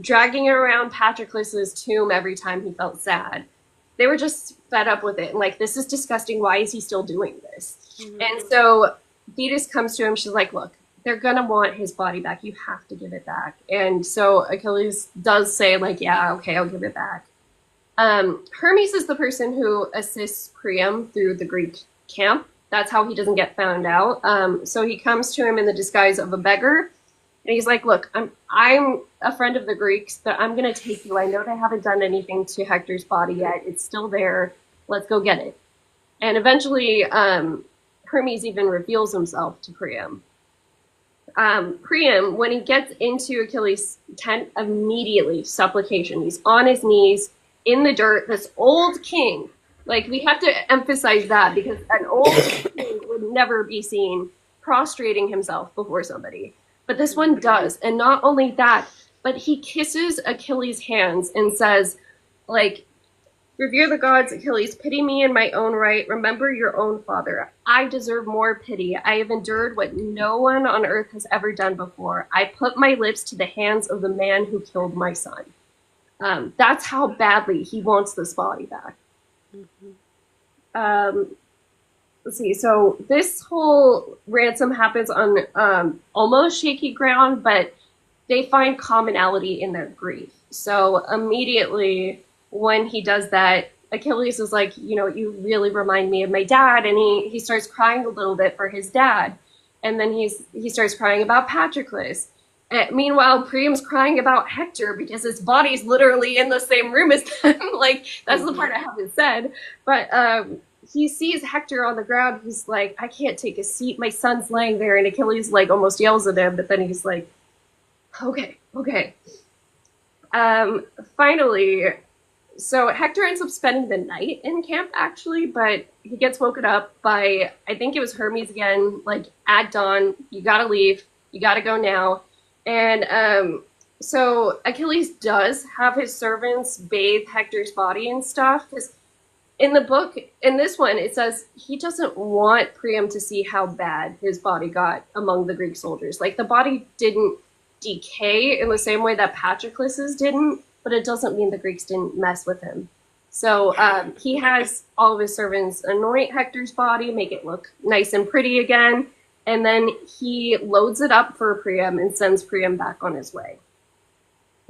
dragging it around Patroclus's tomb every time he felt sad. They were just fed up with it. And like, this is disgusting. Why is he still doing this? And so Thetis comes to him. She's like, look, they're going to want his body back. You have to give it back. And so Achilles does say like, yeah, okay, I'll give it back. Hermes is the person who assists Priam through the Greek camp. That's how he doesn't get found out. So he comes to him in the disguise of a beggar. And he's like, look, I'm a friend of the Greeks, but I'm going to take you. I know they haven't done anything to Hector's body yet. It's still there. Let's go get it. And eventually, Hermes even reveals himself to Priam. Priam, when he gets into Achilles' tent, immediately supplication. He's on his knees in the dirt. This old king, like we have to emphasize that because an old king would never be seen prostrating himself before somebody. But this one does. And not only that, but he kisses Achilles' hands and says, like, revere the gods, Achilles, pity me in my own right. Remember your own father. I deserve more pity. I have endured what no one on earth has ever done before. I put my lips to the hands of the man who killed my son. That's how badly he wants this body back. let's see. So this whole ransom happens on almost shaky ground, but they find commonality in their grief. So immediately when he does that, Achilles is like, you know, you really remind me of my dad, and he starts crying a little bit for his dad, and then he starts crying about Patroclus. Meanwhile, Priam's crying about Hector because his body's literally in the same room as him. Like that's the part I haven't said, but he sees Hector on the ground. He's like, I can't take a seat. My son's laying there, and Achilles like almost yells at him, but then he's like, okay, okay. Um, Finally, so Hector ends up spending the night in camp actually, but he gets woken up by I think it was Hermes again, like at dawn, you gotta leave, you gotta go now. And so Achilles does have his servants bathe Hector's body and stuff. Because in the book, in this one, it says he doesn't want Priam to see how bad his body got among the Greek soldiers. Like the body didn't decay in the same way that Patroclus's didn't, but it doesn't mean the Greeks didn't mess with him. So he has all of his servants anoint Hector's body, make it look nice and pretty again, and then he loads it up for Priam and sends Priam back on his way.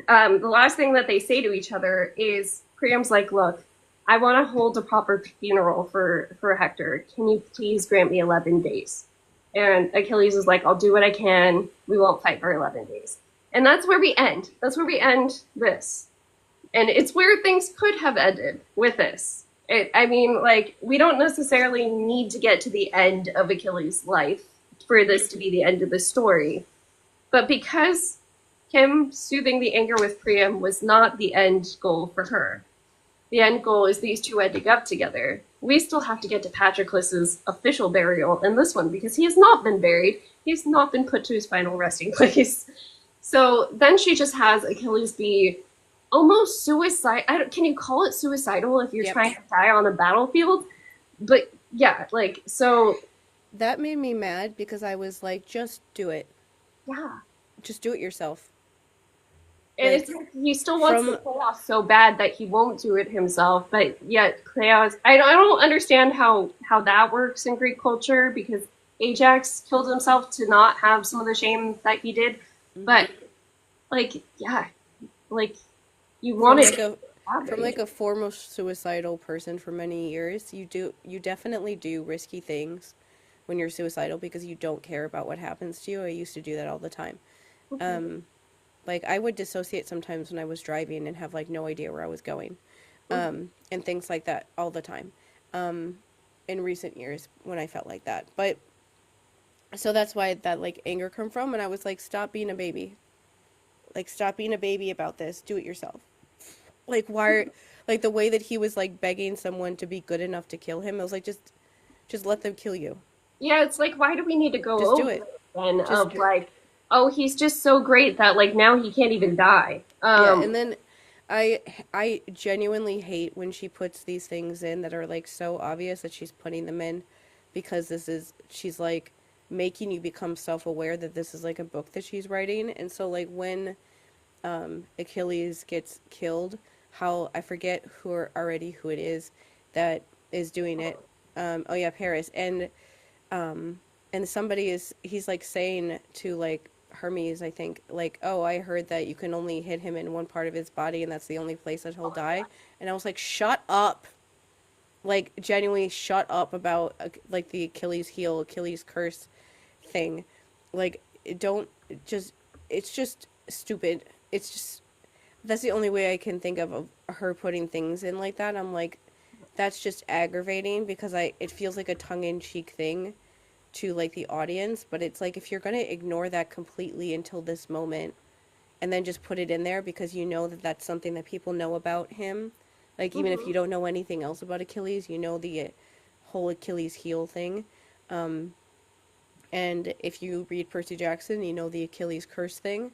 The last thing that they say to each other is Priam's like, look, I want to hold a proper funeral for Hector. Can you please grant me 11 days? And Achilles is like, I'll do what I can. We won't fight for 11 days. And that's where we end. That's where we end this. And it's where things could have ended with this. I mean, like, we don't necessarily need to get to the end of Achilles' life for this to be the end of the story. But because him soothing the anger with Priam was not the end goal for her, the end goal is these two ending up together. We still have to get to Patroclus's official burial in this one because he has not been buried. He's not been put to his final resting place. So then she just has Achilles be almost suicide. Can you call it suicidal if you're
Yep.
trying to die on a battlefield? But yeah, like so.
That made me mad because I was like, just do it.
Yeah,
Just do it yourself.
and
Like
it's like he still wants the
from
chaos so bad that he won't do it himself. But yet chaos, I don't understand how that works in Greek culture because Ajax killed himself to not have some of the shame that he did. But like, yeah, like you
from
want it
like
to
a from
happen.
like a foremost suicidal person for many years, you definitely do risky things when you're suicidal because you don't care about what happens to you. I used to do that all the time. Um, like I would dissociate sometimes when I was driving and have like no idea where I was going, and things like that all the time. Um, in recent years when I felt like that, but so that's why that like anger come from, and I was like, stop being a baby, like stop being a baby about this. Do it yourself. Like why, like the way that he was like begging someone to be good enough to kill him. I was like, just let them kill you.
Yeah, it's like why do we need to go
Just do
over
it.
it then?
Just
Of like, oh, he's just so great that like now he can't even die.
yeah, and then I genuinely hate when she puts these things in that are like so obvious that she's putting them in because this is she's like making you become self-aware that this is like a book that she's writing. And so like when Achilles gets killed, how I forget who it is that is doing it. Oh yeah, Paris. And somebody is he's like saying to like Hermes, I think, like, oh, I heard that you can only hit him in one part of his body and that's the only place that he'll die. And I was like, shut up. Like genuinely shut up about like the Achilles heel, Achilles curse thing. Like don't just it's just stupid. It's just that's the only way I can think of her putting things in like that. I'm like that's just aggravating because I it feels like a tongue-in-cheek thing to like the audience, but it's like if you're going to ignore that completely until this moment and then just put it in there because you know that that's something that people know about him, like even if you don't know anything else about Achilles, you know the whole Achilles heel thing. Um, and if you read Percy Jackson, you know the Achilles curse thing.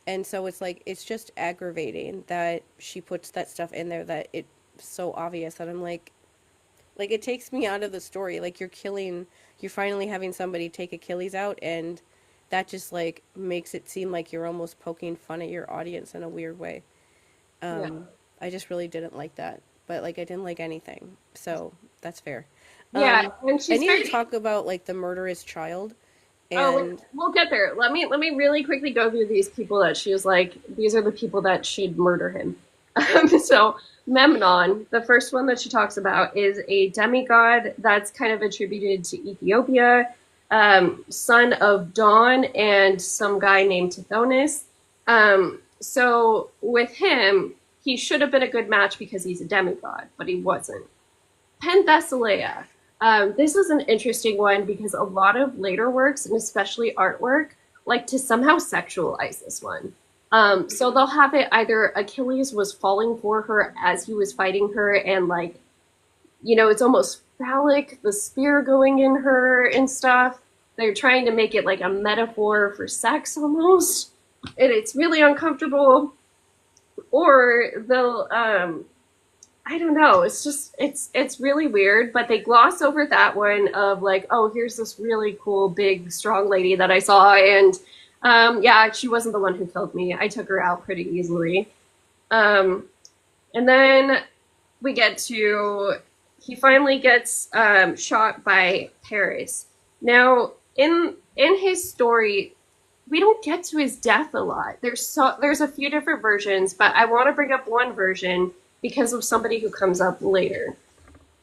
And so it's like it's just aggravating that she puts that stuff in there that it's so obvious that I'm like it takes me out of the story. Like you're finally having somebody take Achilles out, and that just like makes it seem like you're almost poking fun at your audience in a weird way.
Yeah.
I just really didn't like that, but like I didn't like anything, so that's fair.
Yeah, and
I
she's
need to
very.
talk about like the murderous child
Oh,
and
we'll get there. Let me really quickly go through these people that she was like. These are the people that should murder him. So Memnon, the first one that she talks about, is a demigod that's kind of attributed to Ethiopia, son of Dawn and some guy named Tithonus. So with him, he should have been a good match because he's a demigod, but he wasn't. Penthesilea. This is an interesting one because a lot of later works, and especially artwork, like to somehow sexualize this one. So they'll have it either Achilles was falling for her as he was fighting her, and like, it's almost phallic, the spear going in her and stuff. They're trying to make it like a metaphor for sex almost, and it's really uncomfortable. Or they'll I don't know. It's really weird, but they gloss over that one of like, oh, here's this really cool, big, strong lady that I saw, and yeah, she wasn't the one who killed me. I took her out pretty easily. Um, and then we get to he finally gets shot by Paris. Now, in his story, we don't get to his death a lot. There's a few different versions, but I want to bring up one version because of somebody who comes up later.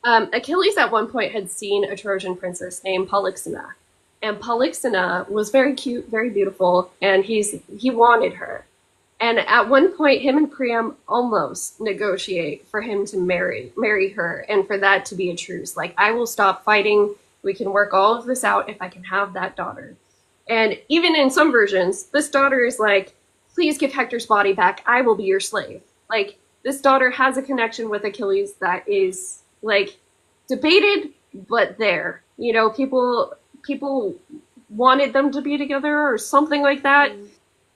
Achilles at one point had seen a Trojan princess named Polyxena, and Polyxena was very cute, very beautiful, and he wanted her. And at one point, him and Priam almost negotiate for him to marry her, and for that to be a truce. Like, I will stop fighting. We can work all of this out if I can have that daughter. And even in some versions, this daughter is like, please give Hector's body back. I will be your slave. Like, this daughter has a connection with Achilles that is, like, debated, but there. People wanted them to be together or something like that.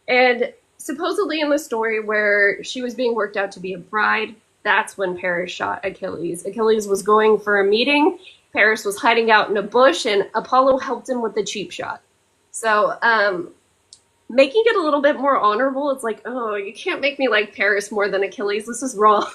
And supposedly in the story where she was being worked out to be a bride, that's when Paris shot Achilles. Achilles was going for a meeting. Paris was hiding out in a bush, and Apollo helped him with the cheap shot. So, making it a little bit more honorable, it's like, oh, you can't make me like Paris more than Achilles. This is wrong.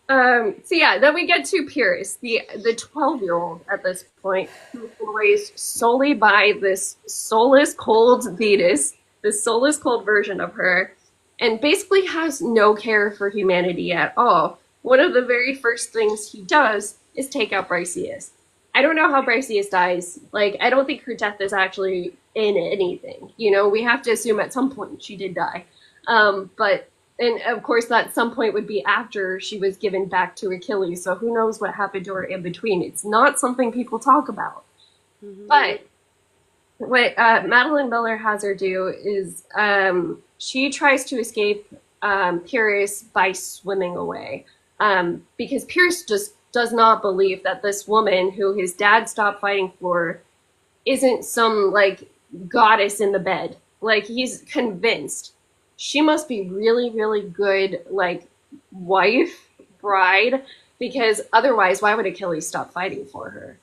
So yeah, then we get to Pyrrhus, the 12-year-old at this point, who's been raised solely by this soulless, cold Venus, this soulless, cold version of her, and basically has no care for humanity at all. One of the very first things he does is take out Briseis. I don't know how Briseis dies. Like, I don't think her death is actually in anything. We have to assume at some point she did die. But and of course, that some point would be after she was given back to Achilles. So who knows what happened to her in between? It's not something people talk about. Mm-hmm. But what Madeline Miller has her do is she tries to escape Pyrrhus by swimming away, because Pyrrhus just does not believe that this woman who his dad stopped fighting for isn't some like goddess in the bed. Like, he's convinced she must be really, really good, like, wife, bride, because otherwise, why would Achilles stop fighting for her?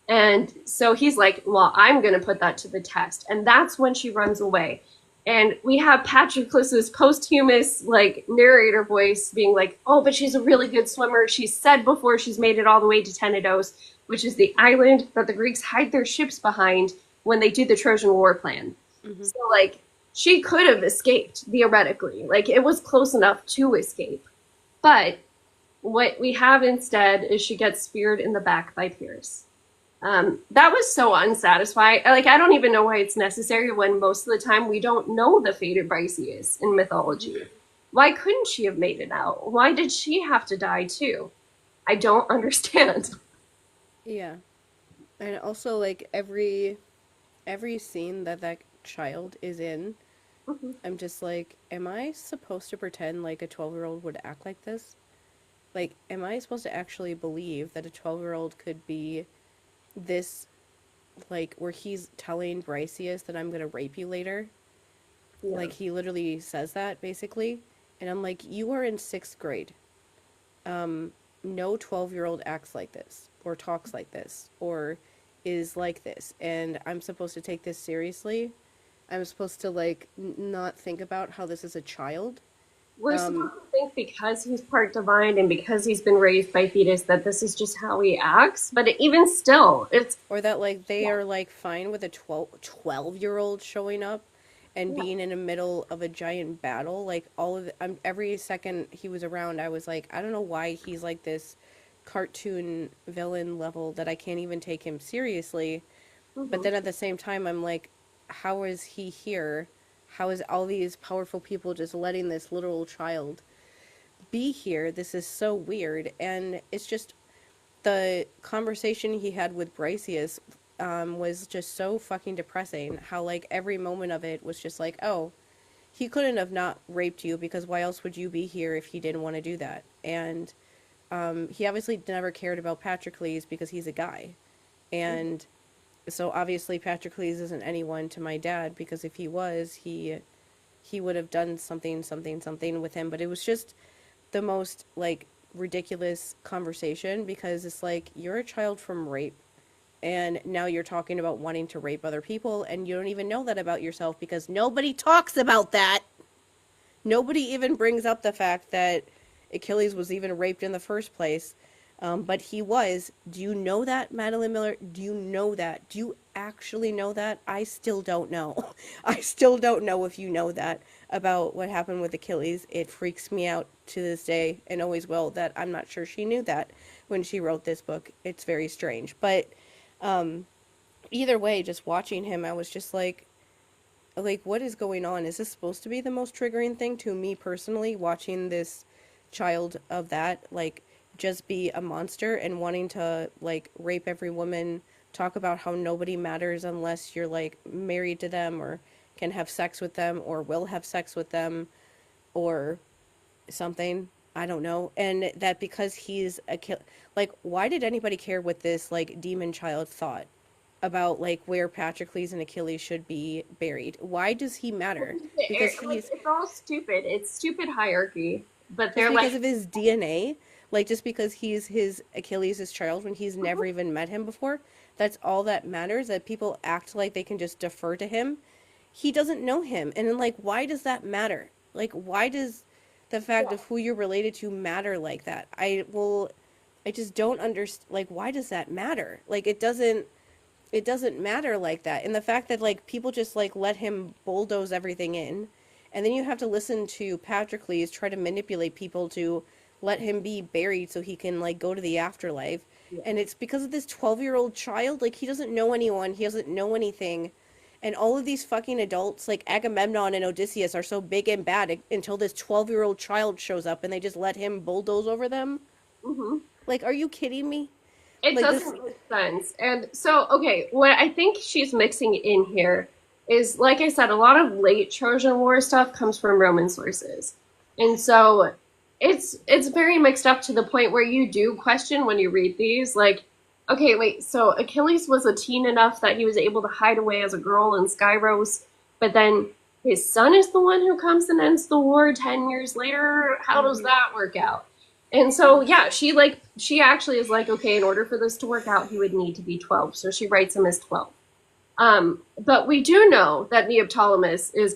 And so he's like, well, I'm going to put that to the test. And that's when she runs away. And we have Patroclus's posthumous, like, narrator voice being like, oh, but she's a really good swimmer. She said before she's made it all the way to Tenedos, which is the island that the Greeks hide their ships behind when they do the Trojan War plan. Mm-hmm. So, like, she could have escaped, theoretically. Like, it was close enough to escape. But what we have instead is she gets speared in the back by Pyrrhus. That was so unsatisfying. Like, I don't even know why it's necessary when most of the time we don't know the fate of Briseis in mythology. Why couldn't she have made it out? Why did she have to die too? I don't understand.
Yeah. And also, like, every scene that child is in, mm-hmm. I'm just like, am I supposed to pretend like a 12-year-old would act like this? Like, am I supposed to actually believe that a 12-year-old could be this, like, where he's telling Briseis that I'm gonna rape you later? Yeah. Like, he literally says that, basically. And I'm like, you are in 6th grade. No 12-year-old acts like this, or talks like this, or is like this. And I'm supposed to take this seriously? I'm supposed to, like, not think about how this is a child?
we're supposed to think because he's part divine and because he's been raised by Thetis that this is just how he acts. But even still, it's
Or that like they
yeah,
are like fine with a 12-year old showing up and
yeah.
being in the middle of a giant battle. Like all of every second he was around, I was like, I don't know why he's like this cartoon villain level that I can't even take him seriously. But
Hmm.
then at the same time, I'm like, how is he here? How is all these powerful people just letting this little child be here? This is so weird. And it's just the conversation he had with Bryceus was just so fucking depressing. How, like, every moment of it was just like, oh, he couldn't have not raped you because why else would you be here if he didn't want to do that? And he obviously never cared about Patroclus because he's a guy. And so obviously Patroclus isn't anyone to my dad because if he was, he would have done something with him. But it was just the most like ridiculous conversation because it's like you're a child from rape and now you're talking about wanting to rape other people and you don't even know that about yourself because nobody talks about that. Nobody even brings up the fact that Achilles was even raped in the first place. But he was. Do you know that, Madeline Miller? Do you know that? Do you actually know that? I still don't know. I still don't know if you know that about what happened with Achilles. It freaks me out to this day and always will that I'm not sure she knew that when she wrote this book. It's very strange. But either way, just watching him, I was just like what is going on? Is this supposed to be the most triggering thing to me personally watching this child of that like just be a monster and wanting to like rape every woman, talk about how nobody matters unless you're like married to them or can have sex with them or will have sex with them or something. I don't know. And that because he's a like why did anybody care what this like demon child thought about like where Patroclus and Achilles should be buried? Why does he matter? Because
Like
he's
it's all stupid. It's stupid hierarchy. But
just
they're
because
like,
of his DNA, like just because he's his Achilles' child when he's never
mhm,
even met him before, that's all that matters. That people act like they can just defer to him. He doesn't know him, and then like, why does that matter? Like, why does the fact
yeah.
of who you're related to matter like that? I just don't understand. Like, why does that matter? Like, it doesn't matter like that. And the fact that like people just like let him bulldoze everything in, and then you have to listen to Patroclus try to manipulate people to let him be buried so he can like go to the afterlife.
Yeah.
And it's because of this 12-year-old child. Like he doesn't know anyone, he doesn't know anything. And all of these fucking adults like Agamemnon and Odysseus are so big and bad until this 12-year-old child shows up and they just let him bulldoze over them.
Hmm.
Like, are you kidding me?
It
Like this.
doesn't make sense. And so, okay, what I think she's mixing in here is, like I said, a lot of late Trojan War stuff comes from Roman sources. And so it's very mixed up to the point where you do question when you read these, like, okay, wait, so Achilles was a teen enough that he was able to hide away as a girl in Skyros, but then his son is the one who comes and ends the war 10 years later. How does
Mhm.
that work out? And so yeah, she actually is like, okay, in order for this to work out, he would need to be 12. So she writes him as 12. But we do know that Neoptolemus is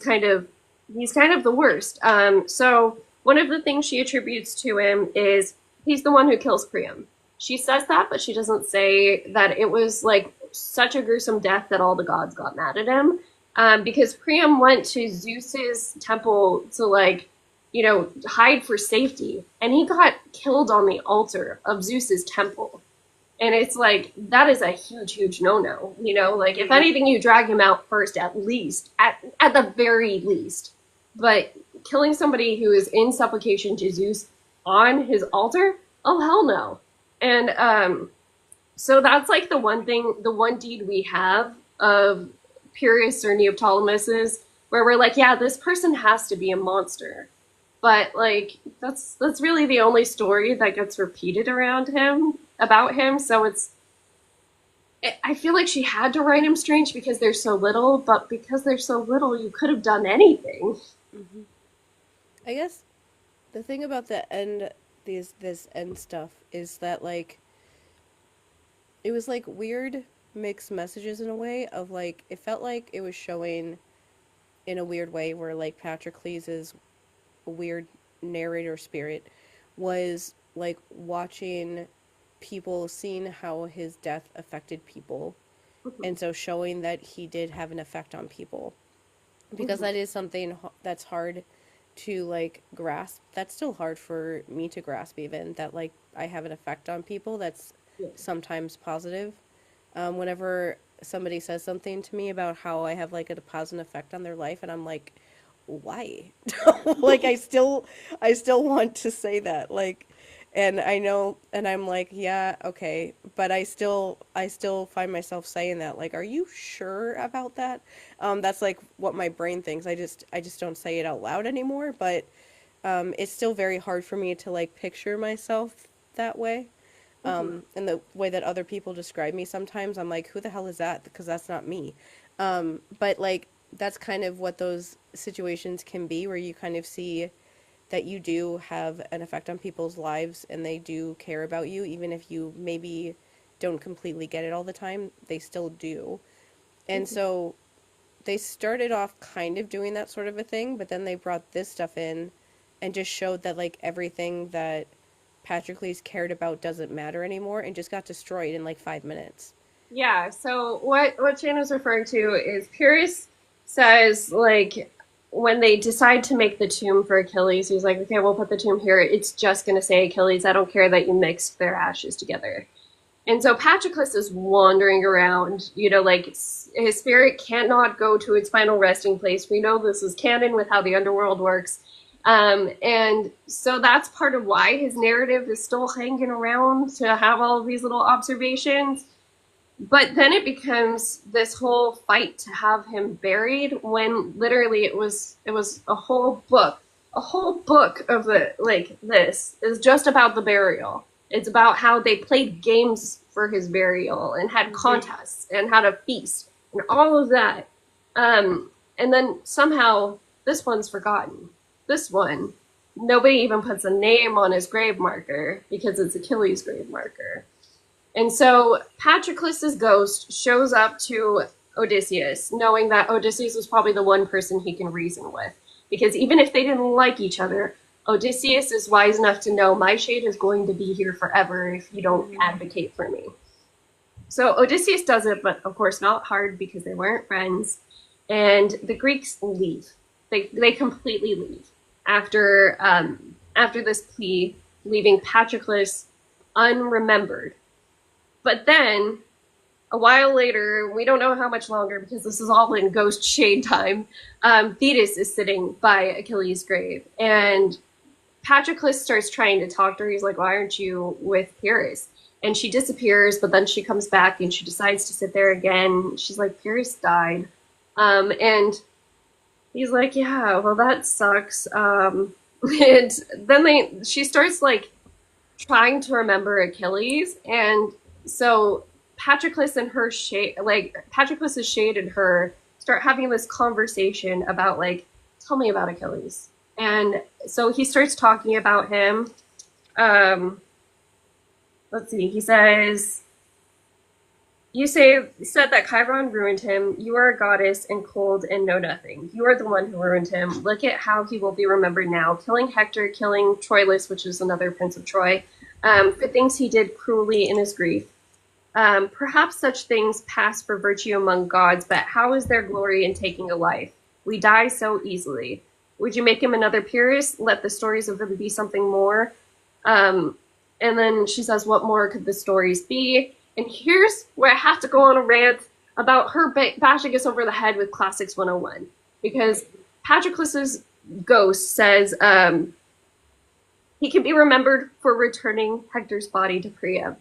he's kind of the worst. So one of the things she attributes to him is he's the one who kills Priam. She says that, but she doesn't say that it was like such a gruesome death that all the gods got mad at him. Because Priam went to Zeus's temple to hide for safety, and he got killed on the altar of Zeus's temple. And it's like that is a huge, huge no-no. Like if
Mhm.
anything, you drag him out first, at least, at the very least. But killing somebody who is in supplication to Zeus on his altar, oh hell no. And so that's like the one thing, the one deed we have of Pyrrhus or Neoptolemus where we're like, yeah, this person has to be a monster. But like that's really the only story that gets repeated around him about him. So I feel like she had to write him strange because there's so little, but because there's so little, you could have done anything.
Mhm. I guess the thing about the end, this end stuff is that like it was like weird mixed messages in a way of like it felt like it was showing in a weird way where like Patroclus is weird narrator spirit was like watching people, seeing how his death affected people,
Mhm.
and so showing that he did have an effect on people, because
Mhm.
that is something that's hard to like grasp. That's still hard for me to grasp, even that like I have an effect on people that's
Yeah.
sometimes positive. Whenever somebody says something to me about how I have like a positive effect on their life, and I'm like, why? Like I still want to say that, like, and I know, and I'm like, yeah, okay, but I still find myself saying that, like, are you sure about that? That's like what my brain thinks. I just don't say it out loud anymore, but it's still very hard for me to like picture myself that way.
Mhm.
And the way that other people describe me sometimes, I'm like, who the hell is that? Because that's not me. But like, that's kind of what those situations can be, where you kind of see that you do have an effect on people's lives and they do care about you, even if you maybe don't completely get it all the time, they still do. And
Mhm.
so they started off kind of doing that sort of a thing, but then they brought this stuff in and just showed that like everything that Patroclus cared about doesn't matter anymore and just got destroyed in like 5 minutes.
Yeah, so what Shane was referring to is Pyrrhus says like when they decide to make the tomb for Achilles, he's like, okay, we'll put the tomb here. It's just gonna say Achilles. I don't care that you mixed their ashes together. And so Patroclus is wandering around, like his spirit cannot go to its final resting place. We know this is canon with how the underworld works. And so that's part of why his narrative is still hanging around to have all of these little observations. But then it becomes this whole fight to have him buried when literally it was a whole book of the like this is just about the burial. It's about how they played games for his burial and had contests and had a feast and all of that. And then somehow this one's forgotten. This one, nobody even puts a name on his grave marker because it's Achilles' grave marker. And so Patroclus's ghost shows up to Odysseus, knowing that Odysseus was probably the one person he can reason with. Because even if they didn't like each other, Odysseus is wise enough to know my shade is going to be here forever if you don't
Mm-hmm.
advocate for me. So Odysseus does it, but of course not hard because they weren't friends. And the Greeks leave. They completely leave after this plea, leaving Patroclus unremembered. But then a while later, we don't know how much longer because this is all in ghost shade time. Thetis is sitting by Achilles' grave, and Patroclus starts trying to talk to her. He's like, "Why aren't you with Pyrrhus?" And she disappears, but then she comes back and she decides to sit there again. She's like, "Pyrrhus died," and he's like, "Yeah, well that sucks." And then she starts like trying to remember Achilles, and so Patroclus and her shade, like Patroclus's shade and her start having this conversation about like, tell me about Achilles, and so he starts talking about him. Um, let's see, he says, "You said that Chiron ruined him. You are a goddess and cold and know nothing. You are the one who ruined him. Look at how he will be remembered now, killing Hector, killing Troilus, which is another prince of Troy, for things he did cruelly in his grief. Perhaps such things pass for virtue among gods, but how is there glory in taking a life? We die so easily. Would you make him another Pyrrhus? Let the stories of him be something more?" Um, and then she says, "What more could the stories be?" And here's where I have to go on a rant about her bashing us over the head with Classics 101. Because Patroclus's ghost says he can be remembered for returning Hector's body to Priam.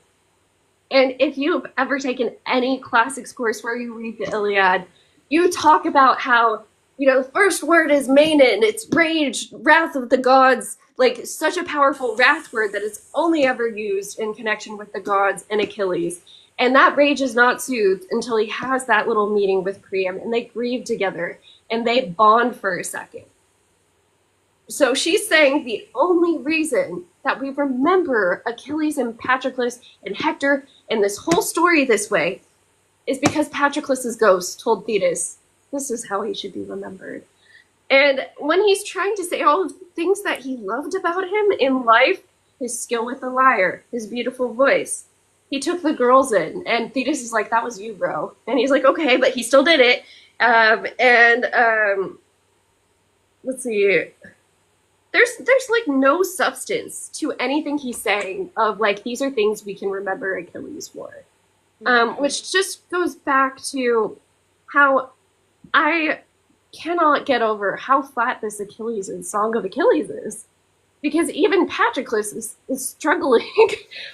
And if you've ever taken any classics course where you read the Iliad, you talk about how, the first word is Manon, it's rage, wrath of the gods, like such a powerful wrath word that is only ever used in connection with the gods and Achilles. And that rage is not soothed until he has that little meeting with Priam and they grieve together and they bond for a second. So she's saying the only reason that we remember Achilles and Patroclus and Hector and this whole story this way is because Patroclus's ghost told Thetis this is how he should be remembered. And when he's trying to say all of the things that he loved about him in life, his skill with the lyre, his beautiful voice, he took the girls in, and Thetis is like, "That was you, bro." And he's like, "Okay," but he still did it. And let's see, there's like no substance to anything he's saying of like these are things we can remember Achilles for, which just goes back to how I cannot get over how flat this Achilles and Song of Achilles is. Because even Patroclus is struggling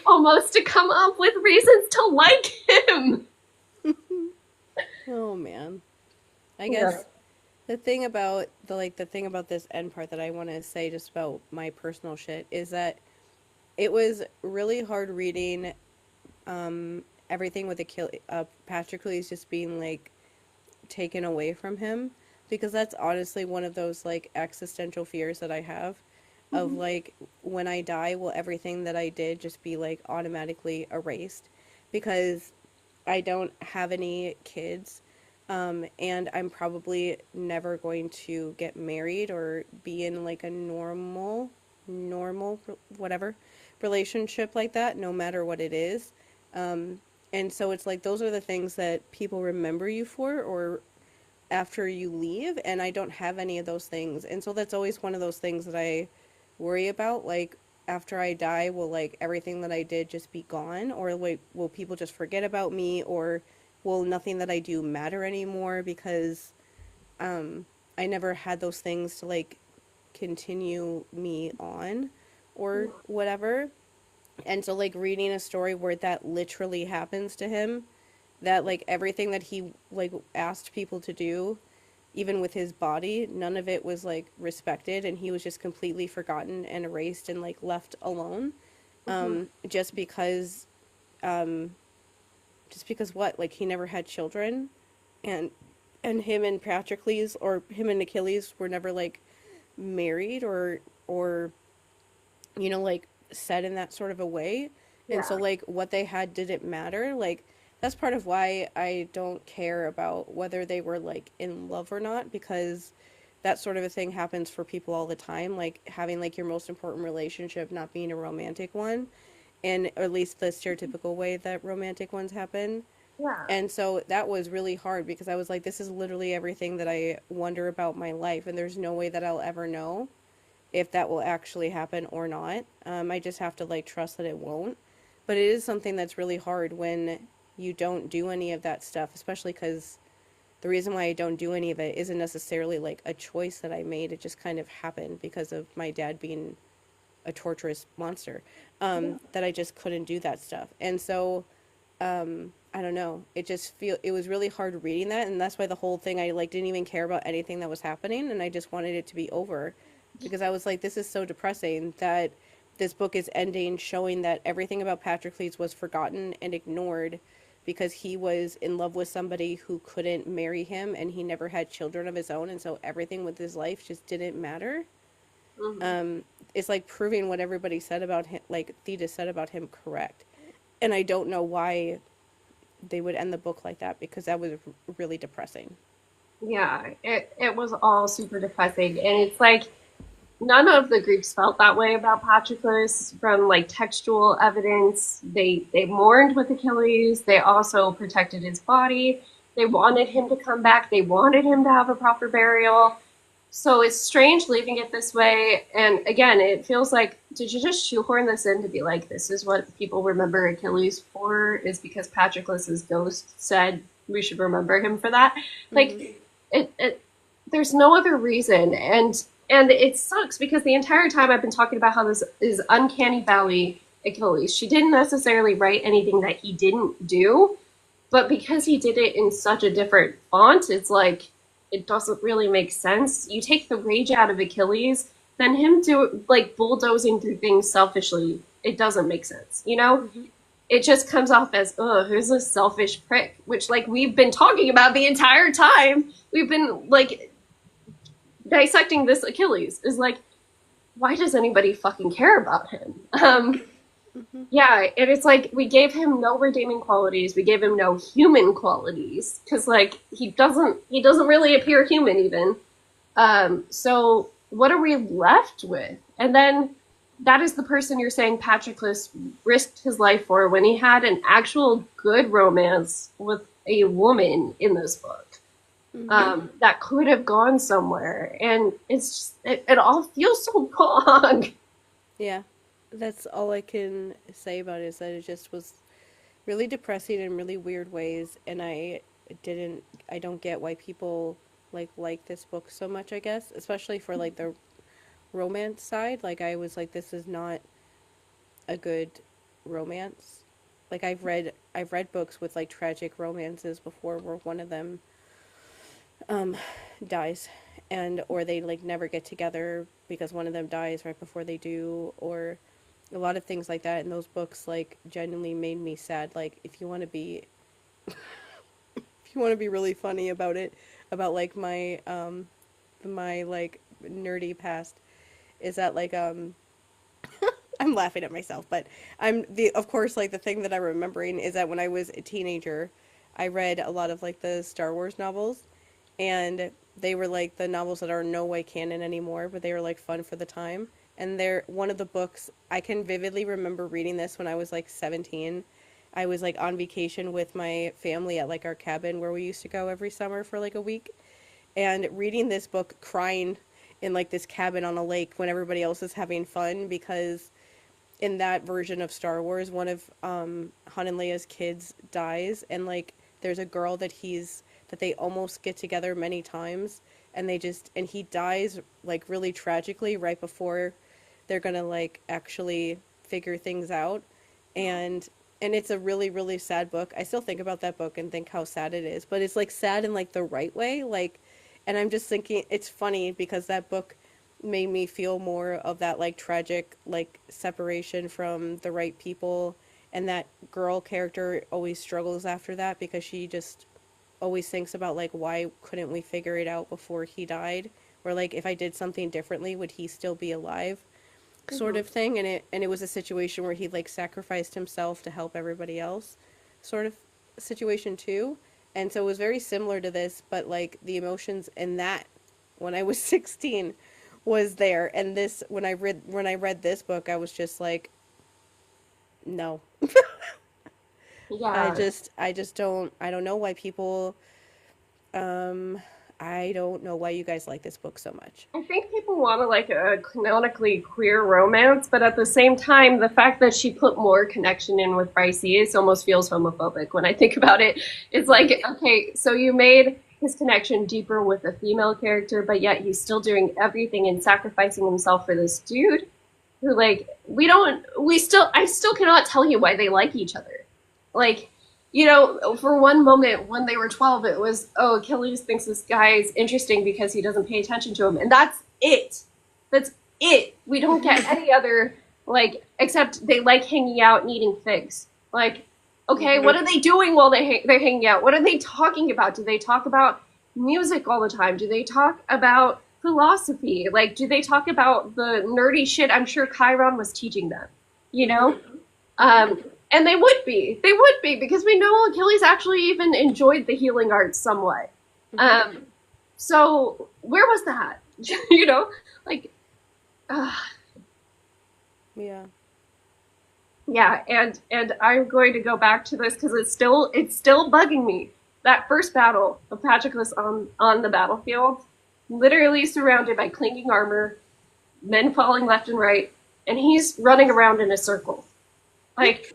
almost to come up with reasons to like him.
Oh man. I
Yeah.
guess the thing about this end part that I want to say just about my personal shit is that it was really hard reading everything with Patroclus just being like taken away from him, because that's honestly one of those like existential fears that I have of like, when I die, will everything that I did just be like automatically erased? Because I don't have any kids, and I'm probably never going to get married or be in like a normal whatever relationship like that, no matter what it is. Um, and so it's like those are the things that people remember you for, or after you leave, and I don't have any of those things. And so that's always one of those things that I worry about, like, after I die, will like everything that I did just be gone, or like will people just forget about me, or will nothing that I do matter anymore because I never had those things to like continue me on or whatever. And so like reading a story where that literally happens to him, that like everything that he like asked people to do, even with his body, none of it was like respected, and he was just completely forgotten and erased and like left alone.
Mm-hmm.
Just because what, like, he never had children, and him and Patroclus, or him and Achilles, were never like married, or like said in that sort of a way. And so
Yeah.
like what they had didn't matter. Like, that's part of why I don't care about whether they were like in love or not, because that sort of a thing happens for people all the time, like having like your most important relationship not being a romantic one, and or at least the stereotypical way that romantic ones happen.
Yeah.
And so that was really hard, because I was like, this is literally everything that I wonder about my life, and there's no way that I'll ever know if that will actually happen or not. I just have to like trust that it won't. But it is something that's really hard when you don't do any of that stuff, especially because the reason why I don't do any of it isn't necessarily like a choice that I made. It just kind of happened because of my dad being a torturous monster, that I just couldn't do that stuff. And so I don't know. It was really hard reading that, and that's why the whole thing, I like didn't even care about anything that was happening, and I just wanted it to be over, because I was like, this is so depressing that this book is ending showing that everything about Patroclus was forgotten and ignored because he was in love with somebody who couldn't marry him, and he never had children of his own, and so everything with his life just didn't matter.
Mm-hmm.
Um, it's like proving what everybody said about him, like Thetis said about him, correct. And I don't know why they would end the book like that, because that was really depressing.
Yeah. It was all super depressing, and it's like none of the Greeks felt that way about Patroclus. From like textual evidence, they mourned with Achilles. They also protected his body. They wanted him to come back. They wanted him to have a proper burial. So it's strange leaving it this way. And again, it feels like, did you just shoehorn this in to be like, this is what people remember Achilles for? Is because Patroclus's ghost said we should remember him for that?
Mm-hmm.
Like, it there's no other reason. And it sucks because the entire time I've been talking about how this is uncanny valley Achilles. She didn't necessarily write anything that he didn't do, but because he did it in such a different font, it's like it doesn't really make sense. You take the rage out of Achilles, then him do like bulldozing through things selfishly, it doesn't make sense.
Mm-hmm.
It just comes off as, oh, who's a selfish prick? Which like we've been talking about the entire time. We've been like dissecting this Achilles is like, why does anybody fucking care about him?
Mm-hmm.
Yeah, and it's like we gave him no redeeming qualities. We gave him no human qualities because like he doesn't really appear human even. So what are we left with? And then that is the person you're saying Patroclus risked his life for when he had an actual good romance with a woman in this book, that could have gone somewhere. And it's just, it all feels so wrong.
Yeah, that's all I can say about it is that it just was really depressing in really weird ways, and didn't, I don't get why people like this book so much, I guess, especially for like the romance side. Like I was like, this is not a good romance. Like I've read books with like tragic romances before where one of them um dies, and or they like never get together because one of them dies right before they do, or a lot of things like that. And those books like genuinely made me sad. Like if you want to be if you want to be really funny about it, about like my like nerdy past, is that like I'm laughing at myself, but I'm the of course like the thing that I'm remembering is that when I was a teenager, I read a lot of like the Star Wars novels, and they were like the novels that are no way canon anymore, but they were like fun for the time. And they're one of the books I can vividly remember reading this when I was like 17. I was like on vacation with my family at like our cabin where we used to go every summer for like a week, and reading this book crying in like this cabin on a lake when everybody else is having fun, because in that version of Star Wars, one of Han and Leia's kids dies, and like there's a girl that they almost get together many times, and he dies like really tragically right before they're gonna like actually figure things out, and it's a really really sad book. I still think about that book and think how sad it is, but it's like sad in like the right way, like, and I'm just thinking it's funny because that book made me feel more of that like tragic like separation from the right people, and that girl character always struggles after that because she just always thinks about like why couldn't we figure it out before he died, or like if I did something differently would he still be alive, sort of thing. And it was a situation where he like sacrificed himself to help everybody else, sort of situation too. And so it was very similar to this, but like the emotions in that when I was 16 was there, and this when I read this book I was just like, no.
Yeah.
I just don't, I don't know why people um I don't know why you guys like this book so much.
I think people want to like a canonically queer romance, but at the same time, the fact that she put more connection in with Bryce almost feels homophobic when I think about it. It's like, okay, so you made his connection deeper with a female character, but yet he's still doing everything and sacrificing himself for this dude who, like, I still cannot tell you why they like each other. Like, for one moment when they were 12, it was, oh, Achilles thinks this guy is interesting because he doesn't pay attention to him. And that's it. That's it. We don't get any other, like, except they like hanging out and eating figs. Like, okay, what are they doing while they're hanging out? What are they talking about? Do they talk about music all the time? Do they talk about philosophy? Like, do they talk about the nerdy shit I'm sure Chiron was teaching them? You know? And they would be, because we know Achilles actually even enjoyed the healing arts somewhat. So where was that? Like, uh,
Yeah.
yeah, and I'm going to go back to this because it's still bugging me. That first battle of Patroclus on the battlefield, literally surrounded by clinking armor, men falling left and right, and he's running around in a circle. Like,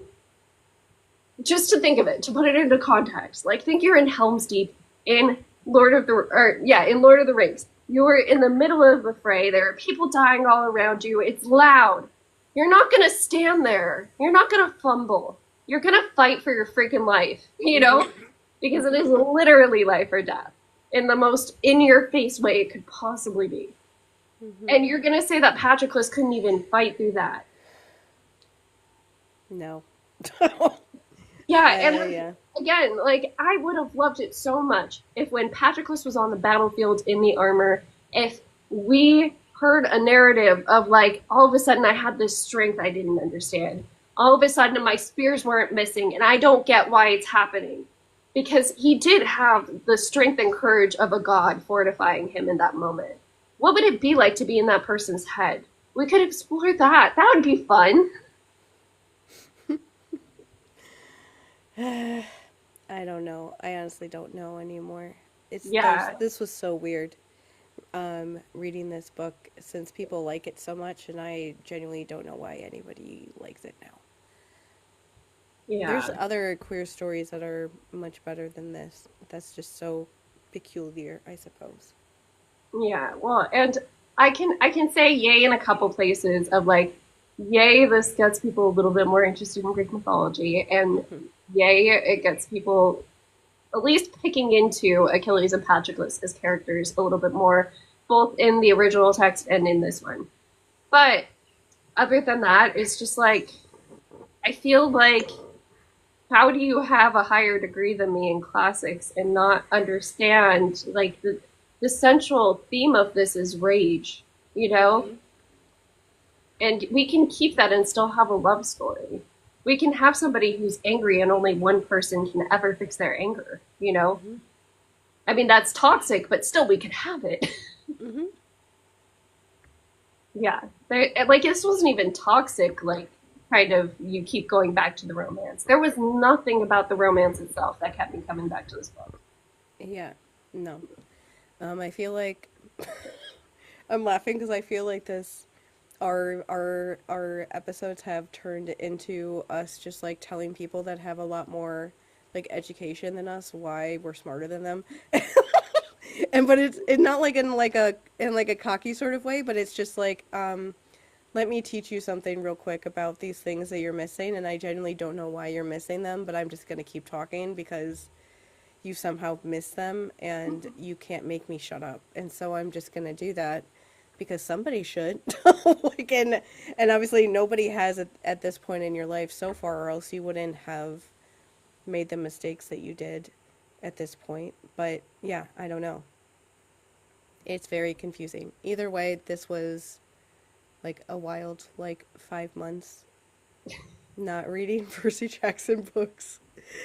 just to think of it, to put it into context, like think you're in Helm's Deep in in Lord of the Rings. You're in the middle of the fray. There are people dying all around you. It's loud. You're not gonna stand there. You're not gonna fumble. You're gonna fight for your freaking life, because it is literally life or death in the most in-your-face way it could possibly be. And you're gonna say that Patroclus couldn't even fight through that?
No.
Yeah, and
Yeah.
again, like, I would have loved it so much if when Patroclus was on the battlefield in the armor, if we heard a narrative of, like, all of a sudden I had this strength I didn't understand. All of a sudden my spears weren't missing, and I don't get why it's happening. Because he did have the strength and courage of a god fortifying him in that moment. what would it be like to be in that person's head? We could explore that. That would be fun.
I don't know. I honestly don't know anymore.
Yeah.
This was so weird. Reading this book since people like it so much, and I genuinely don't know why anybody likes it now. There's
Yeah.
other queer stories that are much better than this. That's just so peculiar, I suppose.
Yeah. Well, and I can say yay in a couple places of like, yay, this gets people a little bit more interested in Greek mythology, and
Hmm.
yay, it gets people at least picking into Achilles and Patroclus as characters a little bit more, both in the original text and in this one. But other than that, it's just like I feel like, how do you have a higher degree than me in classics and not understand like the central theme of this is rage, you know?
Hmm.
And we can keep that and still have a love story. We can have somebody who's angry and only one person can ever fix their anger, you know?
Hmm.
I mean, that's toxic, but still we can have it.
Hmm.
Yeah. Like, this wasn't even toxic, like, kind of, you keep going back to the romance. There was nothing about the romance itself that kept me coming back to this book.
Yeah. No. I feel like I'm laughing because I feel like this our episodes have turned into us just like telling people that have a lot more like education than us why we're smarter than them. And but it's not like in like a cocky sort of way, but it's just like let me teach you something real quick about these things that you're missing, and I genuinely don't know why you're missing them, but I'm just going to keep talking because you somehow missed them and you can't make me shut up. And so I'm just going to do that because somebody should. like and obviously nobody has it at this point in your life so far, or else you wouldn't have made the mistakes that you did at this point. But yeah, I don't know. It's very confusing. Either way, this was like a wild like 5 months not reading Percy Jackson books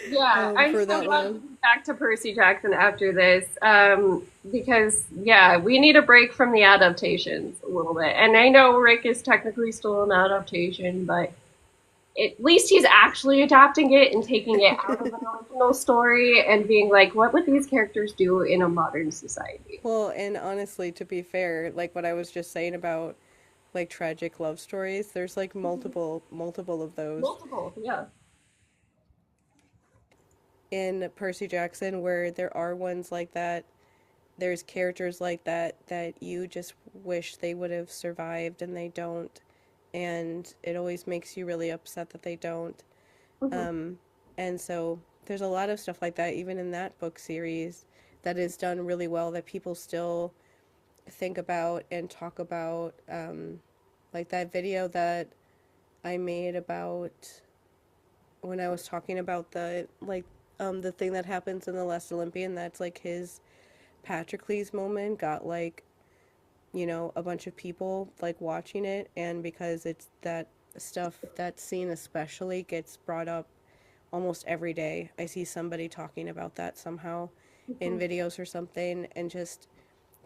Yeah, I'm
for
so
that
glad to
long.
be back to Percy Jackson after this, because yeah, we need a break from the adaptations a little bit. And I know Rick is technically still an adaptation, but at least he's actually adapting it and taking it out of an original story and being like, what would these characters do in a modern society?
Well, and honestly, to be fair, like what I was just saying about like tragic love stories, there's like multiple of those
Multiple, yeah.
in Percy Jackson where there are ones like that. There's characters like that that you just wish they would have survived and they don't. And it always makes you really upset that they don't.
Hmm.
Um, and so there's a lot of stuff like that, even in that book series, that is done really well that people still think about and talk about. Like that video that I made about when I was talking about the thing that happens in The Last Olympian, that's like his Patrocles moment, got like, a bunch of people like watching it, and because it's that stuff, that scene especially gets brought up almost every day. I see somebody talking about that somehow in
Hmm.
videos or something, and just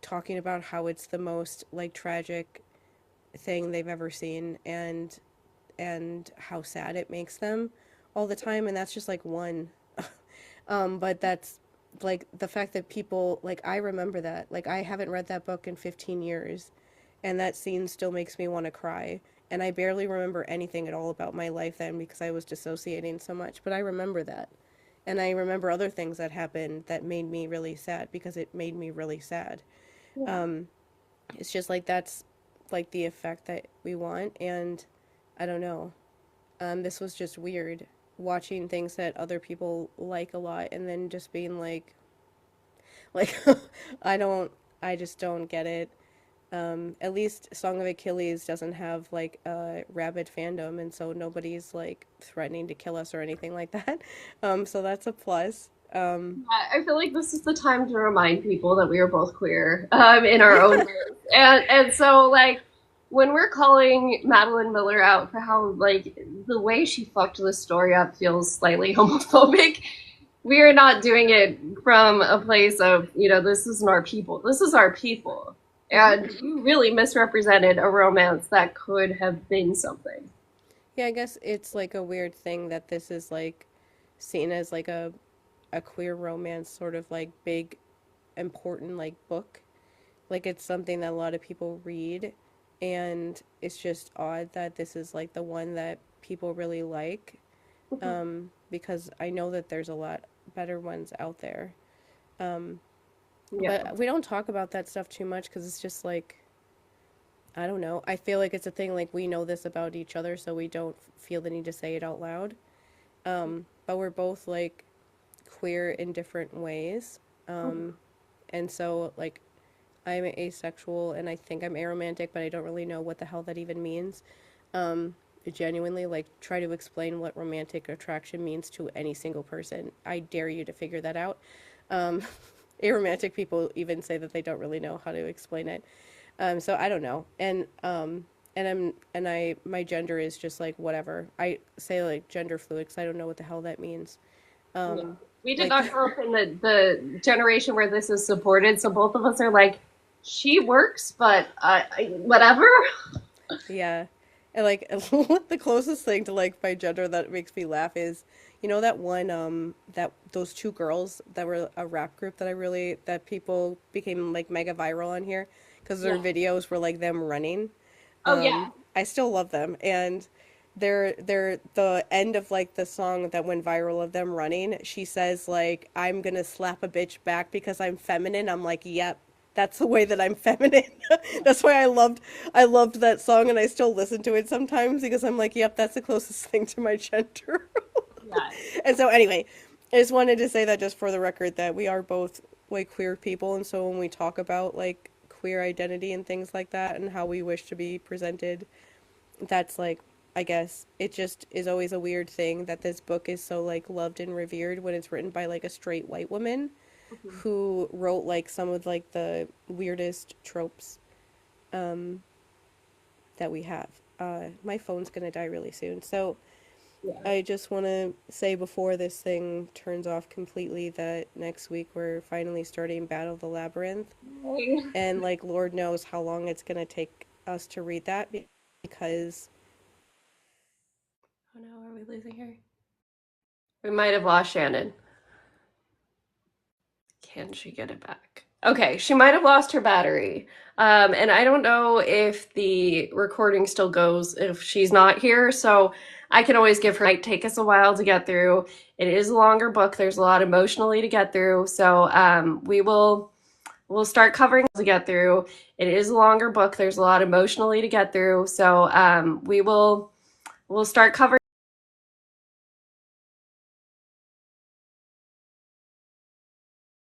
talking about how it's the most like tragic thing they've ever seen, and how sad it makes them all the time, and that's just like one. But that's like the fact that people like I remember that. Like I haven't read that book in 15 years and that scene still makes me want to cry. And I barely remember anything at all about my life then because I was dissociating so much, but I remember that. And I remember other things that happened that made me really sad because it made me really sad.
Yeah.
Um, it's just like that's like the effect that we want, and I don't know. This was just weird watching things that other people like a lot and then just being like I don't I just don't get it. At least Song of Achilles doesn't have like a rabid fandom, and so nobody's like threatening to kill us or anything like that. So that's a plus.
I feel like this is the time to remind people that we are both queer, in our own
Yeah.
ways. And so like when we're calling Madeline Miller out for how like the way she fucked this story up feels slightly homophobic, we are not doing it from a place of, this isn't our people. This is our people.
Mhm.
And you really misrepresented a romance that could have been something.
Yeah, I guess it's like a weird thing that this is like seen as like a queer romance sort of like big important like book. Like it's something that a lot of people read, and it's just odd that this is like the one that people really like. Because I know that there's a lot better ones out there. Um,
Yeah.
but we don't talk about that stuff too much because it's just like I don't know. I feel like it's a thing like we know this about each other, so we don't feel the need to say it out loud. But we're both like queer in different ways.
Mhm.
And so like I'm asexual and I think I'm aromantic, but I don't really know what the hell that even means. Um, Genuinely like try to explain what romantic attraction means to any single person. I dare you to figure that out. Um, Aromantic people even say that they don't really know how to explain it. So I don't know. And my gender is just like whatever. I say like gender fluid because I don't know what the hell that means.
Yeah.
Um,
We did
like
not grow up in the generation where this is supported, so both of us are like, she works, but whatever.
yeah, and like the closest thing to like my gender that makes me laugh is, you know that one that those two girls that were a rap group that I really that people became like mega viral on here because their
Yeah.
videos were like them running.
Oh yeah.
I still love them, and they're the end of like the song that went viral of them running. She says like, "I'm gonna slap a bitch back because I'm feminine." I'm like, "Yep, that's the way that I'm feminine." That's why I loved that song, and I still listen to it sometimes because I'm like, "Yep, that's the closest thing to my gender."
Yeah.
And so anyway, I just wanted to say that just for the record that we are both like queer people, and so when we talk about like queer identity and things like that and how we wish to be presented, that's like I guess it just is always a weird thing that this book is so like loved and revered when it's written by like a straight white woman
Mhm.
who wrote like some of like the weirdest tropes um that we have. My phone's gonna die really soon, so
Yeah.
I just want to say before this thing turns off completely that next week we're finally starting Battle of the Labyrinth,
Yay.
and like Lord knows how long it's gonna take us to read that because
Oh no, are we losing her? We might have lost Shannon. Can she get it back? Okay, she might have lost her battery. And I don't know if the recording still goes if she's not here, so I can always give her, might take us a while to get through. It is a longer book. There's a lot emotionally to get through, so we'll start covering to get through. It is a longer book. There's a lot emotionally to get through, so we'll start covering